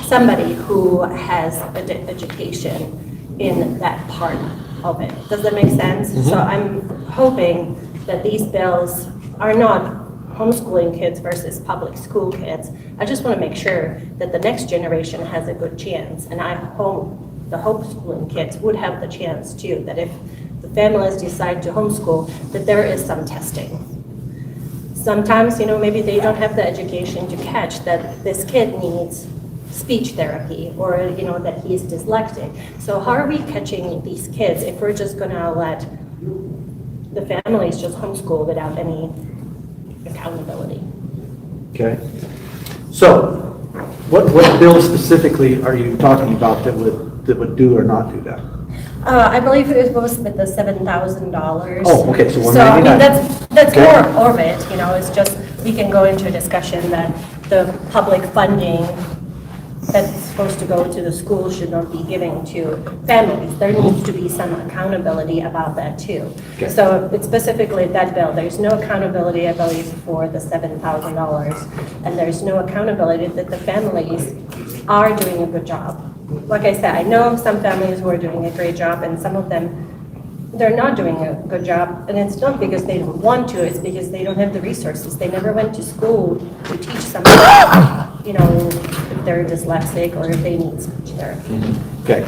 somebody who has education in that part of it. Does that make sense? Mm-hmm. So I'm hoping that these bills are not homeschooling kids versus public school kids. I just want to make sure that the next generation has a good chance, and I hope the homeschooling kids would have the chance too, that if the families decide to homeschool, that there is some testing. Sometimes, maybe they don't have the education to catch that this kid needs speech therapy, or, that he's dyslexic. So how are we catching these kids if we're just gonna let the families just homeschool without any accountability? Okay. So, what bill specifically are you talking about that would do or not do that? I believe it was with the $7,000. Oh, okay, so So, I mean, 199. that's Okay. more of it, it's just, we can go into a discussion that the public funding that's supposed to go to the schools should not be given to families. There needs to be some accountability about that too. Okay. So it's specifically that bill, there's no accountability, I believe, for the $7,000. And there's no accountability that the families are doing a good job. Like I said, I know some families who are doing a great job, and some of them, they're not doing a good job. And it's not because they don't want to, it's because they don't have the resources. They never went to school to teach somebody, if they're dyslexic or if they need speech therapy. Okay.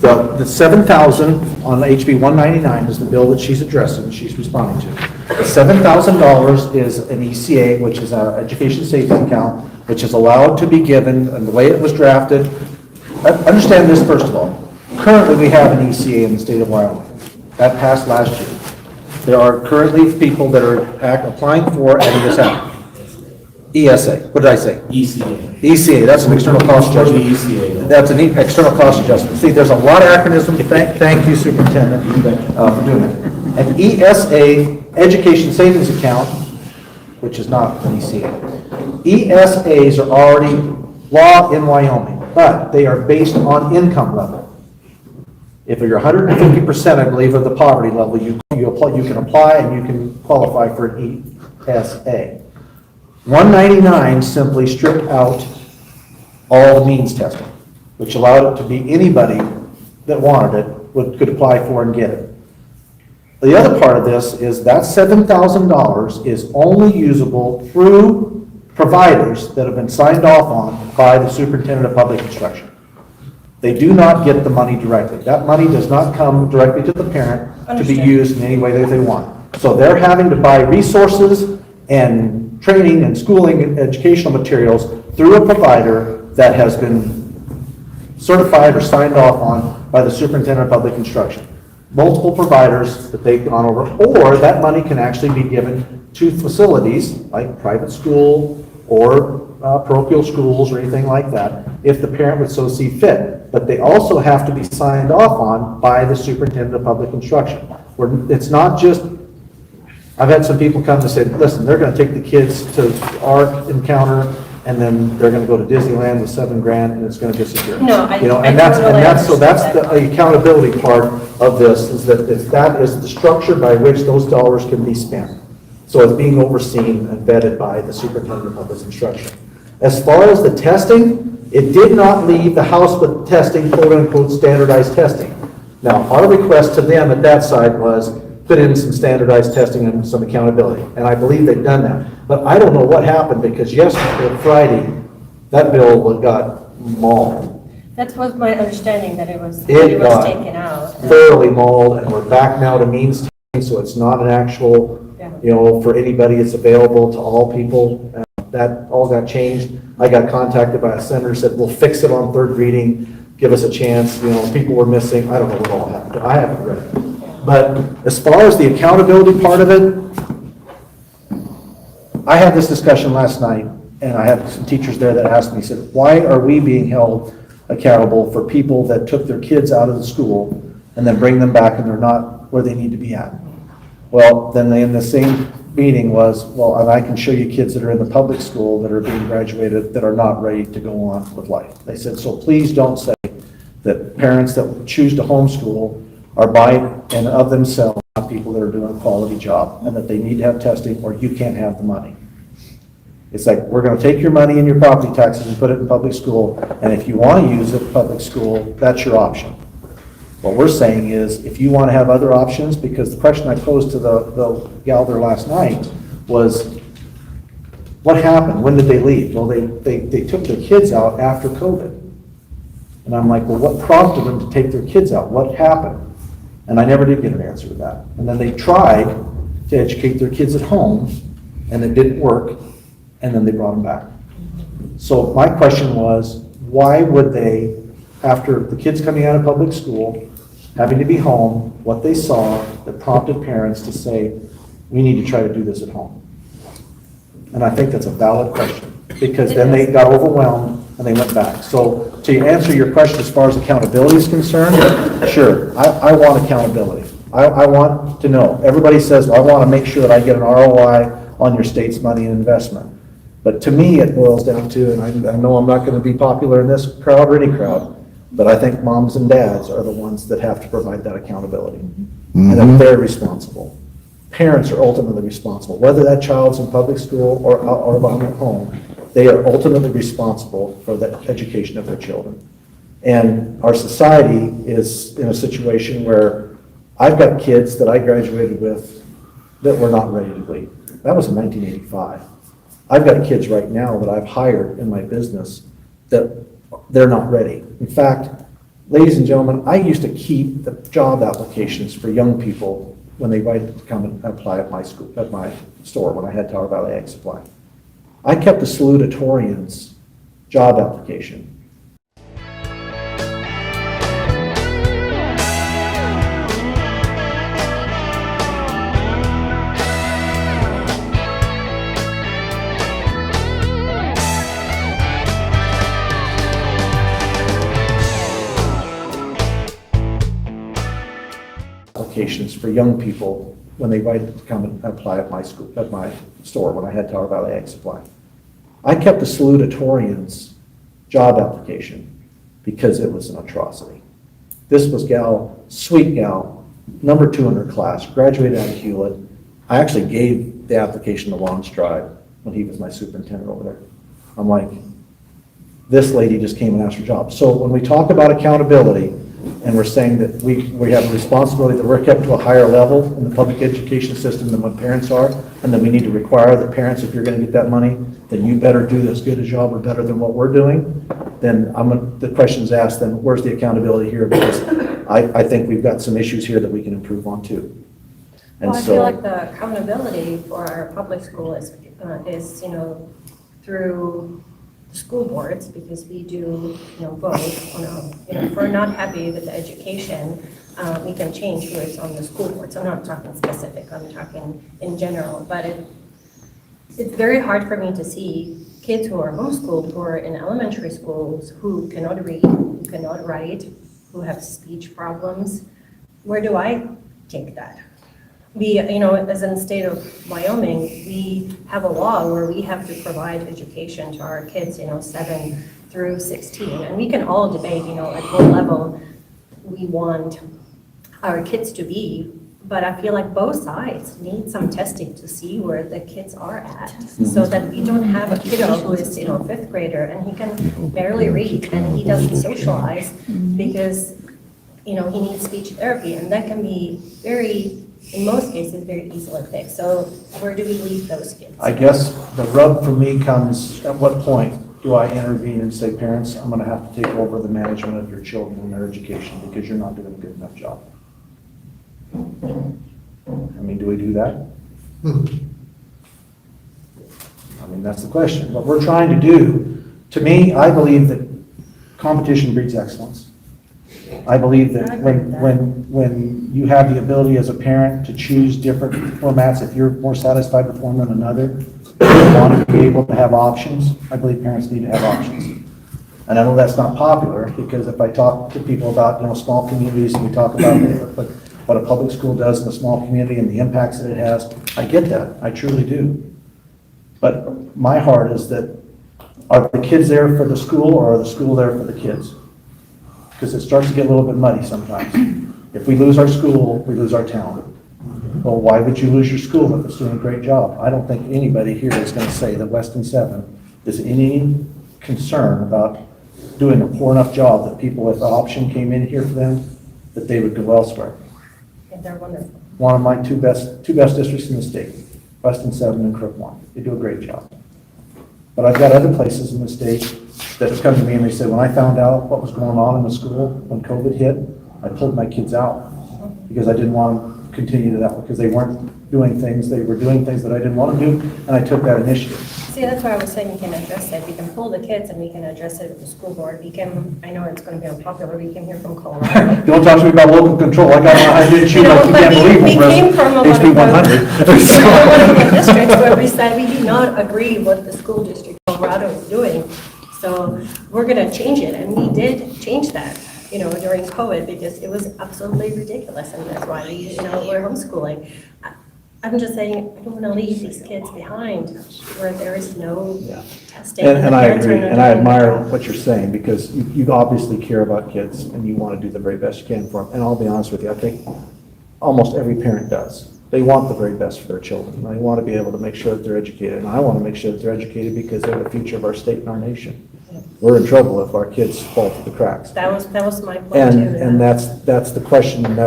The 7,000 on HB 199 is the bill that she's addressing, she's responding to. The $7,000 is an ECA, which is our education savings account, which is allowed to be given, and the way it was drafted. Understand this first of all. Currently, we have an ECA in the state of Wyoming. That passed last year. There are currently people that are applying for, and this happened. ESA, what did I say? ECA. ECA, that's an external cost adjustment. ECA. That's an external cost adjustment. See, there's a lot of acronyms. Thank you, Superintendent, for doing that. An ESA, Education Savings Account, which is not an ECA. ESAs are already law in Wyoming, but they are based on income level. If you're 150%, I believe, of the poverty level, you can apply and you can qualify for an ESA. 199 simply stripped out all the means testing, which allowed it to be anybody that wanted it could apply for and get it. The other part of this is that $7,000 is only usable through providers that have been signed off on by the superintendent of public instruction. They do not get the money directly. That money does not come directly to the parent to be used in any way that they want. So they're having to buy resources and training and schooling and educational materials through a provider that has been certified or signed off on by the superintendent of public instruction. Multiple providers that they've gone over, or that money can actually be given to facilities like private school or parochial schools or anything like that, if the parent would so see fit. But they also have to be signed off on by the superintendent of public instruction. It's not just, I've had some people come and say, listen, they're going to take the kids to our encounter, and then they're going to go to Disneyland with $7,000, and it's going to disappear. No, I So that's the accountability part of this, is that is the structure by which those dollars can be spent. So it's being overseen and vetted by the superintendent of public instruction. As far as the testing, it did not leave the house with testing, quote unquote, standardized testing. Now, our request to them at that side was put in some standardized testing and some accountability, and I believe they've done that. But I don't know what happened, because yesterday, Friday, that bill got mauled. That was my understanding, that it was got taken out. thoroughly mauled, and we're back now to means testing, so it's not an actual, for anybody, it's available to all people. That all got changed. I got contacted by a senator, said, we'll fix it on third reading, give us a chance, people were missing, I don't know what all happened, I haven't read it. But as far as the accountability part of it, I had this discussion last night, and I had some teachers there that asked me, said, why are we being held accountable for people that took their kids out of the school and then bring them back and they're not where they need to be at? Well, then in the same meeting was, well, and I can show you kids that are in the public school that are being graduated that are not ready to go on with life. They said, so please don't say that parents that choose to homeschool are by and of themselves not people that are doing a quality job and that they need to have testing or you can't have the money. It's like, we're going to take your money and your property taxes and put it in public school, and if you want to use it in public school, that's your option. What we're saying is, if you want to have other options, because the question I posed to the gal there last night was, what happened? When did they leave? Well, they took their kids out after COVID. And I'm like, well, what prompted them to take their kids out? What happened? And I never did get an answer to that. And then they tried to educate their kids at home, and it didn't work, and then they brought them back. So my question was, why would they, after the kids coming out of public school, having to be home, what they saw that prompted parents to say, we need to try to do this at home? And I think that's a valid question, because then they got overwhelmed and they went back. So to answer your question as far as accountability is concerned, sure, I want accountability. I want to know. Everybody says, well, I want to make sure that I get an ROI on your state's money and investment. But to me, it boils down to, and I know I'm not going to be popular in this crowd or any crowd, but I think moms and dads are the ones that have to provide that accountability. And they're very responsible. Parents are ultimately responsible. Whether that child's in public school or at home, they are ultimately responsible for the education of their children. And our society is in a situation where I've got kids that I graduated with that were not ready to leave. That was in 1985. I've got kids right now that I've hired in my business that they're not ready. In fact, ladies and gentlemen, I used to keep the job applications for young people when they invited to come and apply at my school, at my store, when I had Tower Valley Ag Supply. I kept the salutatorian's job application. Applications for young people when they invited to come and apply at my school, at my store, when I had Tower Valley Ag Supply. I kept the salutatorian's job application because it was an atrocity. This was gal, sweet gal, number 2 in her class, graduated out of Hewlett. I actually gave the application to Lon Stride when he was my superintendent over there. I'm like, this lady just came and asked for a job. So when we talk about accountability, and we're saying that we have a responsibility that we're kept to a higher level in the public education system than what parents are, and that we need to require the parents, if you're going to get that money, then you better do as good a job or better than what we're doing, then the question's asked, then where's the accountability here? Because I think we've got some issues here that we can improve on too. And Well, I so, feel like the accountability for our public school is through school boards, because we do, vote. If we're not happy with the education, we can change who is on the school boards. I'm not talking specific, I'm talking in general, but it's very hard for me to see kids who are homeschooled, who are in elementary schools, who cannot read, who cannot write, who have speech problems. Where do I take that? We, as in the state of Wyoming, we have a law where we have to provide education to our kids, 7 through 16. And we can all debate, at what level we want our kids to be. But I feel like both sides need some testing to see where the kids are at, so that we don't have a kiddo who is, 5th grader and he can barely read and he doesn't socialize because, he needs speech therapy, and that can be in most cases, very easily fixed. So where do we leave those kids? I guess the rub for me comes, at what point do I intervene and say, parents, I'm going to have to take over the management of your children and their education because you're not doing a good enough job? Do we do that? And that's the question. What we're trying to do, to me, I believe that competition breeds excellence. I believe that when you have the ability as a parent to choose different formats, if you're more satisfied with one than another, you want to be able to have options. I believe parents need to have options. And I know that's not popular, because if I talk to people about, small communities, and we talk about what a public school does in a small community and the impacts that it has, I get that, I truly do. But my heart is that, are the kids there for the school, or are the school there for the kids? Because it starts to get a little bit muddy sometimes. If we lose our school, we lose our town. Well, why would you lose your school if it's doing a great job? I don't think anybody here is going to say that Weston 7 is any concern about doing a poor enough job that people with the option came in here for them, that they would go elsewhere. And they're wonderful. One of my two best districts in the state, Weston 7 and Crook 1. They do a great job. But I've got other places in the state that have come to me and they said, when I found out what was going on in the school when COVID hit, I pulled my kids out because I didn't want them to continue to that, because they weren't doing things, they were doing things that I didn't want to do, and I took that initiative. See, that's why I was saying we can address it. We can pull the kids and we can address it at the school board. We can, I know it's going to be unpopular, we can hear from Colorado. Don't talk to me about local control. I got I did shoot like you can't believe we it. came from a lot of HB 100. one of the districts where we said we do not agree with the school district Colorado is doing. So we're going to change it, and we did change that, during COVID, because it was absolutely ridiculous, and that's why we're homeschooling. I'm just saying, I don't want to leave these kids behind where there is no testing. And I parents are agree, not and I doing their admire job. what you're saying, because you obviously care about kids and you want to do the very best you can for them. And I'll be honest with you, I think almost every parent does. They want the very best for their children. They want to be able to make sure that they're educated, and I want to make sure that they're educated because they're the future of our state and our nation. We're in trouble if our kids fall through the cracks. That was my point too. And that's the question, and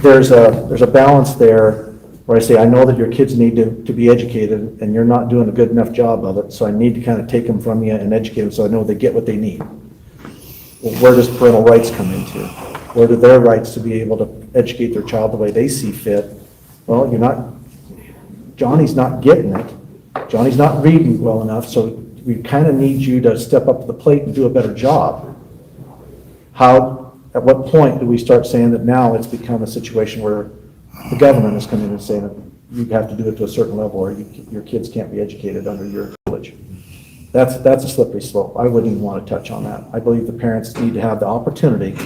there's a balance there where I say, I know that your kids need to be educated, and you're not doing a good enough job of it, so I need to kind of take them from you and educate them so I know they get what they need. Well, where does parental rights come into? Where do their rights to be able to educate their child the way they see fit? Well, Johnny's not getting it. Johnny's not reading well enough, so we kind of need you to step up to the plate and do a better job. At what point do we start saying that now it's become a situation where the government is coming in and saying that you have to do it to a certain level, or your kids can't be educated under your tutelage? That's a slippery slope. I wouldn't even want to touch on that. I believe the parents need to have the opportunity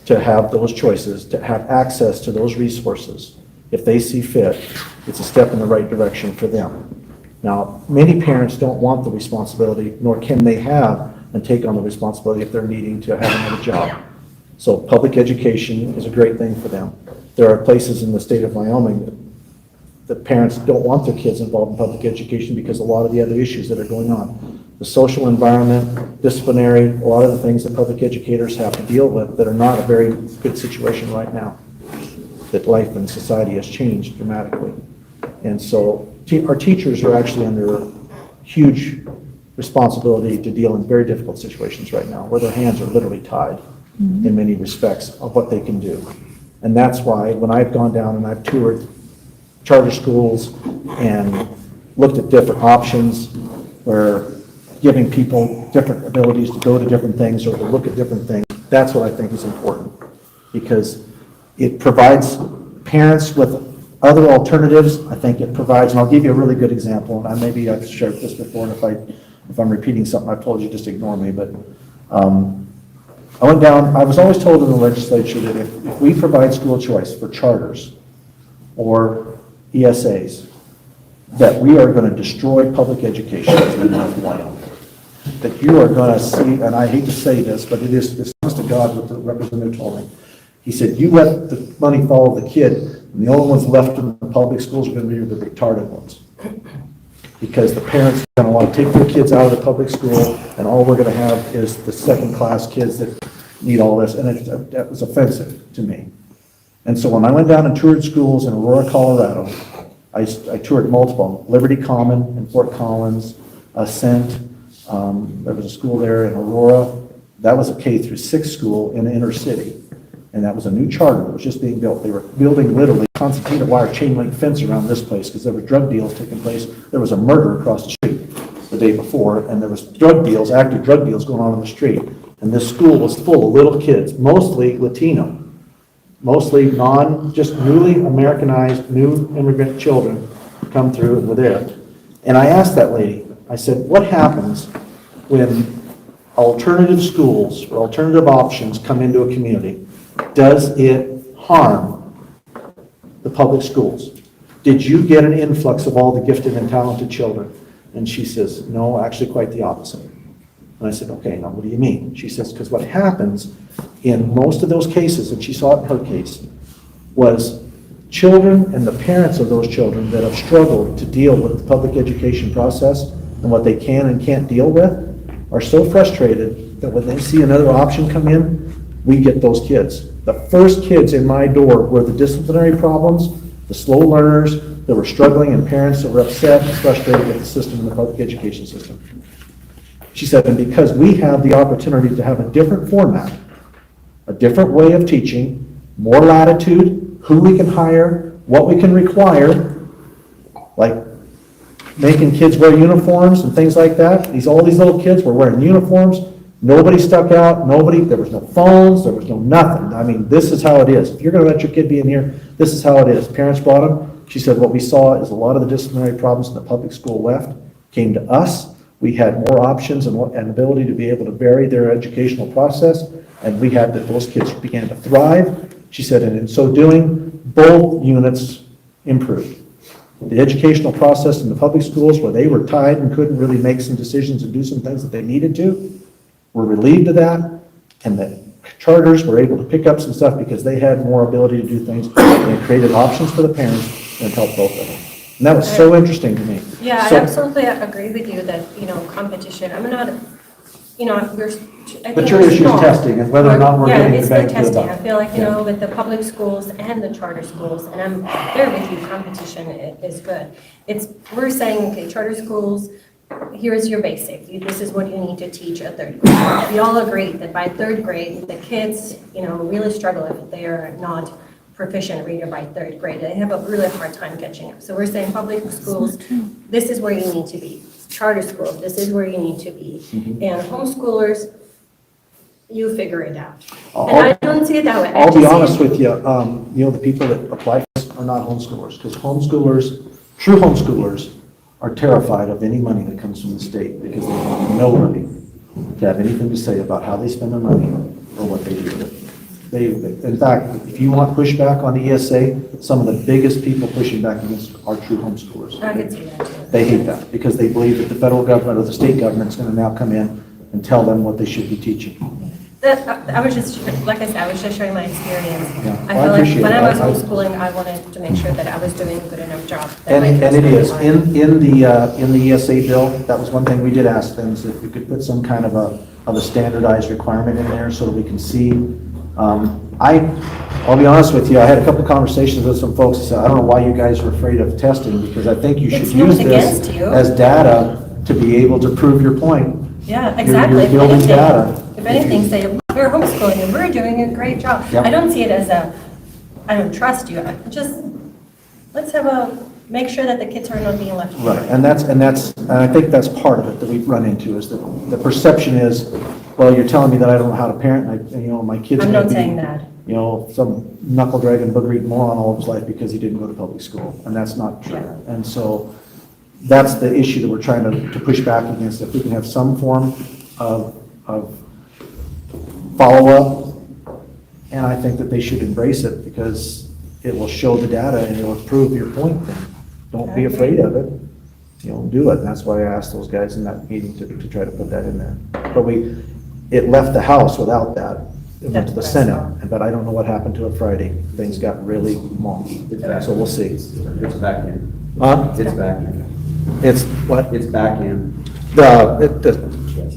to have those choices, to have access to those resources. If they see fit, it's a step in the right direction for them. Now, many parents don't want the responsibility, nor can they have and take on the responsibility if they're needing to have another job. So public education is a great thing for them. There are places in the state of Wyoming that parents don't want their kids involved in public education because a lot of the other issues that are going on. The social environment, disciplinary, a lot of the things that public educators have to deal with that are not a very good situation right now. That life and society has changed dramatically. And so our teachers are actually under huge responsibility to deal in very difficult situations right now, where their hands are literally tied in many respects of what they can do. And that's why when I've gone down and I've toured charter schools and looked at different options, where giving people different abilities to go to different things or to look at different things, that's what I think is important, because it provides parents with other alternatives. I think it provides, and I'll give you a really good example, and maybe I've shared this before, and if I'm repeating something I've told you, just ignore me, but I went down, I was always told in the legislature that if we provide school choice for charters or ESAs, that we are going to destroy public education in North Wyoming. That you are going to see, and I hate to say this, but it's honest to God what the representative told me. He said, you let the money follow the kid, and the only ones left in the public schools are going to be the retarded ones. Because the parents are going to want to take their kids out of the public school, and all we're going to have is the second-class kids that need all this, and that was offensive to me. And so when I went down and toured schools in Aurora, Colorado, I toured multiple, Liberty Common in Fort Collins, Ascent, there was a school there in Aurora. That was a K through 6 school in the inner city. And that was a new charter that was just being built. They were building literally concertina wire chain link fence around this place because there were drug deals taking place. There was a murder across the street the day before, and there was drug deals, active drug deals going on the street. And this school was full of little kids, mostly Latino, mostly just newly Americanized, new immigrant children come through and were there. And I asked that lady, I said, what happens when alternative schools or alternative options come into a community? Does it harm the public schools? Did you get an influx of all the gifted and talented children? And she says, no, actually quite the opposite. And I said, okay, now what do you mean? She says, because what happens in most of those cases, and she saw it in her case, was children and the parents of those children that have struggled to deal with the public education process and what they can and can't deal with are so frustrated that when they see another option come in, we get those kids. The first kids in my door were the disciplinary problems, the slow learners that were struggling, and parents that were upset and frustrated with the system and the public education system. She said, and because we have the opportunity to have a different format, a different way of teaching, more latitude, who we can hire, what we can require, like making kids wear uniforms and things like that. All these little kids were wearing uniforms. Nobody stuck out. There was no phones. There was no nothing. I mean, this is how it is. If you're going to let your kid be in here, this is how it is. Parents brought them. She said, what we saw is a lot of the disciplinary problems in the public school left came to us. We had more options and ability to be able to vary their educational process, and we had that those kids began to thrive. She said, and in so doing, both units improved. The educational process in the public schools where they were tied and couldn't really make some decisions and do some things that they needed to, were relieved of that, and the charters were able to pick up some stuff because they had more ability to do things, and it created options for the parents, and it helped both of them. And that was so interesting to me. Yeah, So- I absolutely agree with you that, competition, I'm not, But your issue is testing and whether or not we're getting the it's bang the for the testing. buck. I feel like, Yeah. with the public schools and the charter schools, and I'm there with you, competition is good. We're saying, okay, charter schools, here's your basic. This is what you need to teach at third grade. We all agree that by third grade, the kids, really struggle if they are not proficient reader by third grade. They have a really hard time catching up. So we're saying public schools, this is where you need to be. Charter schools, this is where you need to be. And homeschoolers, you figure it out. And I don't see it that way. I'll be honest with you, the people that apply for this are not homeschoolers, because true homeschoolers are terrified of any money that comes from the state, because they want nobody to have anything to say about how they spend their money or what they do with it. In fact, if you want pushback on the ESA, some of the biggest people pushing back against are true homeschoolers. I can see that too. They hate that, because they believe that the federal government or the state government is going to now come in and tell them what they should be teaching. I was just, like I said, I was just sharing my experience. Yeah, I well, I feel like appreciate when I was that. homeschooling, I wanted to make sure that I was doing a good enough job. that And my kids it were is, learning. in the ESA bill, that was one thing we did ask them, is if we could put some kind of a standardized requirement in there so that we can see. I'll be honest with you, I had a couple conversations with some folks that said, I don't know why you guys are afraid of testing, because I think you should It's use not this against you. as data to be able to prove your point. Yeah, You're exactly. building data. If anything, say, we're homeschooling and we're doing a great job. Yep. I don't see it as I don't trust you. Let's make sure that the kids are not being left behind. Right, and I think that's part of it that we run into, is that the perception is, well, you're telling me that I don't know how to parent, my kids. I'm may not be, saying that. Some knuckle-dragging, booger-eating moron all of his life because he didn't go to public school, and that's not true. Yeah. And so, that's the issue that we're trying to push back against. If we can have some form of follow-up, and I think that they should embrace it, because it will show the data and it will prove your point then. Don't be afraid of it. Do it. And that's why I asked those guys in that meeting to try to put that in there. But it left the House without that. It went to the Senate, but I don't know what happened to it Friday. Things got really wonky. So we'll see. It's back in. Huh? It's back in. It's what? It's back in. The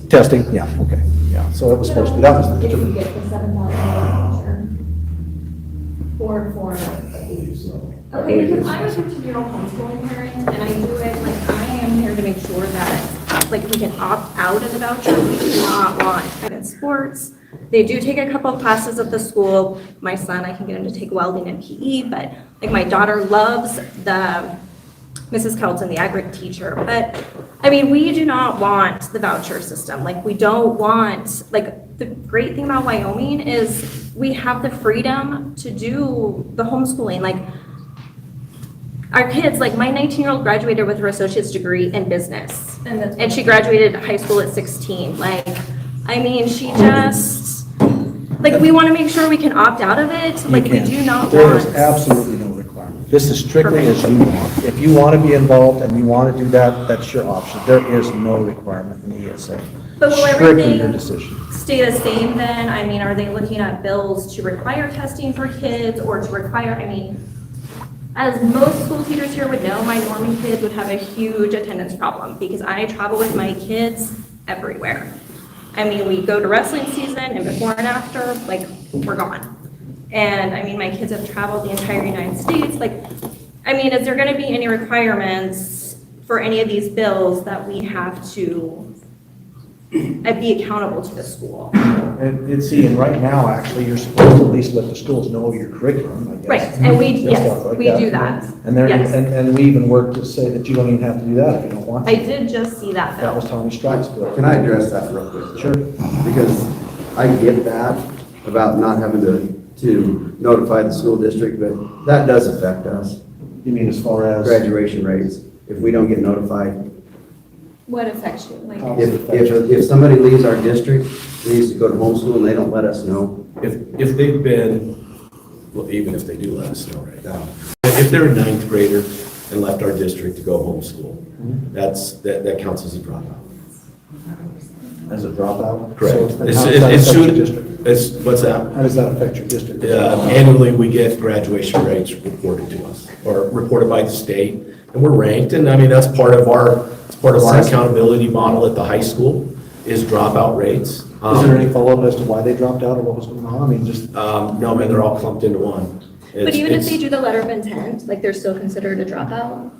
testing, yeah, okay, yeah. So it was supposed to be, that was the. If you get the $7,000 for okay, because I'm a 15-year-old homeschooling parent, and I do it, I am here to make sure that, we can opt out of the voucher. We do not want private sports, They do take a couple of classes at the school. My son, I can get him to take welding and PE, but like my daughter loves the Mrs. Kelton, the ag teacher. But I mean, we do not want the voucher system. Like we don't want, like the great thing about Wyoming is we have the freedom to do the homeschooling. Like our kids, like my 19-year-old graduated with her associate's degree in business. And she graduated high school at 16. Like, I mean, she just, like, we want to make sure we can opt out of it. Like, we do not There is want. absolutely no requirement. This is strictly as you want. If you want to be involved and you want to do that, that's your option. There is no requirement in the ESA. But will Strictly your everything decision. stay the same then? I mean, are they looking at bills to require testing for kids or to require, I mean, as most school teachers here would know, my Norman kids would have a huge attendance problem because I travel with my kids everywhere. I mean, we go to wrestling season and before and after, like, we're gone. And I mean, my kids have traveled the entire United States. Like, I mean, is there gonna be any requirements for any of these bills that we have to be accountable to the school? And see, and right now, actually, you're supposed to at least let the schools know your curriculum, I guess. Right, and we, And yes, stuff like we do that. And there, Yes. and we even work to say that you don't even have to do that if you don't want to. I did just see that That bill. was Tommy Strike's bill. Can I address that real quick? Sure. Because I get that about not having to notify the school district, but that does affect us. You mean as far as? Graduation rates, if we don't get notified. What affects you? Like, If somebody leaves our district, needs to go to homeschool and they don't let us know. If they've been, well, even if they do let us know right now, if they're a ninth grader and left our district to go homeschool, that counts as a dropout. As a dropout? Correct. So then how does that affect your district? What's that? How does that affect your district? Annually, we get graduation rates reported to us, or reported by the state, and we're ranked, and I mean, that's part of our accountability model at the high school, is dropout rates. Is there any follow-up as to why they dropped out or what was going on? I mean, just. No, man, they're all clumped into one. but even if they do the letter of intent, like they're still considered a dropout?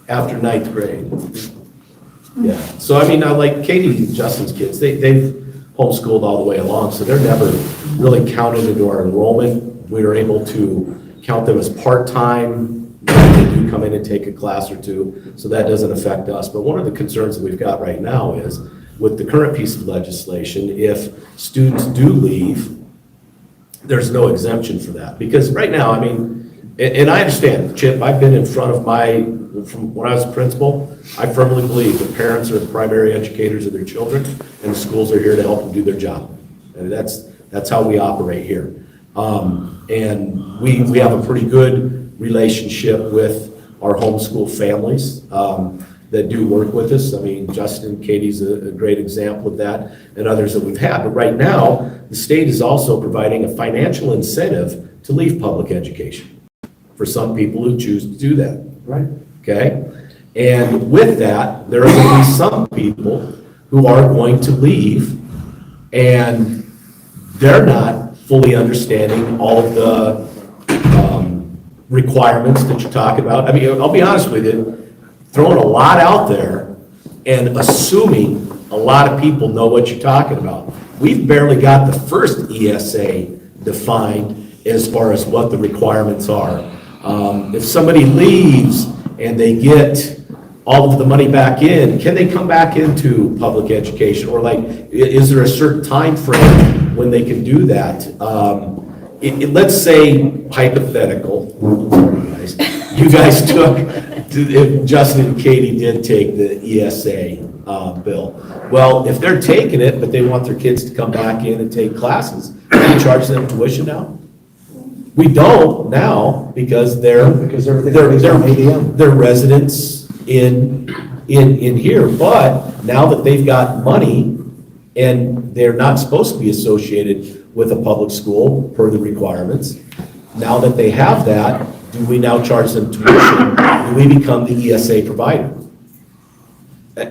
After ninth grade. Yeah, so I mean, like Katie and Justin's kids, they've homeschooled all the way along, so they're never really counted into our enrollment. We are able to count them as part-time. They do come in and take a class or two, so that doesn't affect us. But one of the concerns that we've got right now is, with the current piece of legislation, if students do leave, there's no exemption for that. Because right now, I mean, and I understand, Chip, I've been in front of from when I was a principal, I firmly believe that parents are the primary educators of their children, and the schools are here to help them do their job. And that's how we operate here. And we have a pretty good relationship with our homeschool families that do work with us. I mean, Justin and Katie's a great example of that, and others that we've had. But right now, the state is also providing a financial incentive to leave public education for some people who choose to do that. Right. Okay? And with that, there are going to be some people who are going to leave, and they're not fully understanding all of the requirements that you're talking about. I mean, I'll be honest with you, throwing a lot out there and assuming a lot of people know what you're talking about. We've barely got the first ESA defined as far as what the requirements are. If somebody leaves and they get all of the money back in, can they come back into public education? Or like, is there a certain time frame when they can do that? Let's say hypothetical, you guys took, if Justin and Katie did take the ESA bill. Well, if they're taking it, but they want their kids to come back in and take classes, do you charge them tuition now? We don't now because they're residents in here. But now that they've got money and they're not supposed to be associated with a public school per the requirements, now that they have that, do we now charge them tuition? Do we become the ESA provider?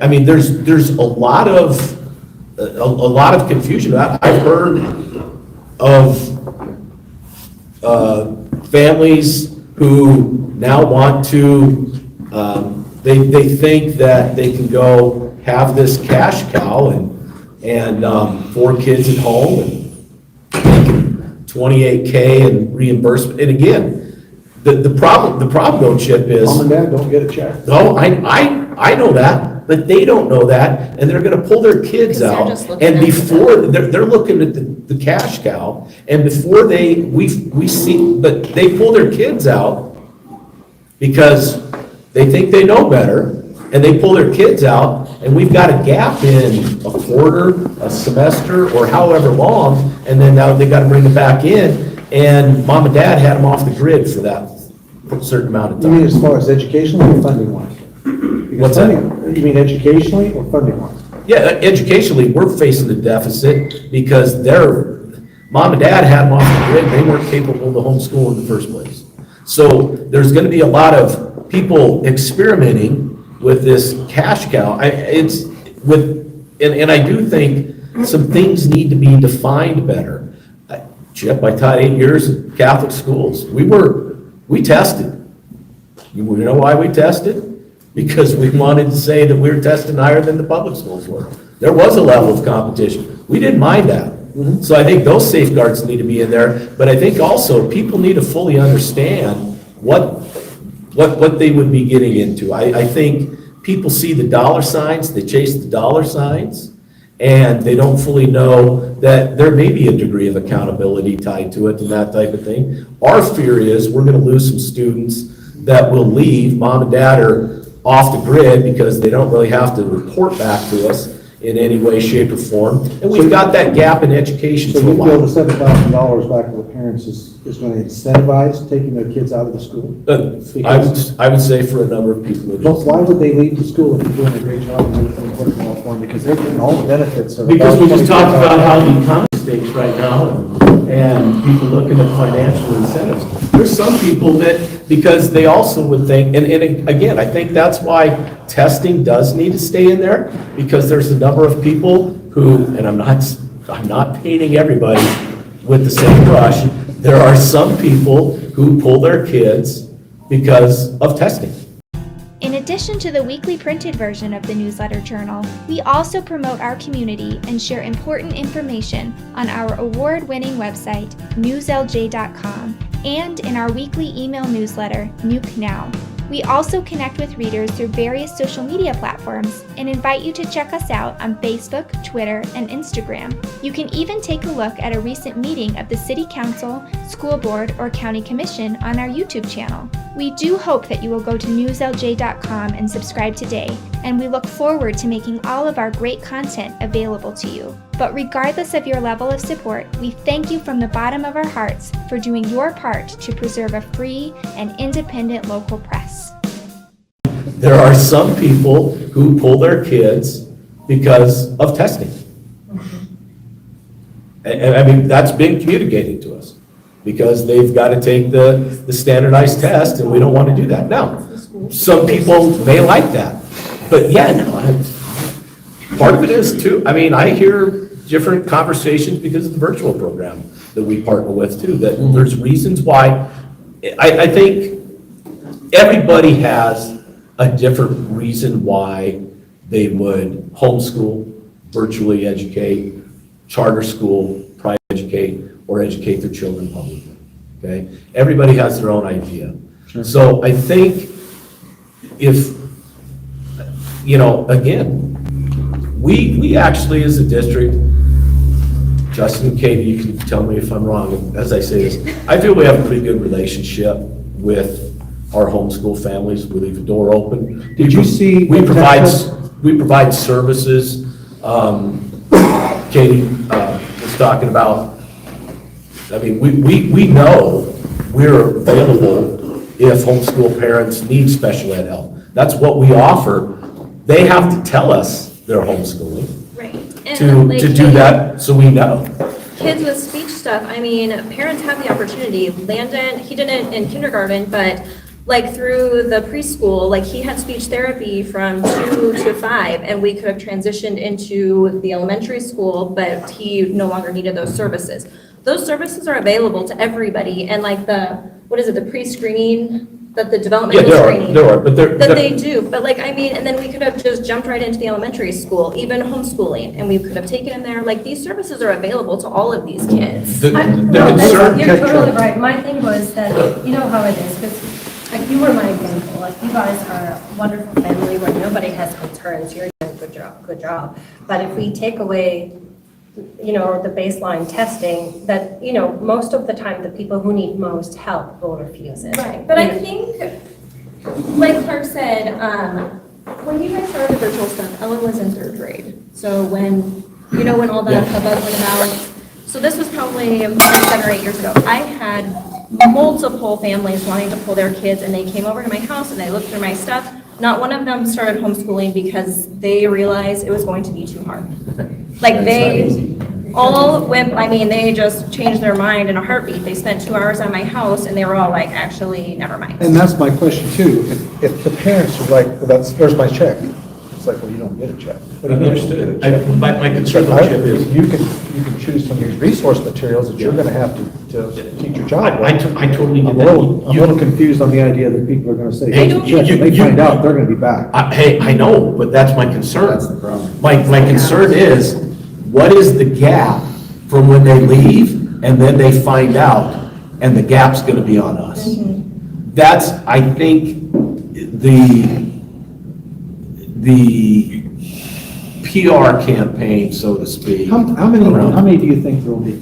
I mean, there's a lot of confusion. I've heard of families who now want to, they think that they can go have this cash cow and and 4 kids at home and making $28K in reimbursement. And again, the problem though, Chip, is. Mom and dad don't get a check. No, I know that, but they don't know that, and they're gonna pull their kids Because they're out. just looking And at the before, they're looking at the cash cow, and before we see, but they pull their kids out because they think they know better, and they pull their kids out, and we've got a gap in a quarter, a semester, or however long, and then now they gotta bring it back in, and mom and dad had them off the grid for that certain amount of You mean time. as far as educationally or funding wise? What's that? You mean educationally or funding wise? Yeah, educationally, we're facing a deficit because mom and dad had them off the grid, they weren't capable to homeschool in the first place. So there's gonna be a lot of people experimenting with this cash cow. And I do think some things need to be defined better. Chip, I taught 8 years in Catholic schools. We tested. You know why we tested? Because we wanted to say that we were testing higher than the public schools were. There was a level of competition. We didn't mind that. So I think those safeguards need to be in there, but I think also people need to fully understand what they would be getting into. I think people see the dollar signs, they chase the dollar signs, and they don't fully know that there may be a degree of accountability tied to it and that type of thing. Our fear is we're gonna lose some students that will leave. Mom and dad are off the grid because they don't really have to report back to us in any way, shape, or form. And we've got that gap in education So for a you feel while. the $7,000 back to the parents is going to incentivize taking their kids out of the school? I would say for a number of people. it But is. why would they leave the school if you're doing a great job and everything's working well for them? Because they're getting all the benefits of. Because we just talked about how the economy stakes right now and people looking at financial incentives. There's some people that, because they also would think, and again, I think that's why testing does need to stay in there, because there's a number of people who, and I'm not painting everybody with the same brush, there are some people who pull their kids because of testing. In addition to the weekly printed version of the newsletter journal, we also promote our community and share important information on our award-winning website, newslj.com, and in our weekly email newsletter, Nuke Now. We also connect with readers through various social media platforms and invite you to check us out on Facebook, Twitter, and Instagram. You can even take a look at a recent meeting of the City Council, School Board, or County Commission on our YouTube channel. We do hope that you will go to newslj.com and subscribe today, and we look forward to making all of our great content available to you. But regardless of your level of support, we thank you from the bottom of our hearts for doing your part to preserve a free and independent local press. There are some people who pull their kids because of testing. And I mean, that's been communicated to us, because they've got to take the standardized test, and we don't want to do that. Now, some people may like that, but yeah, no, part of it is too, I mean, I hear different conversations because of the virtual program that we partner with too, that there's reasons why. I think everybody has a different reason why they would homeschool, virtually educate, charter school, private educate, or educate their children publicly, okay? Everybody has their own idea. So I think if, again, we actually as a district, Justin and Katie, you can tell me if I'm wrong as I say this, I feel we have a pretty good relationship with our homeschool families. We leave the door open. Did you see? We provide services. Katie was talking about, I mean, we know we're available if homeschool parents need special ed help. That's what we offer. They have to tell us they're homeschooling. Right. To do that, so we know. Kids with speech stuff, I mean, parents have the opportunity. Landon, he didn't in kindergarten, but like through the preschool, like he had speech therapy from 2 to 5, and we could have transitioned into the elementary school, but he no longer needed those services. Those services are available to everybody, and like the pre-screening that the developmental Yeah, training. there are, but That they do, but like, I mean, and then we could have just jumped right into the elementary school, even homeschooling, and we could have taken them there, like, these services are available to all of these kids. The No, concern- You're totally right. My thing was that, you know how it is, because like you were my example, like you guys are a wonderful family where nobody has concerns, you're doing a good job. But if we take away, you know, the baseline testing, that, you know, most of the time, the people who need most help will refuse it. Right, but I think, like Clark said, when you guys started the virtual stuff, Ellen was in 3rd grade. So when, you know, when all the hubbub went about, so this was probably 7 or 8 years ago. I had multiple families wanting to pull their kids, and they came over to my house and they looked through my stuff. Not one of them started homeschooling because they realized it was going to be too hard. Like they all went, I mean, they just changed their mind in a heartbeat. They spent 2 hours at my house and they were all like, actually, never mind. And that's my question too. If the parents are like, well, there's my check. It's like, well, you don't get a check. What do you mean you don't get a check? My concern with Chip is. You can choose from these resource materials that you're gonna have to teach your child. I totally get I'm that. a little confused on the idea that people are gonna say, Hey, here's the check, and they find out they're gonna be back. Hey, I know, but that's my concern. That's the problem. My concern is, what is the gap from when they leave and then they find out, and the gap's gonna be on us? That's, I think, the PR campaign, so to speak. How many do you think there will be? Do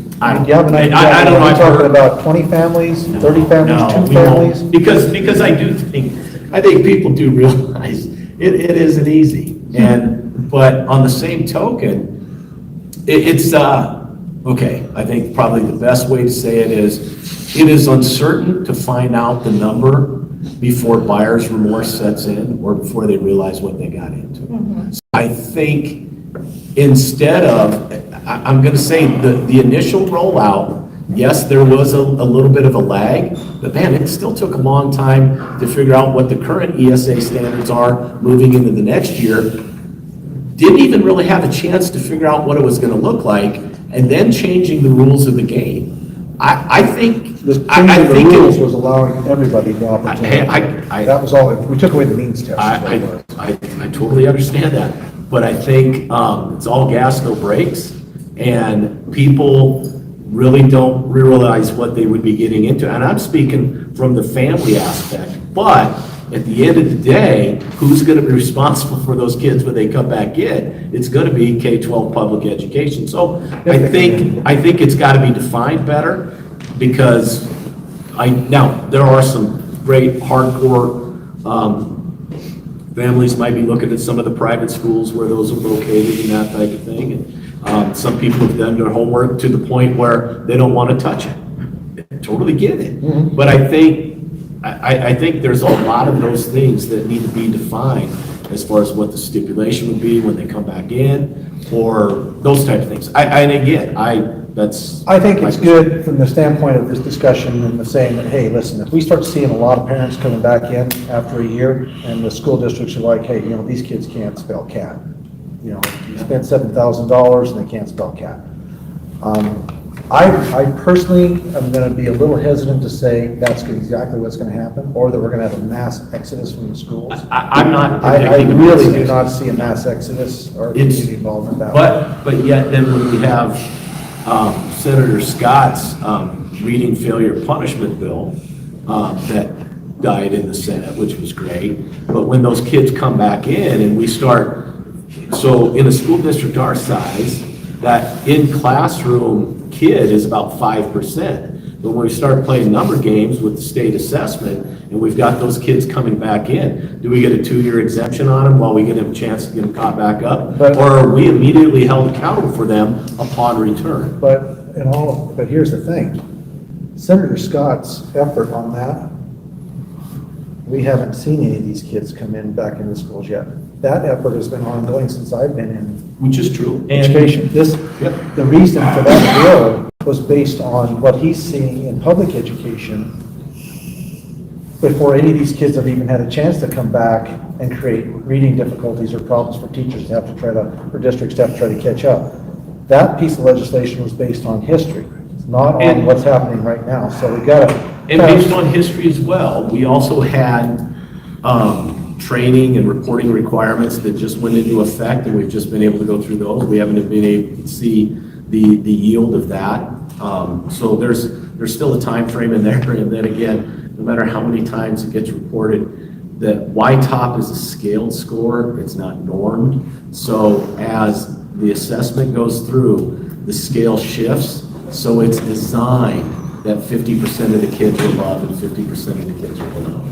you have an idea? I don't know. Are we talking about 20 families, 30 families, 2 we won't. families? Because I think people do realize it isn't easy. But on the same token, it's okay, I think probably the best way to say it is uncertain to find out the number before buyer's remorse sets in or before they realize what they got into. So I think instead of, I'm going to say the initial rollout, yes, there was a little bit of a lag, but man, it still took a long time to figure out what the current ESA standards are moving into the next year. Didn't even really have a chance to figure out what it was going to look like, and then changing the rules of the game. I think The rules was allowing everybody the opportunity. That was all, we took away the means test. I totally understand that, but I think it's all gas, no brakes, and people really don't realize what they would be getting into. And I'm speaking from the family aspect, but at the end of the day, who's going to be responsible for those kids when they come back in? It's going to be K-12 public education. So I think it's got to be defined better, because now there are some great hardcore families might be looking at some of the private schools where those are located and that type of thing. And some people have done their homework to the point where they don't want to touch it. I totally get it. But I think there's a lot of those things that need to be defined as far as what the stipulation would be when they come back in, or those type of things. I think it's good from the standpoint of this discussion and the saying that, hey, listen, if we start seeing a lot of parents coming back in after a year, and the school districts are like, hey, you know, these kids can't spell cat. You know, you spent $7,000 and they can't spell cat. I personally am going to be a little hesitant to say that's exactly what's going to happen, or that we're going to have a mass exodus from the schools. I really do not see a mass exodus or community involvement that way. But yet then when we have Senator Scott's reading failure punishment bill that died in the Senate, which was great, but when those kids come back in and we start, so in a school district our size, that in-classroom kid is about 5%. But when we start playing number games with the state assessment, and we've got those kids coming back in, do we get a 2-year exemption on them while we get them a chance to get them caught back up? Or are we immediately held accountable for them upon return? But here's the thing. Senator Scott's effort on that, we haven't seen any of these kids come in back into schools yet. That effort has been ongoing since I've been in. Which is true. Education. The reason for that bill was based on what he's seeing in public education before any of these kids have even had a chance to come back and create reading difficulties or problems for teachers to have to for districts to have to try to catch up. That piece of legislation was based on history, not on what's happening right now. So we gotta, And based on history as well, we also had training and reporting requirements that just went into effect, and we've just been able to go through those. We haven't been able to see the yield of that. So there's still a time frame in there, and then again, no matter how many times it gets reported, that Y-top is a scaled score, it's not normed. So as the assessment goes through, the scale shifts, so it's designed that 50% of the kids are above and 50% of the kids are below.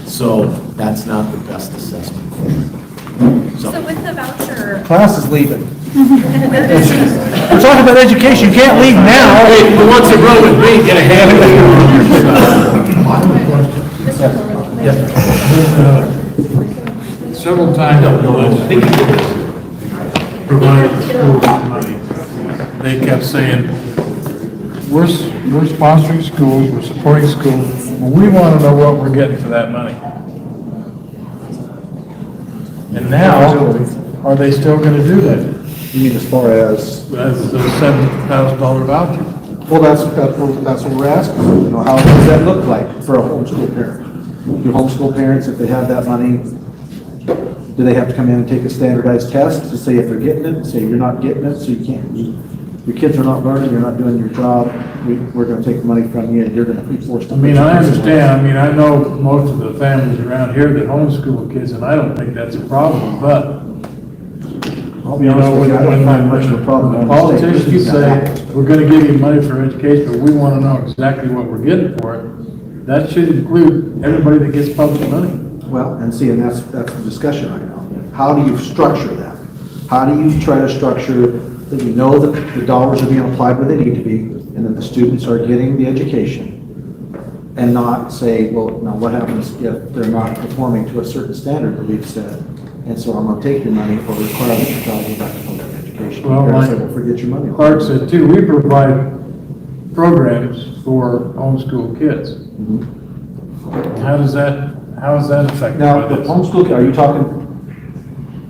So that's not the best assessment for it. So with the voucher. Class is leaving. We're talking about education, you can't leave now. Hey, who wants to row with me, get a hand Several times provided the school with money. They kept saying, we're sponsoring schools, we're supporting schools, but we want to know what we're getting for that money. And now, are they still going to do that? You mean as far as? As the $7,000 voucher? Well, that's what we're asking. You know, how does that look like for a homeschool parent? Do homeschool parents, if they have that money, do they have to come in and take a standardized test to say if they're getting it, say you're not getting it, so you can't, your kids are not learning, you're not doing your job, we're going to take money from you and you're going to be forced to. I mean, I understand. I mean, I know most of the families around here that homeschool kids, and I don't think that's a problem, but I'll be honest with you, I don't find much of a problem. Politicians say, we're going to give you money for education, but we want to know exactly what we're getting for it. That should include everybody that gets public money. Well, and see, and that's the discussion right now. How do you structure that? How do you try to structure that you know that the dollars are being applied where they need to be, and that the students are getting the education, and not say, well, now what happens if they're not performing to a certain standard that we've set, and so I'm going to take your money or require that your child go back to public education. Well, You're gonna like say, well, forget your money. Clark said too, we provide programs for homeschool kids. How is that affected Now, by the this? homeschool, are you talking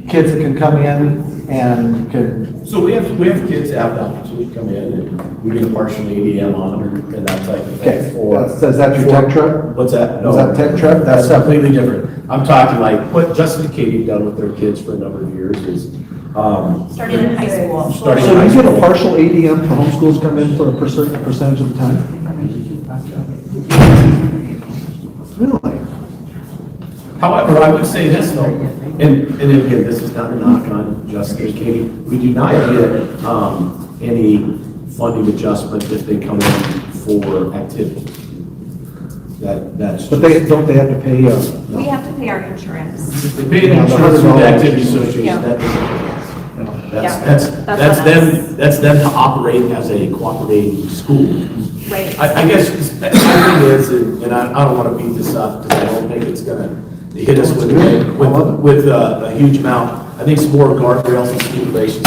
kids that can come in and can? So we have kids that have the opportunity to come in and we get a partial ADM on them and that type of thing. Okay, is that your tech truck? What's that? No. Is that tech truck? That's completely different. I'm talking like what Justin and Katie have done with their kids for a number of years is, Starting in high school. So you get a partial ADM for homeschools come in for a certain percentage of the time? Really? However, I would say this though, and again, this is not a knock on Justin and Katie, we do not get any funding adjustment if they come in for activity. That's. But don't they have to pay? We have to pay our insurance. They pay the insurance through the activity Yeah. association. That doesn't Yeah. That's them to operate as a cooperating school. Right. I guess my thing is, and I don't want to beat this up because I don't think it's going to hit us with a huge amount. I think some more guardrails and stipulations.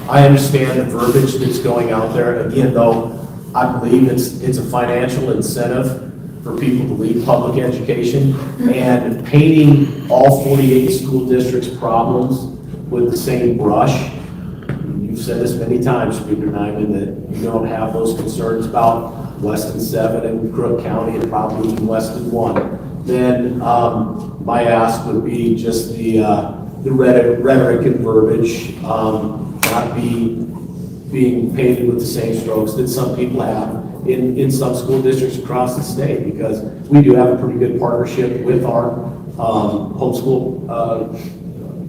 I understand the verbiage that's going out there. Again, though, I believe it's a financial incentive for people to leave public education, and painting all 48 school districts' problems with the same brush. You've said this many times, Speaker Neiman, that you don't have those concerns about Weston 7 and Crook County and probably even Weston 1. Then my ask would be just the rhetoric and verbiage not being painted with the same strokes that some people have in some school districts across the state, because we do have a pretty good partnership with our homeschool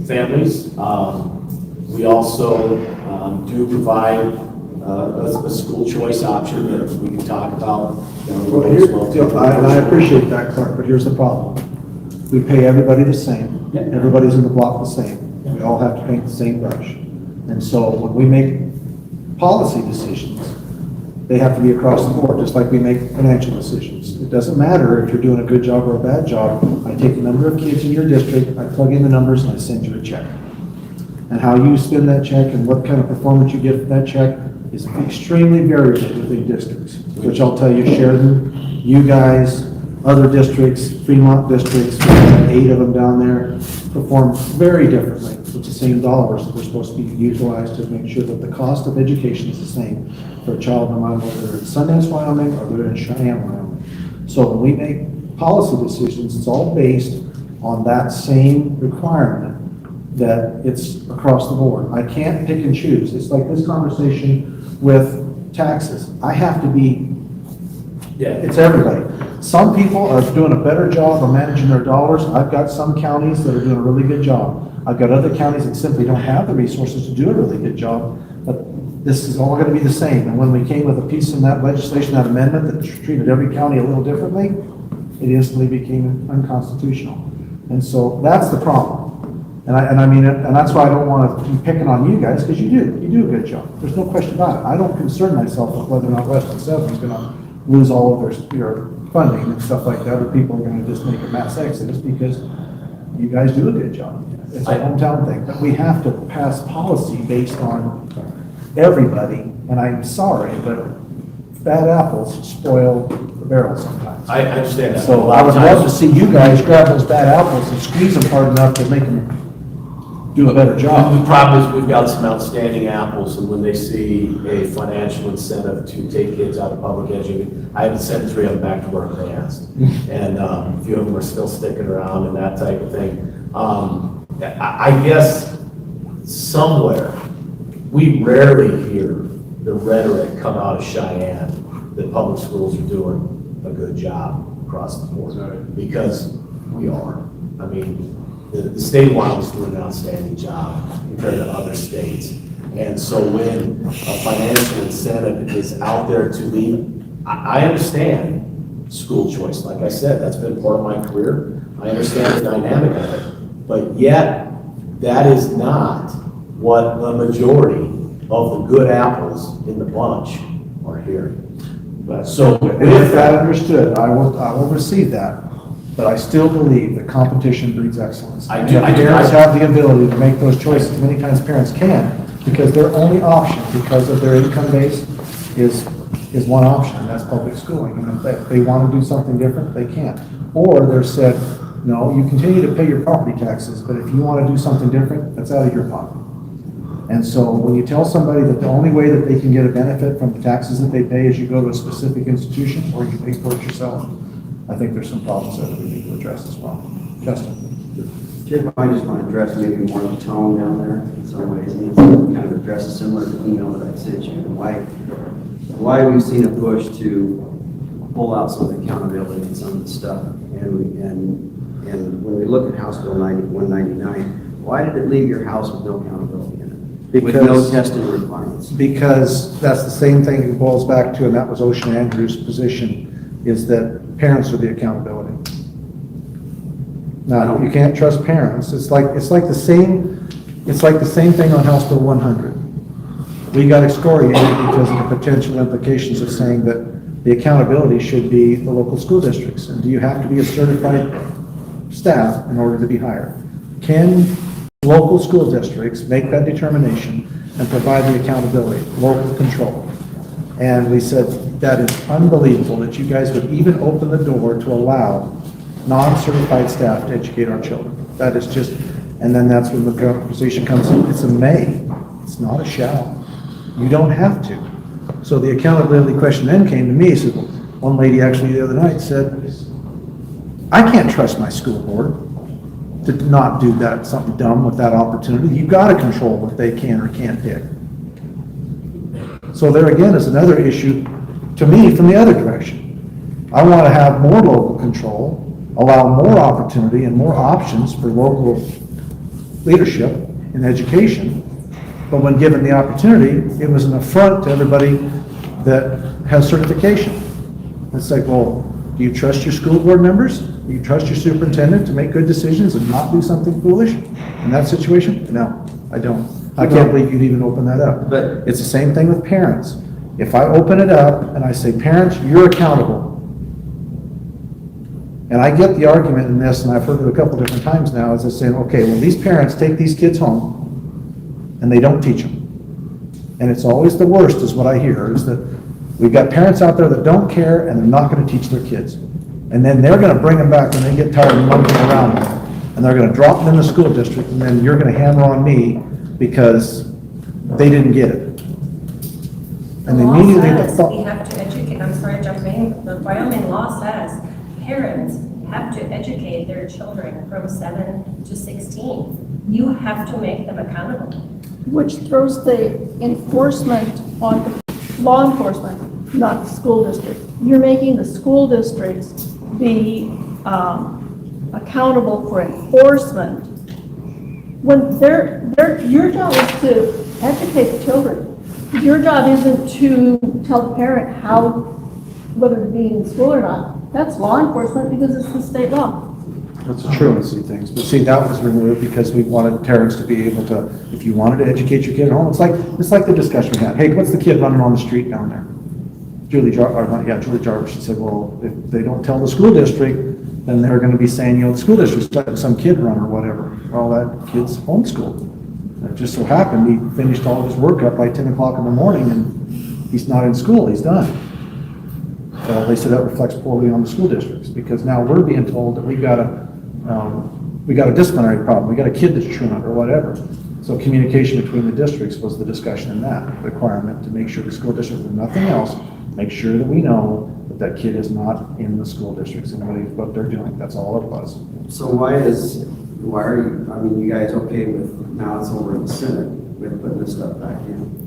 families. We also do provide a school choice option that we can talk about. I appreciate that, Clark, but here's the problem. We pay everybody the same. Everybody's in the block the same. We all have to paint the same brush. And so when we make policy decisions, they have to be across the board, just like we make financial decisions. It doesn't matter if you're doing a good job or a bad job. I take the number of kids in your district, I plug in the numbers, and I send you a check. And how you spend that check and what kind of performance you get from that check is extremely variable within districts, which I'll tell you, Sheridan, you guys, other districts, Fremont districts, we have 8 of them down there, perform very differently. It's the same dollars that are supposed to be utilized to make sure that the cost of education is the same for a child, no matter whether they're in Sundance, Wyoming, or they're in Cheyenne, Wyoming. So when we make policy decisions, it's all based on that same requirement, that it's across the board. I can't pick and choose. It's like this conversation with taxes. I have to be, it's everybody. Some people are doing a better job of managing their dollars. I've got some counties that are doing a really good job. I've got other counties that simply don't have the resources to do a really good job, but this is all gonna be the same. And when we came with a piece in that legislation, that amendment that treated every county a little differently, it instantly became unconstitutional. And so that's the problem. And I mean, and that's why I don't want to keep picking on you guys, because you do a good job. There's no question about it. I don't concern myself with whether or not Weston County is going to lose all of their funding and stuff like that, or people are going to just make a mass exodus, because you guys do a good job. It's a hometown thing, but we have to pass policy based on everybody, and I'm sorry, but bad apples spoil the barrel sometimes. I understand that. So I would love to see you guys grab those bad apples and squeeze them hard enough to make them do a better job. The problem is we've got some outstanding apples, and when they see a financial incentive to take kids out of public education, I had to send 3 of them back to work they asked. And a few of them are still sticking around and that type of thing. I guess somewhere, we rarely hear the rhetoric come out of Cheyenne that public schools are doing a good job across the board, because we are. I mean, the state of Wyoming is doing an outstanding job compared to other states. And so when a financial incentive is out there to leave, I understand school choice. Like I said, that's been part of my career. I understand the dynamic of it. But yet, that is not what the majority of the good apples in the bunch are hearing. So With that understood, I will receive that, but I still believe that competition breeds excellence. I do. Parents have the ability to make those choices. Many times parents can, because their only option, because of their income base, is one option, and that's public schooling. And if they want to do something different, they can. Or they're said, no, you continue to pay your property taxes, but if you want to do something different, that's out of your pocket. And so when you tell somebody that the only way that they can get a benefit from the taxes that they pay is you go to a specific institution or you pay for it yourself, I think there's some problems there that we need to address as well. Justin? Chip, I just want to address maybe more of the tone down there in some ways. It needs to kind of address a similar to the email that I sent you, and why we've seen a push to pull out some of the accountability and some of the stuff. And when we look at House Bill 199, why did it leave your house with no accountability in it? With no testing requirements? Because that's the same thing it boils back to, and that was Ocean Andrews' position, is that parents are the accountability. Now, you can't trust parents. It's like the same thing on House Bill 100. We got excoriated because of the potential implications of saying that the accountability should be the local school districts. And do you have to be a certified staff in order to be hired? Can local school districts make that determination and provide the accountability, local control? And we said, that is unbelievable that you guys would even open the door to allow non-certified staff to educate our children. That is just, and then that's when the conversation comes in. It's a may, it's not a shall. You don't have to. So the accountability question then came to me. So one lady actually the other night said, I can't trust my school board to not do that, something dumb with that opportunity. You've got to control what they can or can't pick. So there again is another issue to me from the other direction. I want to have more local control, allow more opportunity and more options for local leadership in education. But when given the opportunity, it was an affront to everybody that has certification. It's like, well, do you trust your school board members? Do you trust your superintendent to make good decisions and not do something foolish in that situation? No, I don't. I can't believe you'd even open that up. But it's the same thing with parents. If I open it up and I say, parents, you're accountable. And I get the argument in this, and I've heard it a couple different times now, is they're saying, okay, well, these parents take these kids home and they don't teach them. And it's always the worst is what I hear, is that we've got parents out there that don't care and they're not going to teach their kids. And then they're going to bring them back when they get tired of monkeying around with them. and they're gonna drop them in the school district, and then you're gonna hammer on me because they didn't get it. And The law immediately the says thought. we have to educate, I'm sorry, jumping, the Wyoming law says parents have to educate their children from 7 to 16. You have to make them accountable. Which throws the enforcement on the law enforcement, not the school district. You're making the school districts be accountable for enforcement. When your job is to educate the children. Your job isn't to tell the parent whether to be in school or not. That's law enforcement because it's the state law. That's the truancy things, but see, that was removed because we wanted parents to be able to, if you wanted to educate your kid at home, it's like the discussion we had. Hey, what's the kid running on the street down there? Julie Jarvis, she said, well, if they don't tell the school district, then they're gonna be saying, the school district's letting some kid run or whatever. Well, that kid's homeschooled. It just so happened, he finished all of his work up by 10 o'clock in the morning and he's not in school, he's done. They said that reflects poorly on the school districts because now we're being told that we got a disciplinary problem, we got a kid that's truant or whatever. So communication between the districts was the discussion in that requirement to make sure the school district, if nothing else, make sure that we know that that kid is not in the school districts and what they're doing. That's all it was. So why are you, I mean, you guys okay with, now it's over in the Senate, with putting this stuff back in?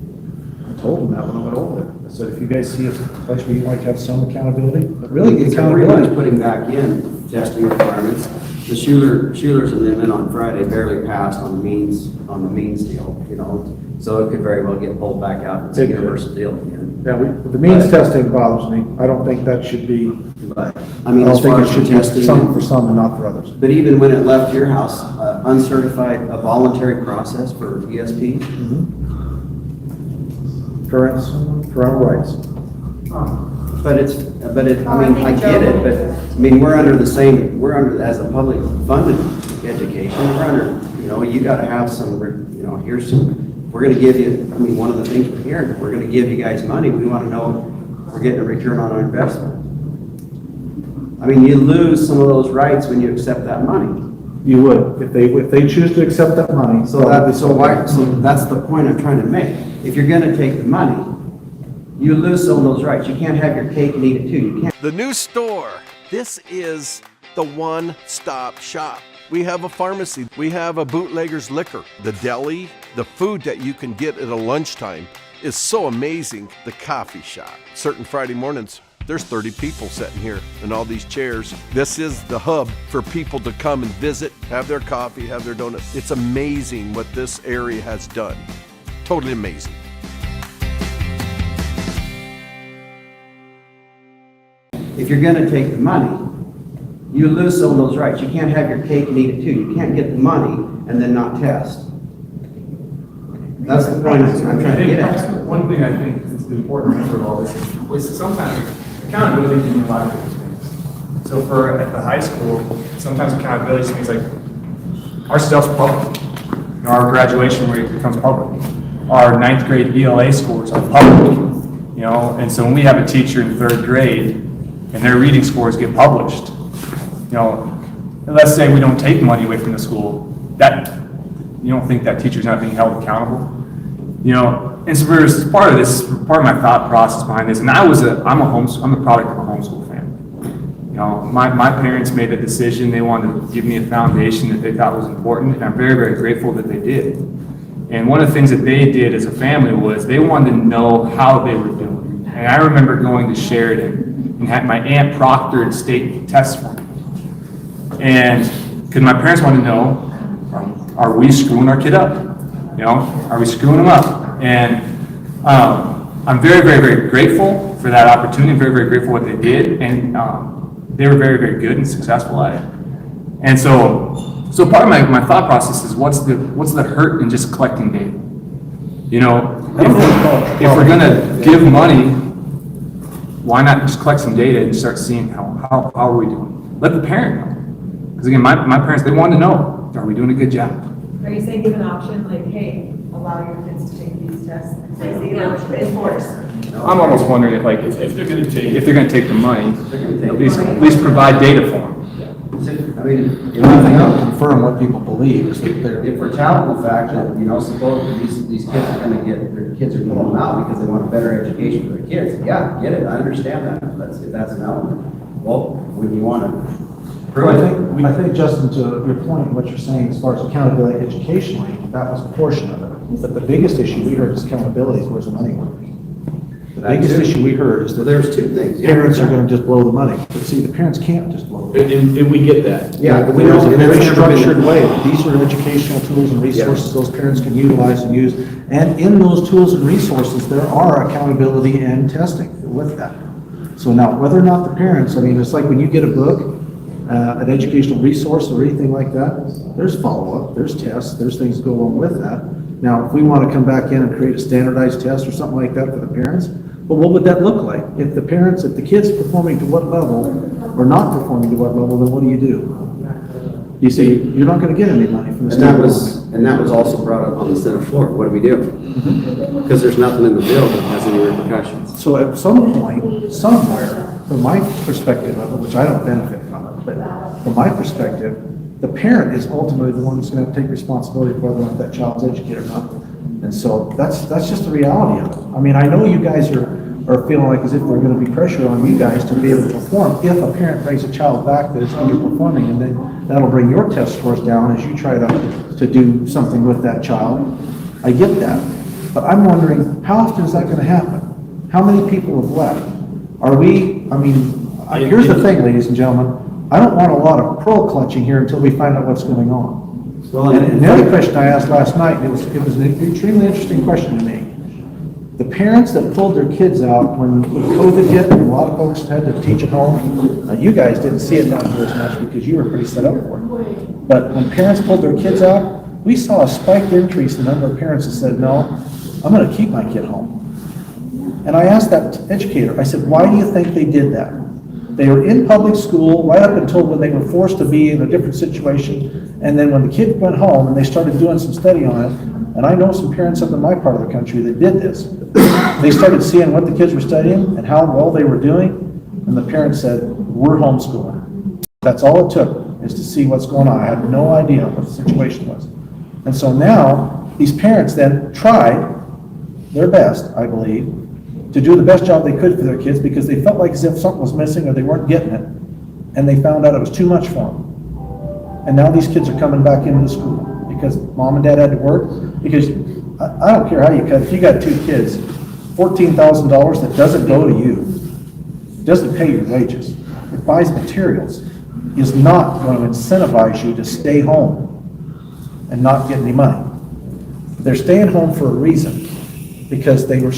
I told them that when I went over there. I said, if you guys see a place where you'd like to have some accountability, but really the It's accountability. everybody's putting back in testing requirements. The Schuler's amendment on Friday barely passed on the means deal, so it could very well get pulled back out. It's a universal deal again. Yeah, the means testing bothers me. I don't think that should be, But, I don't as far think it as should be testing. some for some and not for others. But even when it left your house, uncertified, a voluntary process for ESP? Parental rights. I get it, but, we're under as a public funded education, we're under, you gotta have some, we're gonna give you, one of the things we're hearing, if we're gonna give you guys money, we wanna know we're getting a return on our investment. You lose some of those rights when you accept that money. You would, if they choose to accept that money. So that's the point I'm trying to make. If you're gonna take the money, you lose some of those rights. You can't have your cake and eat it too. You can't. The new store. This is the one-stop shop. We have a pharmacy. We have a bootlegger's liquor. The deli, the food that you can get at a lunchtime is so amazing. The coffee shop. Certain Friday mornings, there's 30 people sitting here in all these chairs. This is the hub for people to come and visit, have their coffee, have their donuts. It's amazing what this area has done. Totally amazing. If you're gonna take the money, you lose some of those rights. You can't have your cake and eat it too. You can't get the money and then not test. That's the point I'm trying to get at. One thing I think is important for all this is sometimes accountability can mean a lot of different things. So at the high school, sometimes accountability means like our stuff's public. Our graduation rate becomes public. Our 9th grade ELA scores are public. And so when we have a teacher in 3rd grade and their reading scores get published, let's say we don't take money away from the school, that you don't think that teacher's not being held accountable? And so as part of this, part of my thought process behind this, and I'm the product of a homeschool family. My parents made a decision. They wanted to give me a foundation that they thought was important, and I'm very, very grateful that they did. And one of the things that they did as a family was they wanted to know how they were doing. And I remember going to Sheridan and had my aunt proctored state tests for me. And because my parents wanted to know, are we screwing our kid up? Are we screwing them up? And I'm very, very, very grateful for that opportunity. I'm very, very grateful for what they did. And they were very, very good and successful at it. And so part of my thought process is what's the hurt in just collecting data? If we're gonna give money, why not just collect some data and start seeing how are we doing? Let the parent know. Because again, my parents, they wanted to know, are we doing a good job? Are you saying give an option, like, hey, allow your kids to take these tests? Enforce. I'm almost wondering if they're going to take the money, at least provide data for them. mean, You know, I think I'll confirm what people believe is that they're. if we're touting the fact that, you know, supposedly these kids are gonna get, their kids are going them out because they want a better education for their kids, yeah, get it, I understand that, if that's an element. Well, when you wanna prove it. I think, Justin, to your point, what you're saying as far as accountability educationally, that was a portion of it. But the biggest issue we heard is accountability is where's the money going. The biggest issue we heard is that there's two things. Parents are gonna just blow the money. But see, the parents can't just blow it. And we get that. Yeah, But there's a very structured way. These are educational tools and resources those parents can utilize and use. And in those tools and resources, there are accountability and testing with that. So now, whether or not the parents, I mean, it's like when you get a book, an educational resource or anything like that, there's follow-up, there's tests, there's things that go along with that. Now, if we want to come back in and create a standardized test or something like that for the parents, but what would that look like? If the parents, if the kid's performing to what level or not performing to what level, then what do? You say, you're not going to get any money from the state. And that was also brought up on the Senate floor. What do we do? Because there's nothing in the bill that has any repercussions. So at some point, somewhere, from my perspective of it, which I don't benefit from it, but from my perspective, the parent is ultimately the one that's going to take responsibility for whether or not that child's educated or not. And so that's just the reality of it. I mean, I know you guys are feeling like as if there's going to be pressure on you guys to be able to perform if a parent brings a child back that is underperforming, and then that'll bring your test scores down as you try to do something with that child. I get that. But I'm wondering, how often is that going to happen? How many people have left? Are we, I mean, here's the thing, ladies and gentlemen, I don't want a lot of pearl clutching here until we find out what's going on. And the other question I asked last night, it was an extremely interesting question to me. The parents that pulled their kids out when COVID hit, and a lot of folks had to teach at home, you guys didn't see it down here as much because you were pretty set up for it. But when parents pulled their kids out, we saw a spiked increase in the number of parents that said, no, I'm going to keep my kid home. And I asked that educator, I said, why do you think they did that? They were in public school right up until when they were forced to be in a different situation. And then when the kid went home and they started doing some study on it, and I know some parents up in my part of the country that did this, they started seeing what the kids were studying and how well they were doing, and the parents said, we're homeschooling. That's all it took, is to see what's going on. I had no idea what the situation was. And so now, these parents then tried their best, I believe, to do the best job they could for their kids because they felt like as if something was missing or they weren't getting it. And they found out it was too much for them. And now these kids are coming back into the school because mom and dad had to work. Because I don't care how you cut, if you got two kids, $14,000 that doesn't go to you, doesn't pay your wages, it buys materials, is not going to incentivize you to stay home and not get any money. They're staying home for a reason. Because they were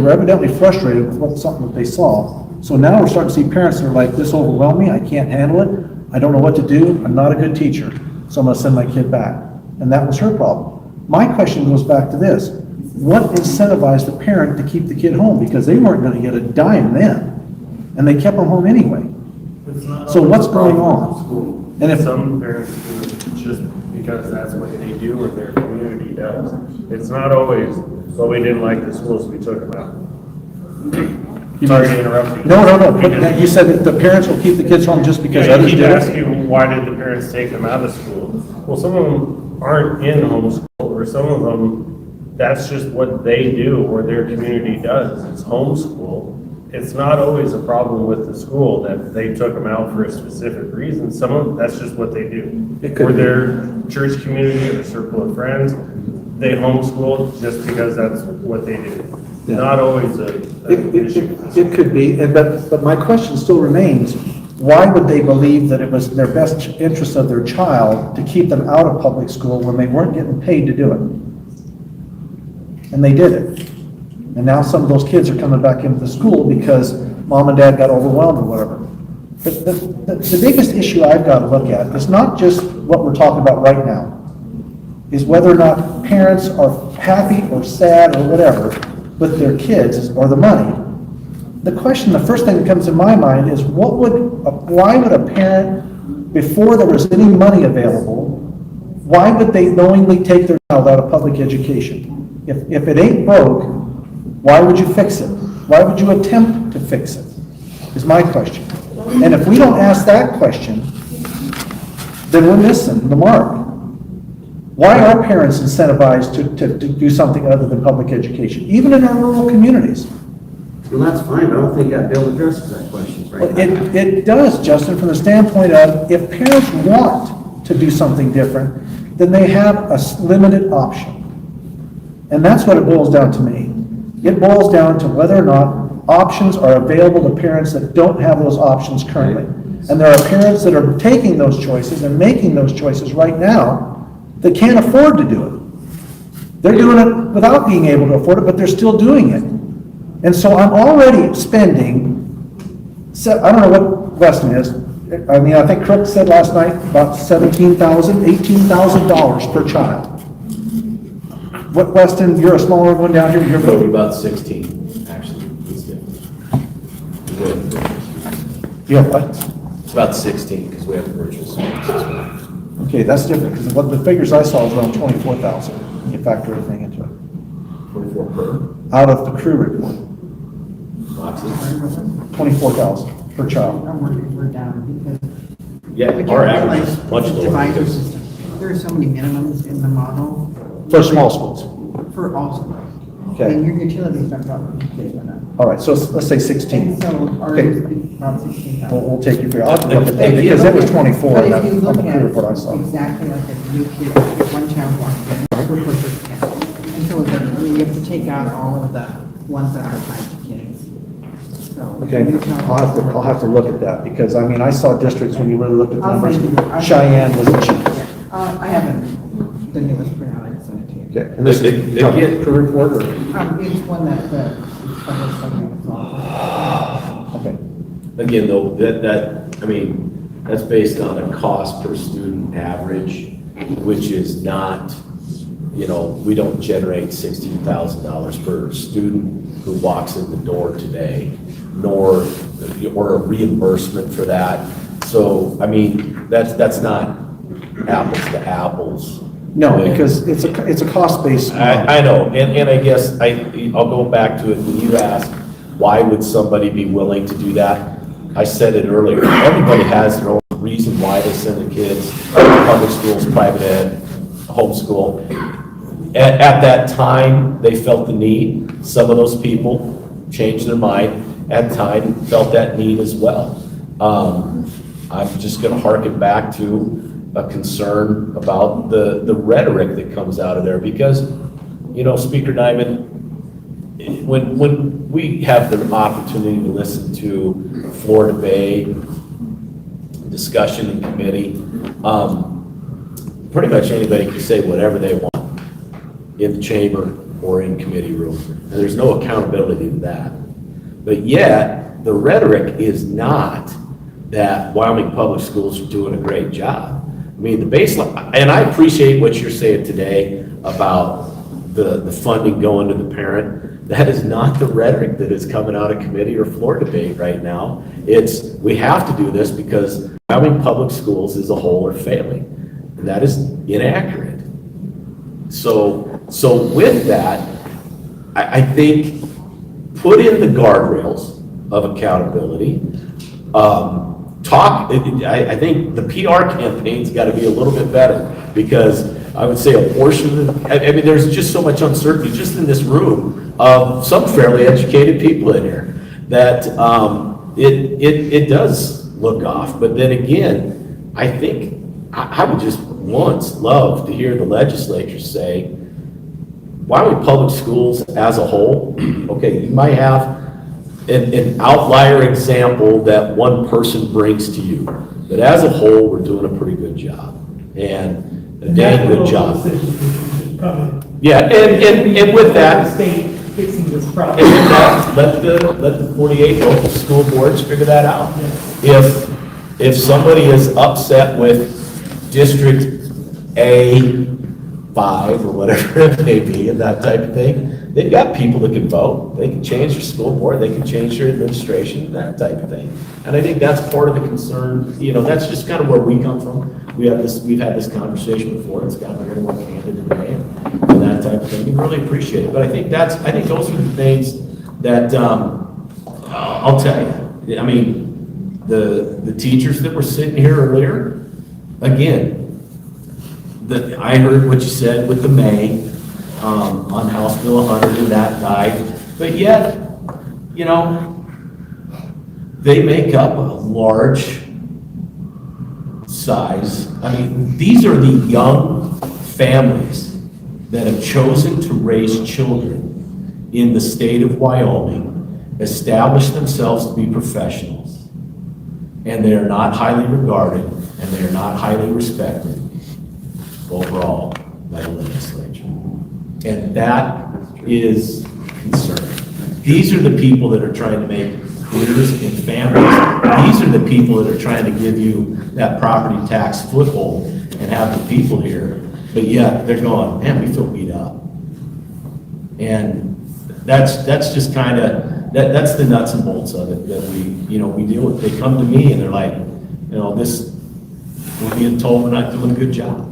evidently frustrated with something that they saw. So now we're starting to see parents that are like, this overwhelmed me, I can't handle it, I don't know what to do, I'm not a good teacher, so I'm gonna send my kid back. And that was her problem. My question goes back to this. What incentivized the parent to keep the kid home? Because they weren't gonna get a dime then, and they kept them home anyway. So what's going on? And if some parents do it just because that's what they do or their community does. It's not always, well, we didn't like the schools, we took them out. Sorry to interrupt you. No. But you said that the parents will keep the kids home just because others did it? You keep asking, why did the parents take them out of school? Well, some of them aren't in homeschool, or some of them, that's just what they do or their community does. It's homeschool. It's not always a problem with the school that they took them out for a specific reason. Some of them, that's just what they do. Or their church community or circle of friends, they homeschool just because that's what they do. Yeah. Not always an issue. It could be, but my question still remains, why would they believe that it was in their best interest of their child to keep them out of public school when they weren't getting paid to do it? And they did it. And now some of those kids are coming back into the school because mom and dad got overwhelmed or whatever. But the biggest issue I've got to look at is not just what we're talking about right now, is whether or not parents are happy or sad or whatever with their kids or the money. The question, the first thing that comes to my mind is why would a parent, before there was any money available, why would they knowingly take their child out of public education? If it ain't broke, why would you fix it? Why would you attempt to fix it? Is my question. And if we don't ask that question, then we're missing the mark. Why are parents incentivized to do something other than public education, even in our rural communities? Well, that's fine, but I don't think that bill addresses that question right now. It does, Justin, from the standpoint of if parents want to do something different, then they have a limited option. And that's what it boils down to me. It boils down to whether or not options are available to parents that don't have those options currently. And there are parents that are taking those choices and making those choices right now that can't afford to do it. They're doing it without being able to afford it, but they're still doing it. And so I'm already spending, I don't know what Weston is. I mean, I think Crook said last night about $17,000, $18,000 per child. What, Weston, you're a smaller one down here, you're Probably about 16, actually. You have what? It's about 16, because we have virtual schools. Okay, that's different, because what the figures I saw was around 24,000, when you factor everything into it. 24 per? Out of the crew report, 24,000 per child. We're down because. Yeah, our average is much lower. Divider because- system. There are so many minimums in the model. For small schools. For all schools. Okay. And your utilities don't go up. All right, so let's say 16. And so ours Okay. is about 16,000. We'll take you for, I'll have to look at that, because it was 24 But on if you the look crew at report I saw. exactly like a new kid, one child walks in, per person count. And so you have to take out all of the ones that are tied to kids. So Okay, I'll have to look at that, because, I mean, I saw districts when you really looked at the I'll numbers. send you- Cheyenne was the cheapest. I haven't, the newest printout, I can send it to you. Okay, and this is crew report, or? It's one that, is published on the office. Okay. Again, though, I mean, that's based on a cost per student average, which is not, we don't generate $16,000 per student who walks in the door today, or a reimbursement for that. So, I mean, that's not apples to apples. No, because it's a cost-based. I know, and I guess I'll go back to it when you asked, why would somebody be willing to do that? I said it earlier, everybody has their own reason why they send their kids to public schools, private ed, homeschool. At that time, they felt the need. Some of those people changed their mind at the time, felt that need as well. I'm just gonna harken back to a concern about the rhetoric that comes out of there, because, Speaker Neiman, when we have the opportunity to listen to Florida Bay discussion in committee, pretty much anybody can say whatever they want in the chamber or in committee room, and there's no accountability to that. But yet, the rhetoric is not that Wyoming Public Schools are doing a great job. I mean, the baseline, and I appreciate what you're saying today about the funding going to the parent. That is not the rhetoric that is coming out of committee or floor debate right now. It's, we have to do this because Wyoming Public Schools as a whole are failing. And that is inaccurate. So with that, I think put in the guardrails of accountability. I think the PR campaign's got to be a little bit better, because I would say a portion of I mean, there's just so much uncertainty just in this room of some fairly educated people in here that it does look off. But then again, I think I would just once love to hear the legislature say, Wyoming Public Schools as a whole, okay, you might have an outlier example that one person brings to you, but as a whole, we're doing a pretty good job, and a dang good job. Yeah, and with that, State fixing this problem. and with that, let the 48 local school boards figure that out. If somebody is upset with District A5 or whatever it may be, and that type of thing, they've got people that can vote. They can change their school board. They can change their administration, that type of thing. And I think that's part of the concern. That's just kind of where we come from. We've had this conversation before. It's gotten a little more candid today and that type of thing. We really appreciate it. But I think those are the things that I'll tell you. I mean, the teachers that were sitting here earlier, again, I heard what you said with the May, on House Bill 100 and that died, but yet, you know, they make up a large size. I mean, these are the young families that have chosen to raise children in the state of Wyoming, establish themselves to be professionals, and they are not highly regarded, and they are not highly respected overall by the legislature. And that is concerning. These are the people that are trying to make careers in families. These are the people that are trying to give you that property tax foothold and have the people here, but yet they're going, man, we feel beat up. And that's just kind of, that's the nuts and bolts of it that we deal with. They come to me and they're like, we're being told we're not doing a good job.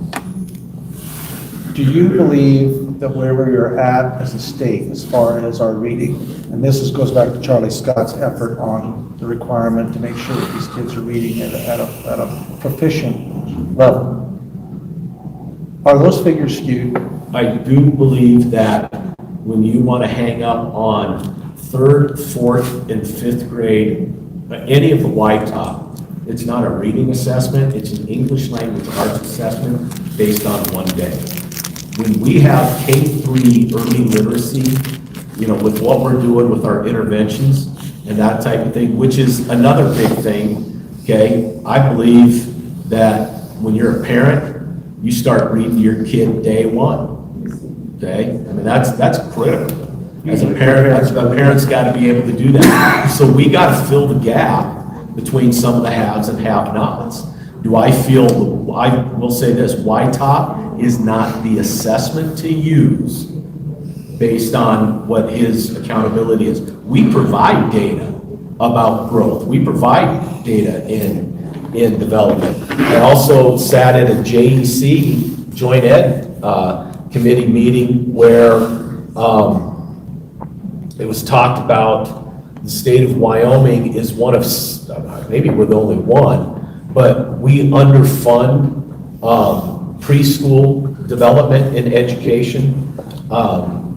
Do you believe that where we're at as a state, as far as our reading, and goes back to Charlie Scott's effort on the requirement to make sure that these kids are reading at a proficient level, are those figures skewed? I do believe that when you want to hang up on 3rd, 4th, and 5th grade, any of the YTOP, it's not a reading assessment, it's an English language arts assessment based on one day. When we have K-3 early literacy, with what we're doing with our interventions and that type of thing, which is another big thing, okay? I believe that when you're a parent, you start reading your kid day one, okay? I mean, that's critical. As a parent's got to be able to do that. So we got to fill the gap between some of the haves and have-nots. Do I feel, I will say this, YTOP is not the assessment to use based on what his accountability is. We provide data about growth. We provide data in development. I also sat at a JEC, Joint Ed Committee meeting where it was talked about the state of Wyoming is one of, maybe we're the only one, but we underfund preschool development and education.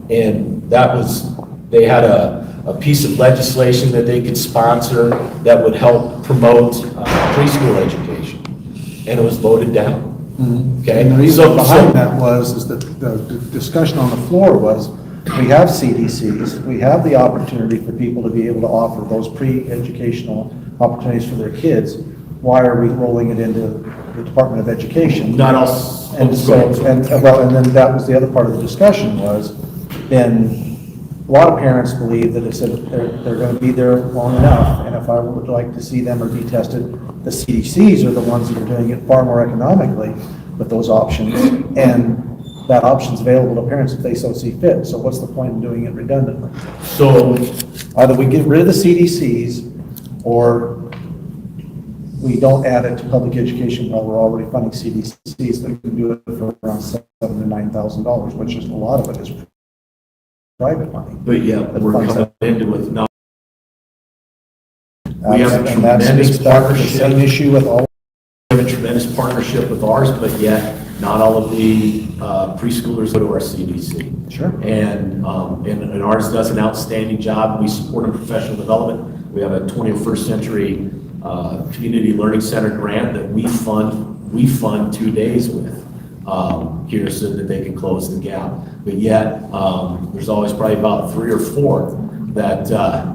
And that was, they had a piece of legislation that they could sponsor that would help promote preschool education. And it was voted down. Okay. And the reason behind that is that the discussion on the floor was, we have CDCs, we have the opportunity for people to be able to offer those pre-educational opportunities for their kids. Why are we rolling it into the Department of Education? Not us. And so, and then that was the other part of the discussion was, then a lot of parents believe that if they're going to be there long enough, and if I would like to see them or be tested, the CDCs are the ones that are doing it far more economically with those options, and that option's available to parents if they so see fit. So what's the point in doing it redundantly? So either we get rid of the CDCs, or we don't add it to public education while we're already funding CDCs that can do it for around $7,000 to $9,000, which is a lot of it is private money. But yeah, we're coming into with no. We have a And that's tremendous back to the partnership. same issue with all. We have a tremendous partnership with ours, but yet not all of the preschoolers go to our CDC. Sure. And ours does an outstanding job. We support in professional development. We have a 21st century community learning center grant that we fund 2 days with here so that they can close the gap. But yet, there's always probably about 3 or 4 that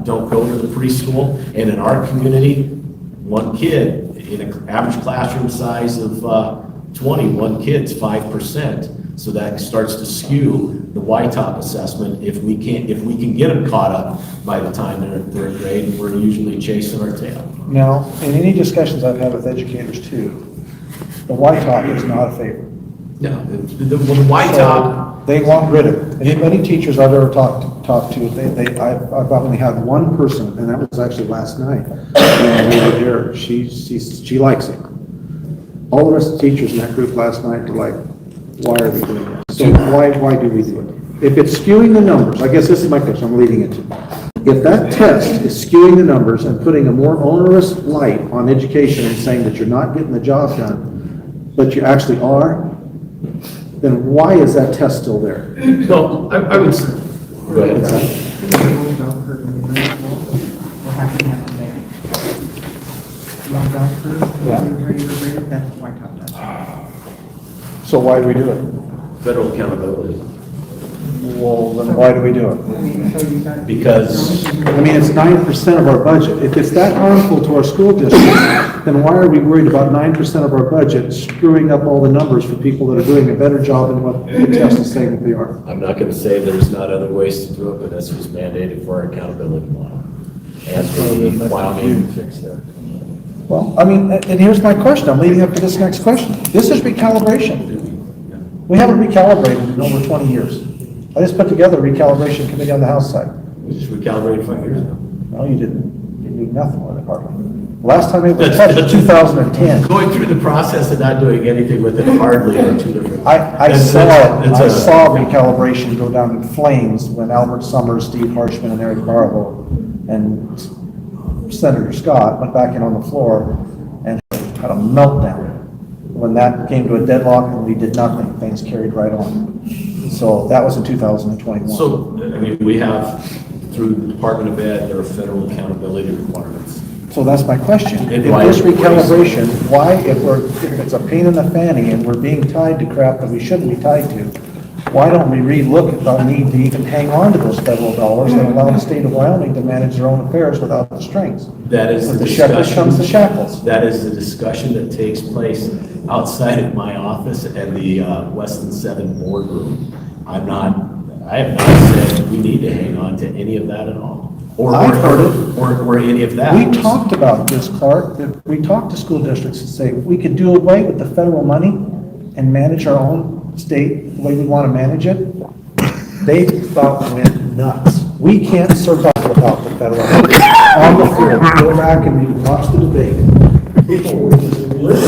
don't go to the preschool. And in our community, one kid in an average classroom size of 20, one kid's 5%. So that starts to skew the YTOP assessment. If we can get them caught up by the time they're in 3rd grade, we're usually chasing our tail. Now, in any discussions I've had with educators too, the YTOP is not a favorite. No, the YTOP. So they want rid of it. Any teachers I've ever talked to, I've only had one person, and that was actually last night. And we were there. She likes it. All the rest of the teachers in that group last night were like, why are we doing that? So why do we do it? If it's skewing the numbers, I guess this is my question I'm leading into. If that test is skewing the numbers and putting a more onerous light on education and saying that you're not getting the job done, but you actually are, then why is that test still there? No, I would, go ahead. We'll have to have it there. Long bell curve, Yeah. that's why I talked about. So why do we do it? Federal accountability. Well, then why do we do it? Because I mean, it's 9% of our budget. If it's that harmful to our school district, then why are we worried about 9% of our budget screwing up all the numbers for people that are doing a better job than what the test is saying that they are? I'm not gonna say there's not other ways to do it, but this was mandated for our accountability model. And for the Wyoming fix there. Well, I mean, and here's my question. I'm leading up to this next question. This is recalibration. We haven't recalibrated in over 20 years. I just put together a recalibration committee on the House side. We just recalibrated 5 years ago. No, you didn't. You didn't do nothing with it, hardly. Last time it was touched was 2010. Going through the process and not doing anything with it hardly are two different. I saw it. I saw recalibration go down in flames when Albert Summers, Steve Harshman, and Eric Barlow and Senator Scott went back in on the floor and had a meltdown. When that came to a deadlock and we did nothing, things carried right on. So that was in 2021. So, I mean, we have, through the Department of Ed, there are federal accountability requirements. So that's my question. And If why this is it recalibration, why, if it's a pain in the fanny and we're being tied to crap that we shouldn't be tied to, why don't we relook at the need to even hang on to those federal dollars and allow the state of Wyoming to manage their own affairs without the strings? That is With the the shekels comes the discussion. shackles. That is the discussion that takes place outside of my office and the Weston 7 boardroom. I have not said we need to hang on to any of that at all. I've heard it. Or any of that. We talked about this, Clark, that we talked to school districts and say, we could do away with the federal money and manage our own state the way we want to manage it. They about went nuts. We can't survive without the federal money. On the floor, go back and watch the debate. People were just listening.